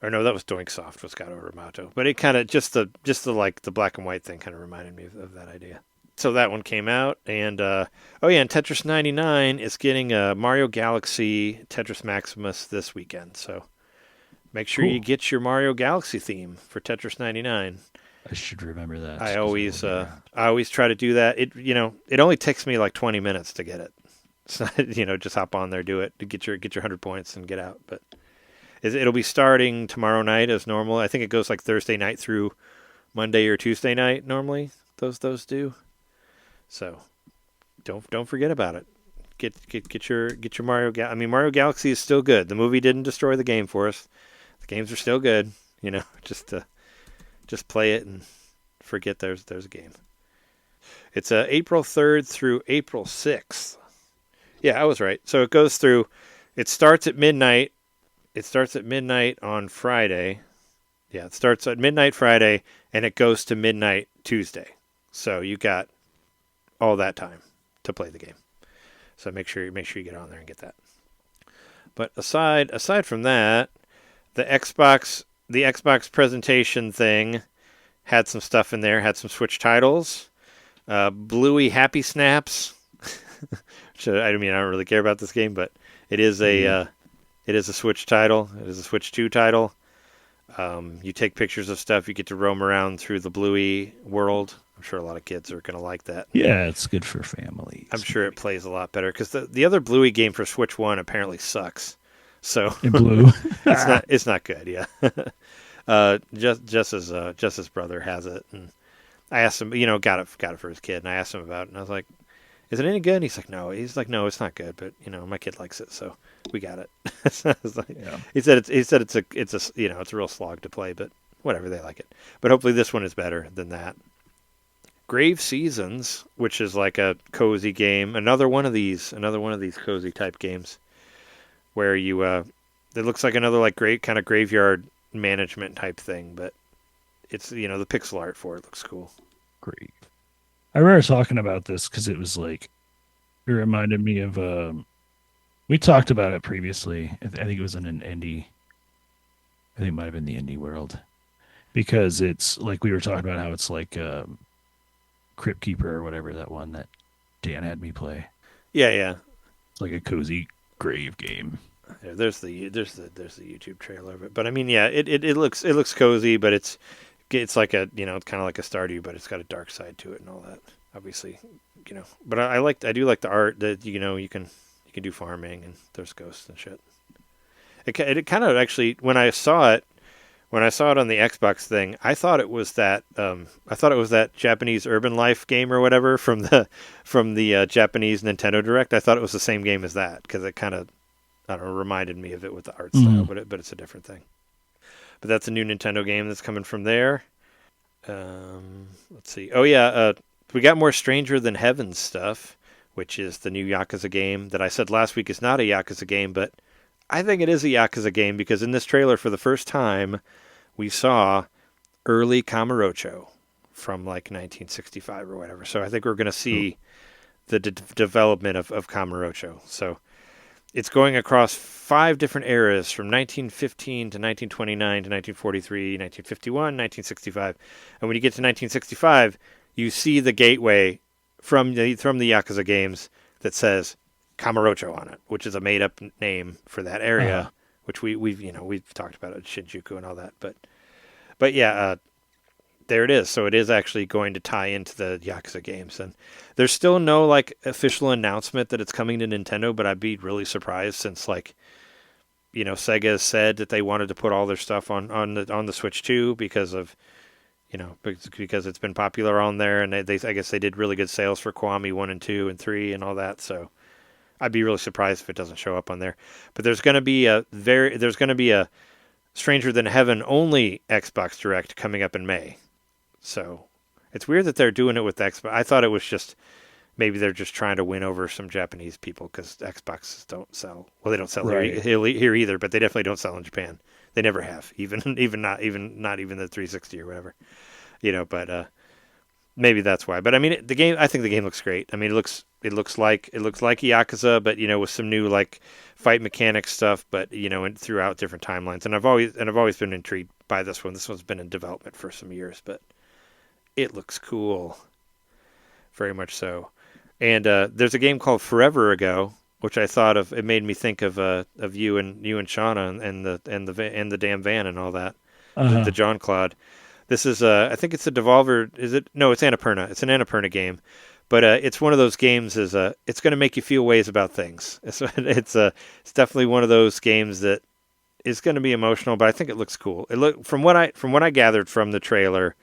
Or no, that was Doinksoft was Gato Roboto. But it kind of just the like the black and white thing kind of reminded me of that idea. So that one came out, and and Tetris 99 is getting a Mario Galaxy Tetris Maximus this weekend. So make sure you get your Mario Galaxy theme for Tetris 99. I should remember that. I always try to do that. It only takes me like 20 minutes to get it. So just hop on there, do it, to get your 100 points and get out. But it'll be starting tomorrow night as normal. I think it goes like Thursday night through Monday or Tuesday night normally. Those do. So don't forget about it. Get your Mario Galaxy. I mean, Mario Galaxy is still good. The movie didn't destroy the game for us. The games are still good. Just play it and forget there's a game. It's April 3rd through April 6th. Yeah, I was right. So it goes through. It starts at midnight. It starts at midnight on Friday. Yeah, it starts at midnight Friday and it goes to midnight Tuesday. So you got all that time to play the game. So make sure you get on there and get that. But aside from that, the Xbox presentation thing had some stuff in there, had some Switch titles. Bluey Happy Snaps. Which, I don't really care about this game, but it is a Switch title. It is a Switch 2 title. You take pictures of stuff. You get to roam around through the Bluey world. I'm sure a lot of kids are going to like that. Yeah, it's good for families. I'm sure it plays a lot better because the other Bluey game for Switch 1 apparently sucks. So In blue. it's not good. Yeah. Jess's brother has it, and I asked him, got it for his kid, and I asked him about it, and I was like, "Is it any good?" And he's like, "No." He's like, "No, it's not good, but my kid likes it, so we got it." So I was like, Yeah. He said it's a real slog to play, but whatever, they like it. But hopefully this one is better than that. Grave Seasons, which is like a cozy game, another one of these cozy type games, where you it looks like another like great kind of graveyard management type thing, but it's the pixel art for it looks cool. Great. I remember talking about this because it was like, it reminded me of, we talked about it previously. I think it was in an indie. I think it might have been the indie world. Because it's like we were talking about how it's like Crypt Keeper or whatever, that one that Dan had me play. Yeah. It's like a cozy grave game. Yeah, there's the YouTube trailer of it, but I mean, yeah, it looks cozy, but it's like a it's kind of like a Stardew, but it's got a dark side to it and all that. Obviously, but I do like the art that you can do farming and there's ghosts and shit. It kind of actually when I saw it on the Xbox thing, I thought it was that Japanese Urban Life game or whatever from the Japanese Nintendo Direct. I thought it was the same game as that because it kind of reminded me of it with the art style, but it's a different thing. But that's a new Nintendo game that's coming from there. Let's see. Oh yeah, we got more Stranger Than Heaven stuff, which is the new Yakuza game that I said last week is not a Yakuza game, but I think it is a Yakuza game because in this trailer for the first time we saw early Kamurocho from like 1965 or whatever. So I think we're going to see the development of Kamurocho. So it's going across 5 different eras from 1915 to 1929 to 1943, 1951, 1965. And when you get to 1965, you see the gateway from the Yakuza games that says Kamurocho on it, which is a made-up name for that area, which we've talked about it, Shinjuku and all that. But yeah, there it is. So it is actually going to tie into the Yakuza games, and there's still no like official announcement that it's coming to Nintendo. But I'd be really surprised since Sega has said that they wanted to put all their stuff on the Switch 2 because of because it's been popular on there, and they I guess they did really good sales for Kiwami 1 and 2 and 3 and all that. So I'd be really surprised if it doesn't show up on there. But there's going to be a Stranger Than Heaven only Xbox Direct coming up in May. So it's weird that they're doing it with Xbox. I thought it was just maybe they're just trying to win over some Japanese people because Xboxes don't sell. Well, they don't sell here either, but they definitely don't sell in Japan. They never have, not even the 360 or whatever. But maybe that's why. But I mean, I think the game looks great. I mean, it looks like Yakuza, but with some new like fight mechanics stuff, but and throughout different timelines. And I've always been intrigued by this one. This one's been in development for some years, but it looks cool, very much so. And there's a game called Forever Ago, which I thought of. It made me think of you and Shauna and the damn van and all that, the John Claude. This is I think it's a Devolver. Is it? No, it's Annapurna. It's an Annapurna game, but it's one of those games. It's going to make you feel ways about things. It's definitely one of those games that is going to be emotional, but I think it looks cool. From what I gathered from the trailer,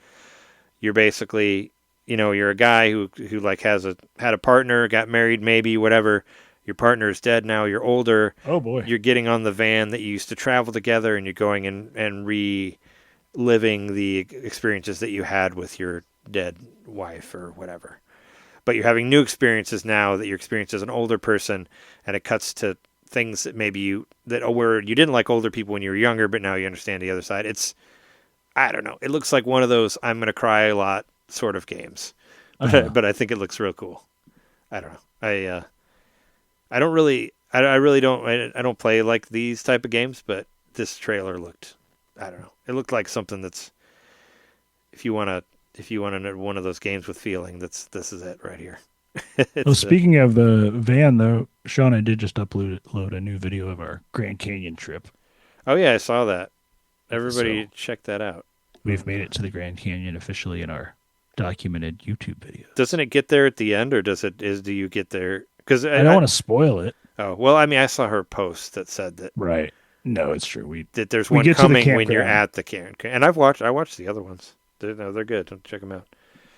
you're basically you're a guy who like had a partner, got married, maybe whatever. Your partner is dead now. You're older. Oh boy! You're getting on the van that you used to travel together, and you're going and reliving the experiences that you had with your dead wife or whatever. But you're having new experiences now that you experienced as an older person, and it cuts to things that maybe where you didn't like older people when you were younger, but now you understand the other side. I don't know. It looks like one of those I'm going to cry a lot sort of games, but I think it looks real cool. I don't know. I don't play like these type of games, but this trailer looked, I don't know. It looked like something that's, if you want one of those games with feeling, this is it right here. Speaking of the van, though, Shauna did just upload a new video of our Grand Canyon trip. Oh yeah, I saw that. Everybody check that out. We've made it to the Grand Canyon officially in our documented YouTube videos. Doesn't it get there at the end, or do you get there? Because I don't want to spoil it. Oh, well, I mean, I saw her post that said that. Right. No, it's true. That there's we one get to the coming when you're campground. at the camp. And I watched the other ones. They're good. Check them out.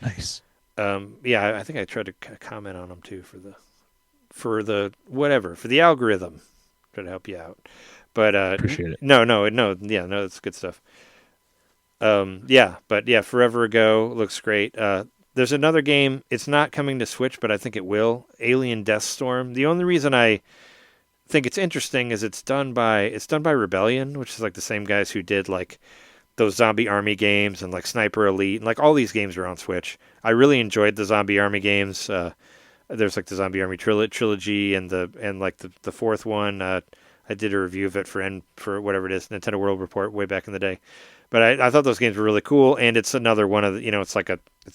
Nice. Yeah, I think I tried to comment on them too for the algorithm. Try to help you out. But Appreciate it. No, it's good stuff. Forever Ago looks great. There's another game. It's not coming to Switch, but I think it will. Alien Deathstorm. The only reason I think it's interesting is it's done by Rebellion, which is like the same guys who did like those Zombie Army games and like Sniper Elite and like all these games are on Switch. I really enjoyed the Zombie Army games. There's like the Zombie Army trilogy and the fourth one. I did a review of it for whatever it is, Nintendo World Report way back in the day. But I thought those games were really cool, and it's another one of the, it's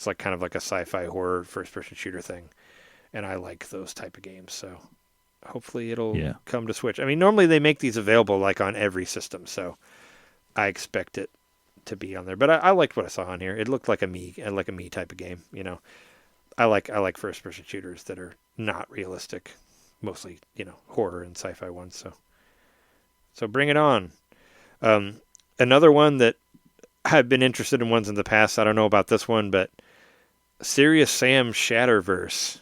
like kind of like a sci-fi horror first-person shooter thing, and I like those type of games. So hopefully it'll come to Switch. I mean, normally they make these available like on every system, so I expect it to be on there. But I liked what I saw on here. It looked like a me type of game. I like first-person shooters that are not realistic, mostly horror and sci-fi ones. So bring it on. Another one that I've been interested in ones in the past. I don't know about this one, but Serious Sam Shatterverse,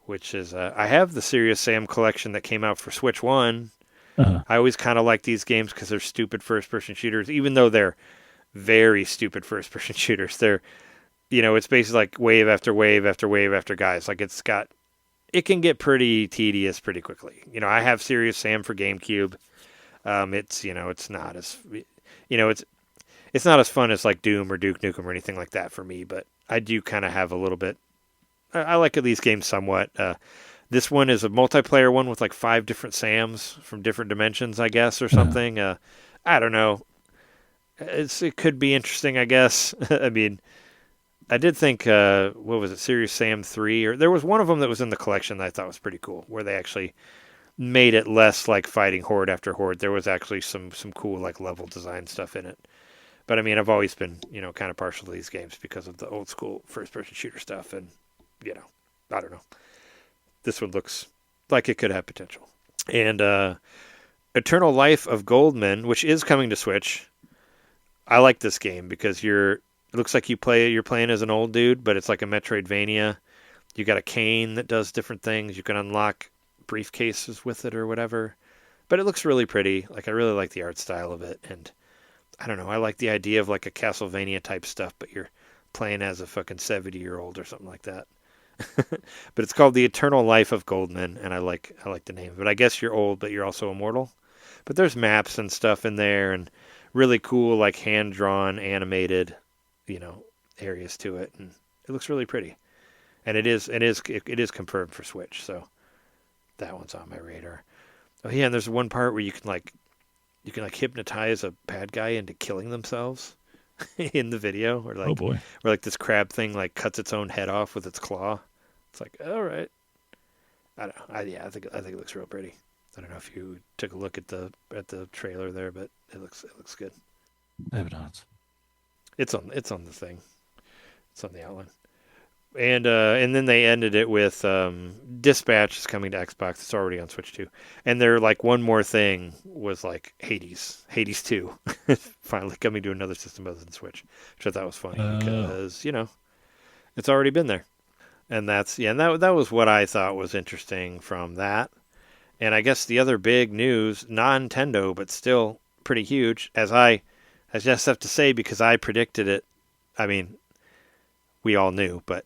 which is I have the Serious Sam collection that came out for Switch 1. Uh-huh. I always kind of like these games because they're stupid first-person shooters, even though they're very stupid first-person shooters. They're, it's basically like wave after wave after wave after guys. Like it can get pretty tedious pretty quickly. I have Serious Sam for GameCube. It's not as, it's not as fun as like Doom or Duke Nukem or anything like that for me, but I do kind of have a little bit. I like these games somewhat. This one is a multiplayer one with like 5 different Sams from different dimensions, I guess, or something. I don't know. It could be interesting, I guess. I mean, I did think, what was it, Serious Sam 3? Or there was one of them that was in the collection that I thought was pretty cool, where they actually made it less like fighting horde after horde. There was actually some cool like level design stuff in it. But I mean, I've always been, kind of partial to these games because of the old school first person shooter stuff. And, I don't know. This one looks like it could have potential. And Eternal Life of Goldman, which is coming to Switch. I like this game because it looks like you're playing as an old dude, but it's like a Metroidvania. You got a cane that does different things. You can unlock briefcases with it or whatever, but it looks really pretty. Like, I really like the art style of it, and I don't know, I like the idea of like a Castlevania type stuff, but you're playing as a fucking 70-year-old or something like that. But it's called The Eternal Life of Goldman, and I like the name. But I guess you're old, but you're also immortal. But there's maps and stuff in there, and really cool like hand drawn animated areas to it, and it looks really pretty. And it is confirmed for Switch, so that one's on my radar. Oh yeah, and there's one part where you can hypnotize a bad guy into killing themselves in the video, or like, oh boy, where like this crab thing like cuts its own head off with its claw. It's like, all right, I don't know. I think it looks real pretty. I don't know if you took a look at the trailer there, but it looks good. I have not. It's on the thing. It's on the outline. And then they ended it with Dispatch is coming to Xbox. It's already on Switch too. And they're like, one more thing was like Hades 2 finally coming to another system other than Switch, which I thought was funny because it's already been there. And that was what I thought was interesting from that. And I guess the other big news, non-Nintendo, but still pretty huge, as I just have to say because I predicted it. I mean, we all knew, but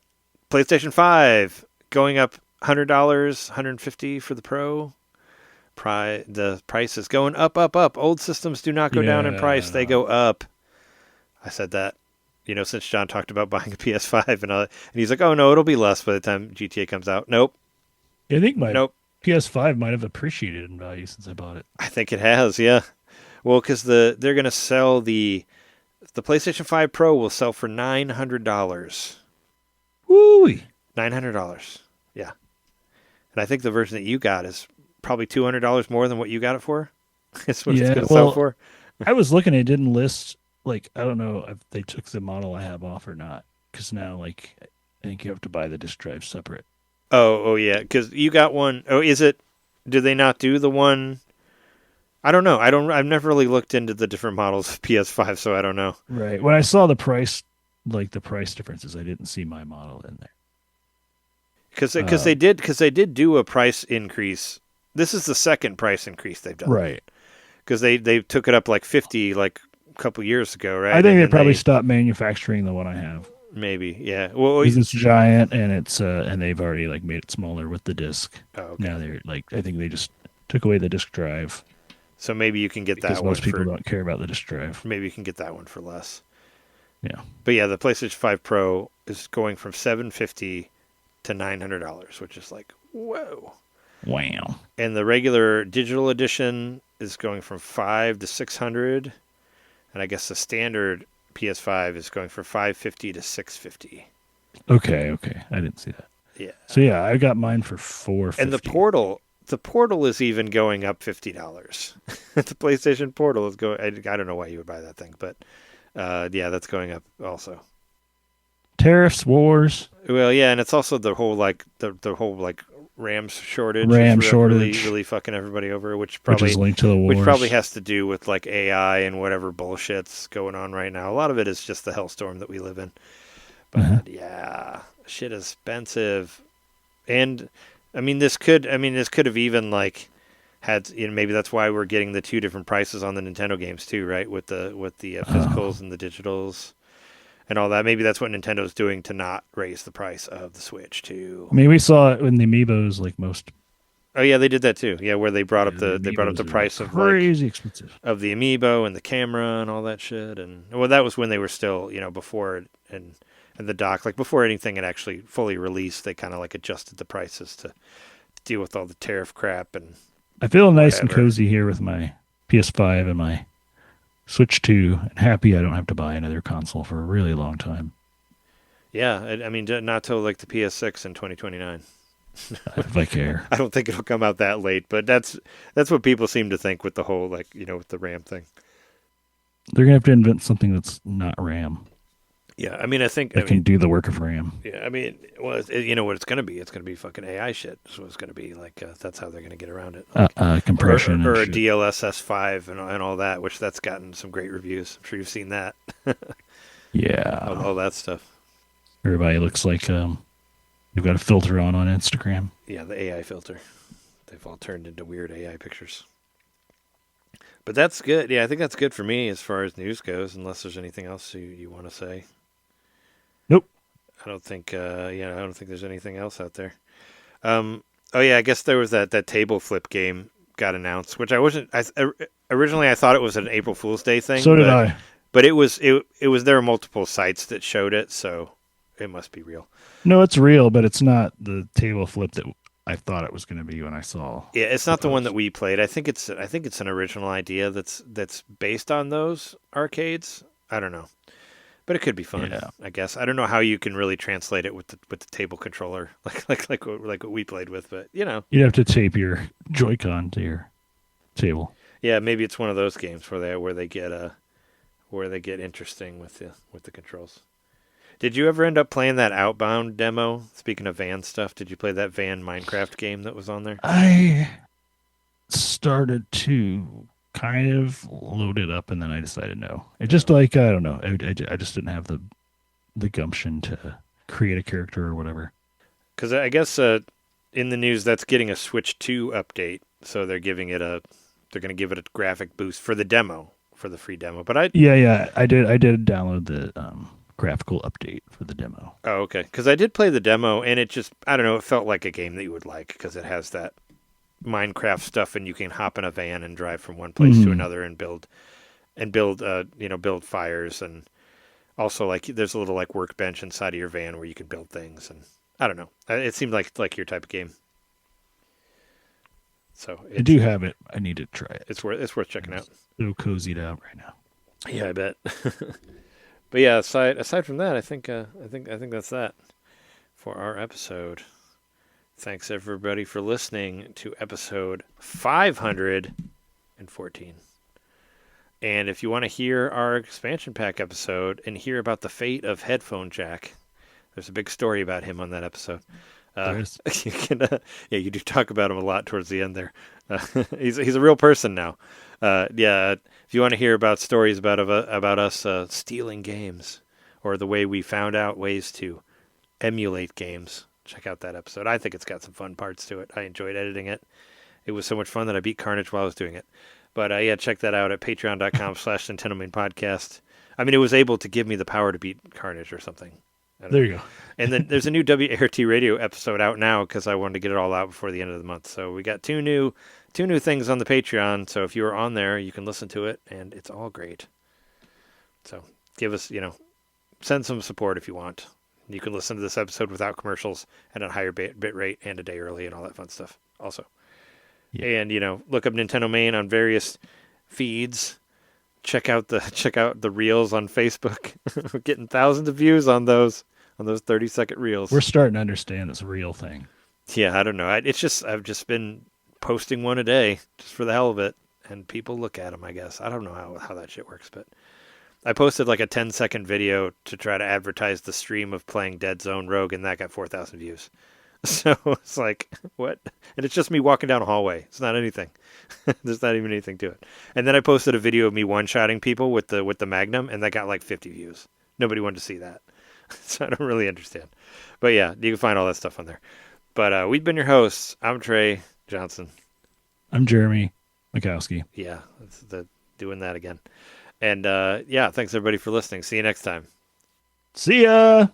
PlayStation 5 going up $100, $150 for the Pro. The price is going up, up, up. Old systems do not go down in price; they go up. I said that, since John talked about buying a PS5, and he's like, "Oh no, it'll be less by the time GTA comes out." Nope. I think my PS5 might have appreciated in value since I bought it. I think it has, yeah. Well, because they're going to sell the PlayStation 5 Pro will sell for $900. Woo! $900. Yeah. And I think the version that you got is probably $200 more than what you got it for. That's what it's going to sell for. I was looking, it didn't list, like, I don't know if they took the model I have off or not. because now like I think you have to buy the disc drive separate. Oh yeah, because you got one. Oh, is it? Do they not do the one? I don't know. I've never really looked into the different models of PS5, so I don't know. Right. When I saw the price, like the price differences, I didn't see my model in there. Because they did do a price increase. This is the second price increase they've done. Right. Because they took it up like 50 like a couple years ago, right? I think And they then probably stopped manufacturing the one I have. maybe, yeah. Well, Because it's giant and it's and they've already like made it smaller with the disc. oh, okay. Now they're like I think they just took away the disc drive So maybe you can get because that one most people for don't care about the disc drive. maybe you can get that one for less. Yeah. But yeah, the PlayStation 5 Pro is going from $750 to $900, which is like whoa. Wow. And the regular digital edition is going from $500 to $600, and I guess the standard PS5 is going from $550 to $650. Okay. I didn't see that. Yeah. So yeah, I got mine for $450. And the portal is even going up $50. The PlayStation Portal is going. I don't know why you would buy that thing, but yeah, that's going up also. Tariffs, wars. Well, yeah, and it's also the whole like the whole like RAM shortage. RAM is shortage. really fucking everybody over, which Which is linked to the wars. which probably has to do with like AI and whatever bullshit's going on right now. A lot of it is just the hellstorm that we live in. But yeah, shit is expensive. And I mean this could have even like had, you know, maybe that's why we're getting the two different prices on the Nintendo games too, right? With the physicals and the digitals and all that. Maybe that's what Nintendo's doing to not raise the price of the Switch too. I mean, we saw it in the Amiibos, like most. Oh yeah, they did that too. Yeah, where they brought up the Amiibos price are of like crazy expensive. of the Amiibo and the camera and all that shit. And well, that was when they were still, you know, before and the dock, like before anything had actually fully released, they kind of like adjusted the prices to deal with all the tariff crap. And I feel nice and whatever. cozy here with my PS5 and my Switch 2, and happy I don't have to buy another console for a really long time. Yeah, I mean, not till like the PS6 in 2029. If I care. I don't think it'll come out that late, but that's what people seem to think with the whole, like, you know, with the RAM thing. They're going to have to invent something that's not RAM. Yeah, I mean, I think That can do the work of RAM. Yeah, I mean, well, you know what it's going to be? It's going to be fucking AI shit. That's what it's going to be. Like, that's how they're going to get around it. Like, Compression. or a and shit. DLSS 5 and all that, which that's gotten some great reviews. I'm sure you've seen that. Yeah. all that stuff. Everybody looks like you've got a filter on Instagram. Yeah, the AI filter. They've all turned into weird AI pictures. But that's good. Yeah, I think that's good for me as far as news goes, unless there's anything else you want to say. Nope. I don't think I don't think there's anything else out there. Oh yeah, I guess there was that table flip game got announced, which originally I thought it was an April Fool's Day thing. So did I. But it was there were multiple sites that showed it, so it must be real. No, it's real, but it's not the table flip that I thought it was going to be when I saw. Yeah, it's not the one that we played. I think it's an original idea that's based on those arcades. I don't know. But it could be fun, Yeah. I guess. I don't know how you can really translate it with the table controller, like what we played with, but you know. You'd have to tape your Joy-Con to your table. Yeah, maybe it's one of those games where they get interesting with the controls. Did you ever end up playing that Outbound demo? Speaking of van stuff, did you play that van Minecraft game that was on there? I started to kind of load it up, and then I decided no. It just like I don't know. I just didn't have the gumption to create a character or whatever. Because I guess in the news that's getting a Switch 2 update, so they're going to give it a graphic boost for the demo, for the free demo. But I did download the graphical update for the demo. Oh, okay. Because I did play the demo, and it just, I don't know, it felt like a game that you would like, because it has that Minecraft stuff, and you can hop in a van and drive from one place to another and build fires, and also like there's a little like workbench inside of your van where you can build things, and I don't know. It seemed like your type of game. So I do have it. I need to try it. It's worth checking out. So cozied out right now. Yeah, I bet. But yeah, aside from that, I think that's that for our episode. Thanks everybody for listening to episode 514. And if you want to hear our expansion pack episode and hear about the fate of Headphone Jack, There's a big story about him on that episode. There is. You can, yeah, you do talk about him a lot towards the end there. He's a real person now. Yeah, if you want to hear about stories about us stealing games or the way we found out ways to emulate games, check out that episode. I think it's got some fun parts to it. I enjoyed editing it. It was so much fun that I beat Carnage while I was doing it. But yeah, check that out at patreon.com/NintenDomain podcast. I mean, it was able to give me the power to beat Carnage or something. There you go. And then there's a new WART radio episode out now because I wanted to get it all out before the end of the month. So we got two new things on the Patreon. So if you are on there, you can listen to it, and it's all great. So give us, send some support if you want. You can listen to this episode without commercials and at a higher bit rate and a day early and all that fun stuff also. Yeah. And, look up NintenDomain on various feeds. Check out the reels on Facebook. We're getting thousands of views on those 30-second reels. We're starting to understand this real thing. Yeah, I don't know. I've just been posting one a day just for the hell of it, and people look at them, I guess. I don't know how that shit works, but I posted like a 10-second video to try to advertise the stream of playing DeadZone Rogue, and that got 4,000 views. So it's like, what? And it's just me walking down a hallway. It's not anything. There's not even anything to it. And then I posted a video of me one-shotting people with the Magnum, and that got like 50 views. Nobody wanted to see that. So I don't really understand. But yeah, you can find all that stuff on there. But we've been your hosts. I'm Trey Johnson. I'm Jeremy Mikowski. Yeah, doing that again. And yeah, thanks everybody for listening. See you next time. See ya!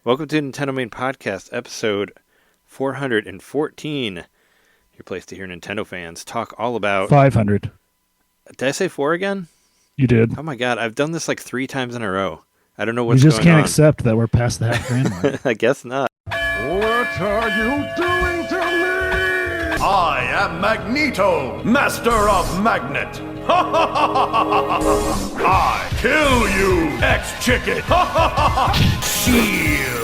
Welcome to NintenDomain Podcast, episode 414. Your place to hear Nintendo fans talk all about... 500. Did I say 4 again? You did. Oh my god, I've done this like 3 times in a row. I don't know what's going on. You just can't accept that we're past the half grand mark. I guess not. What are you doing to me? I am Magneto, master of magnet. I kill you, ex-chicken. Shield.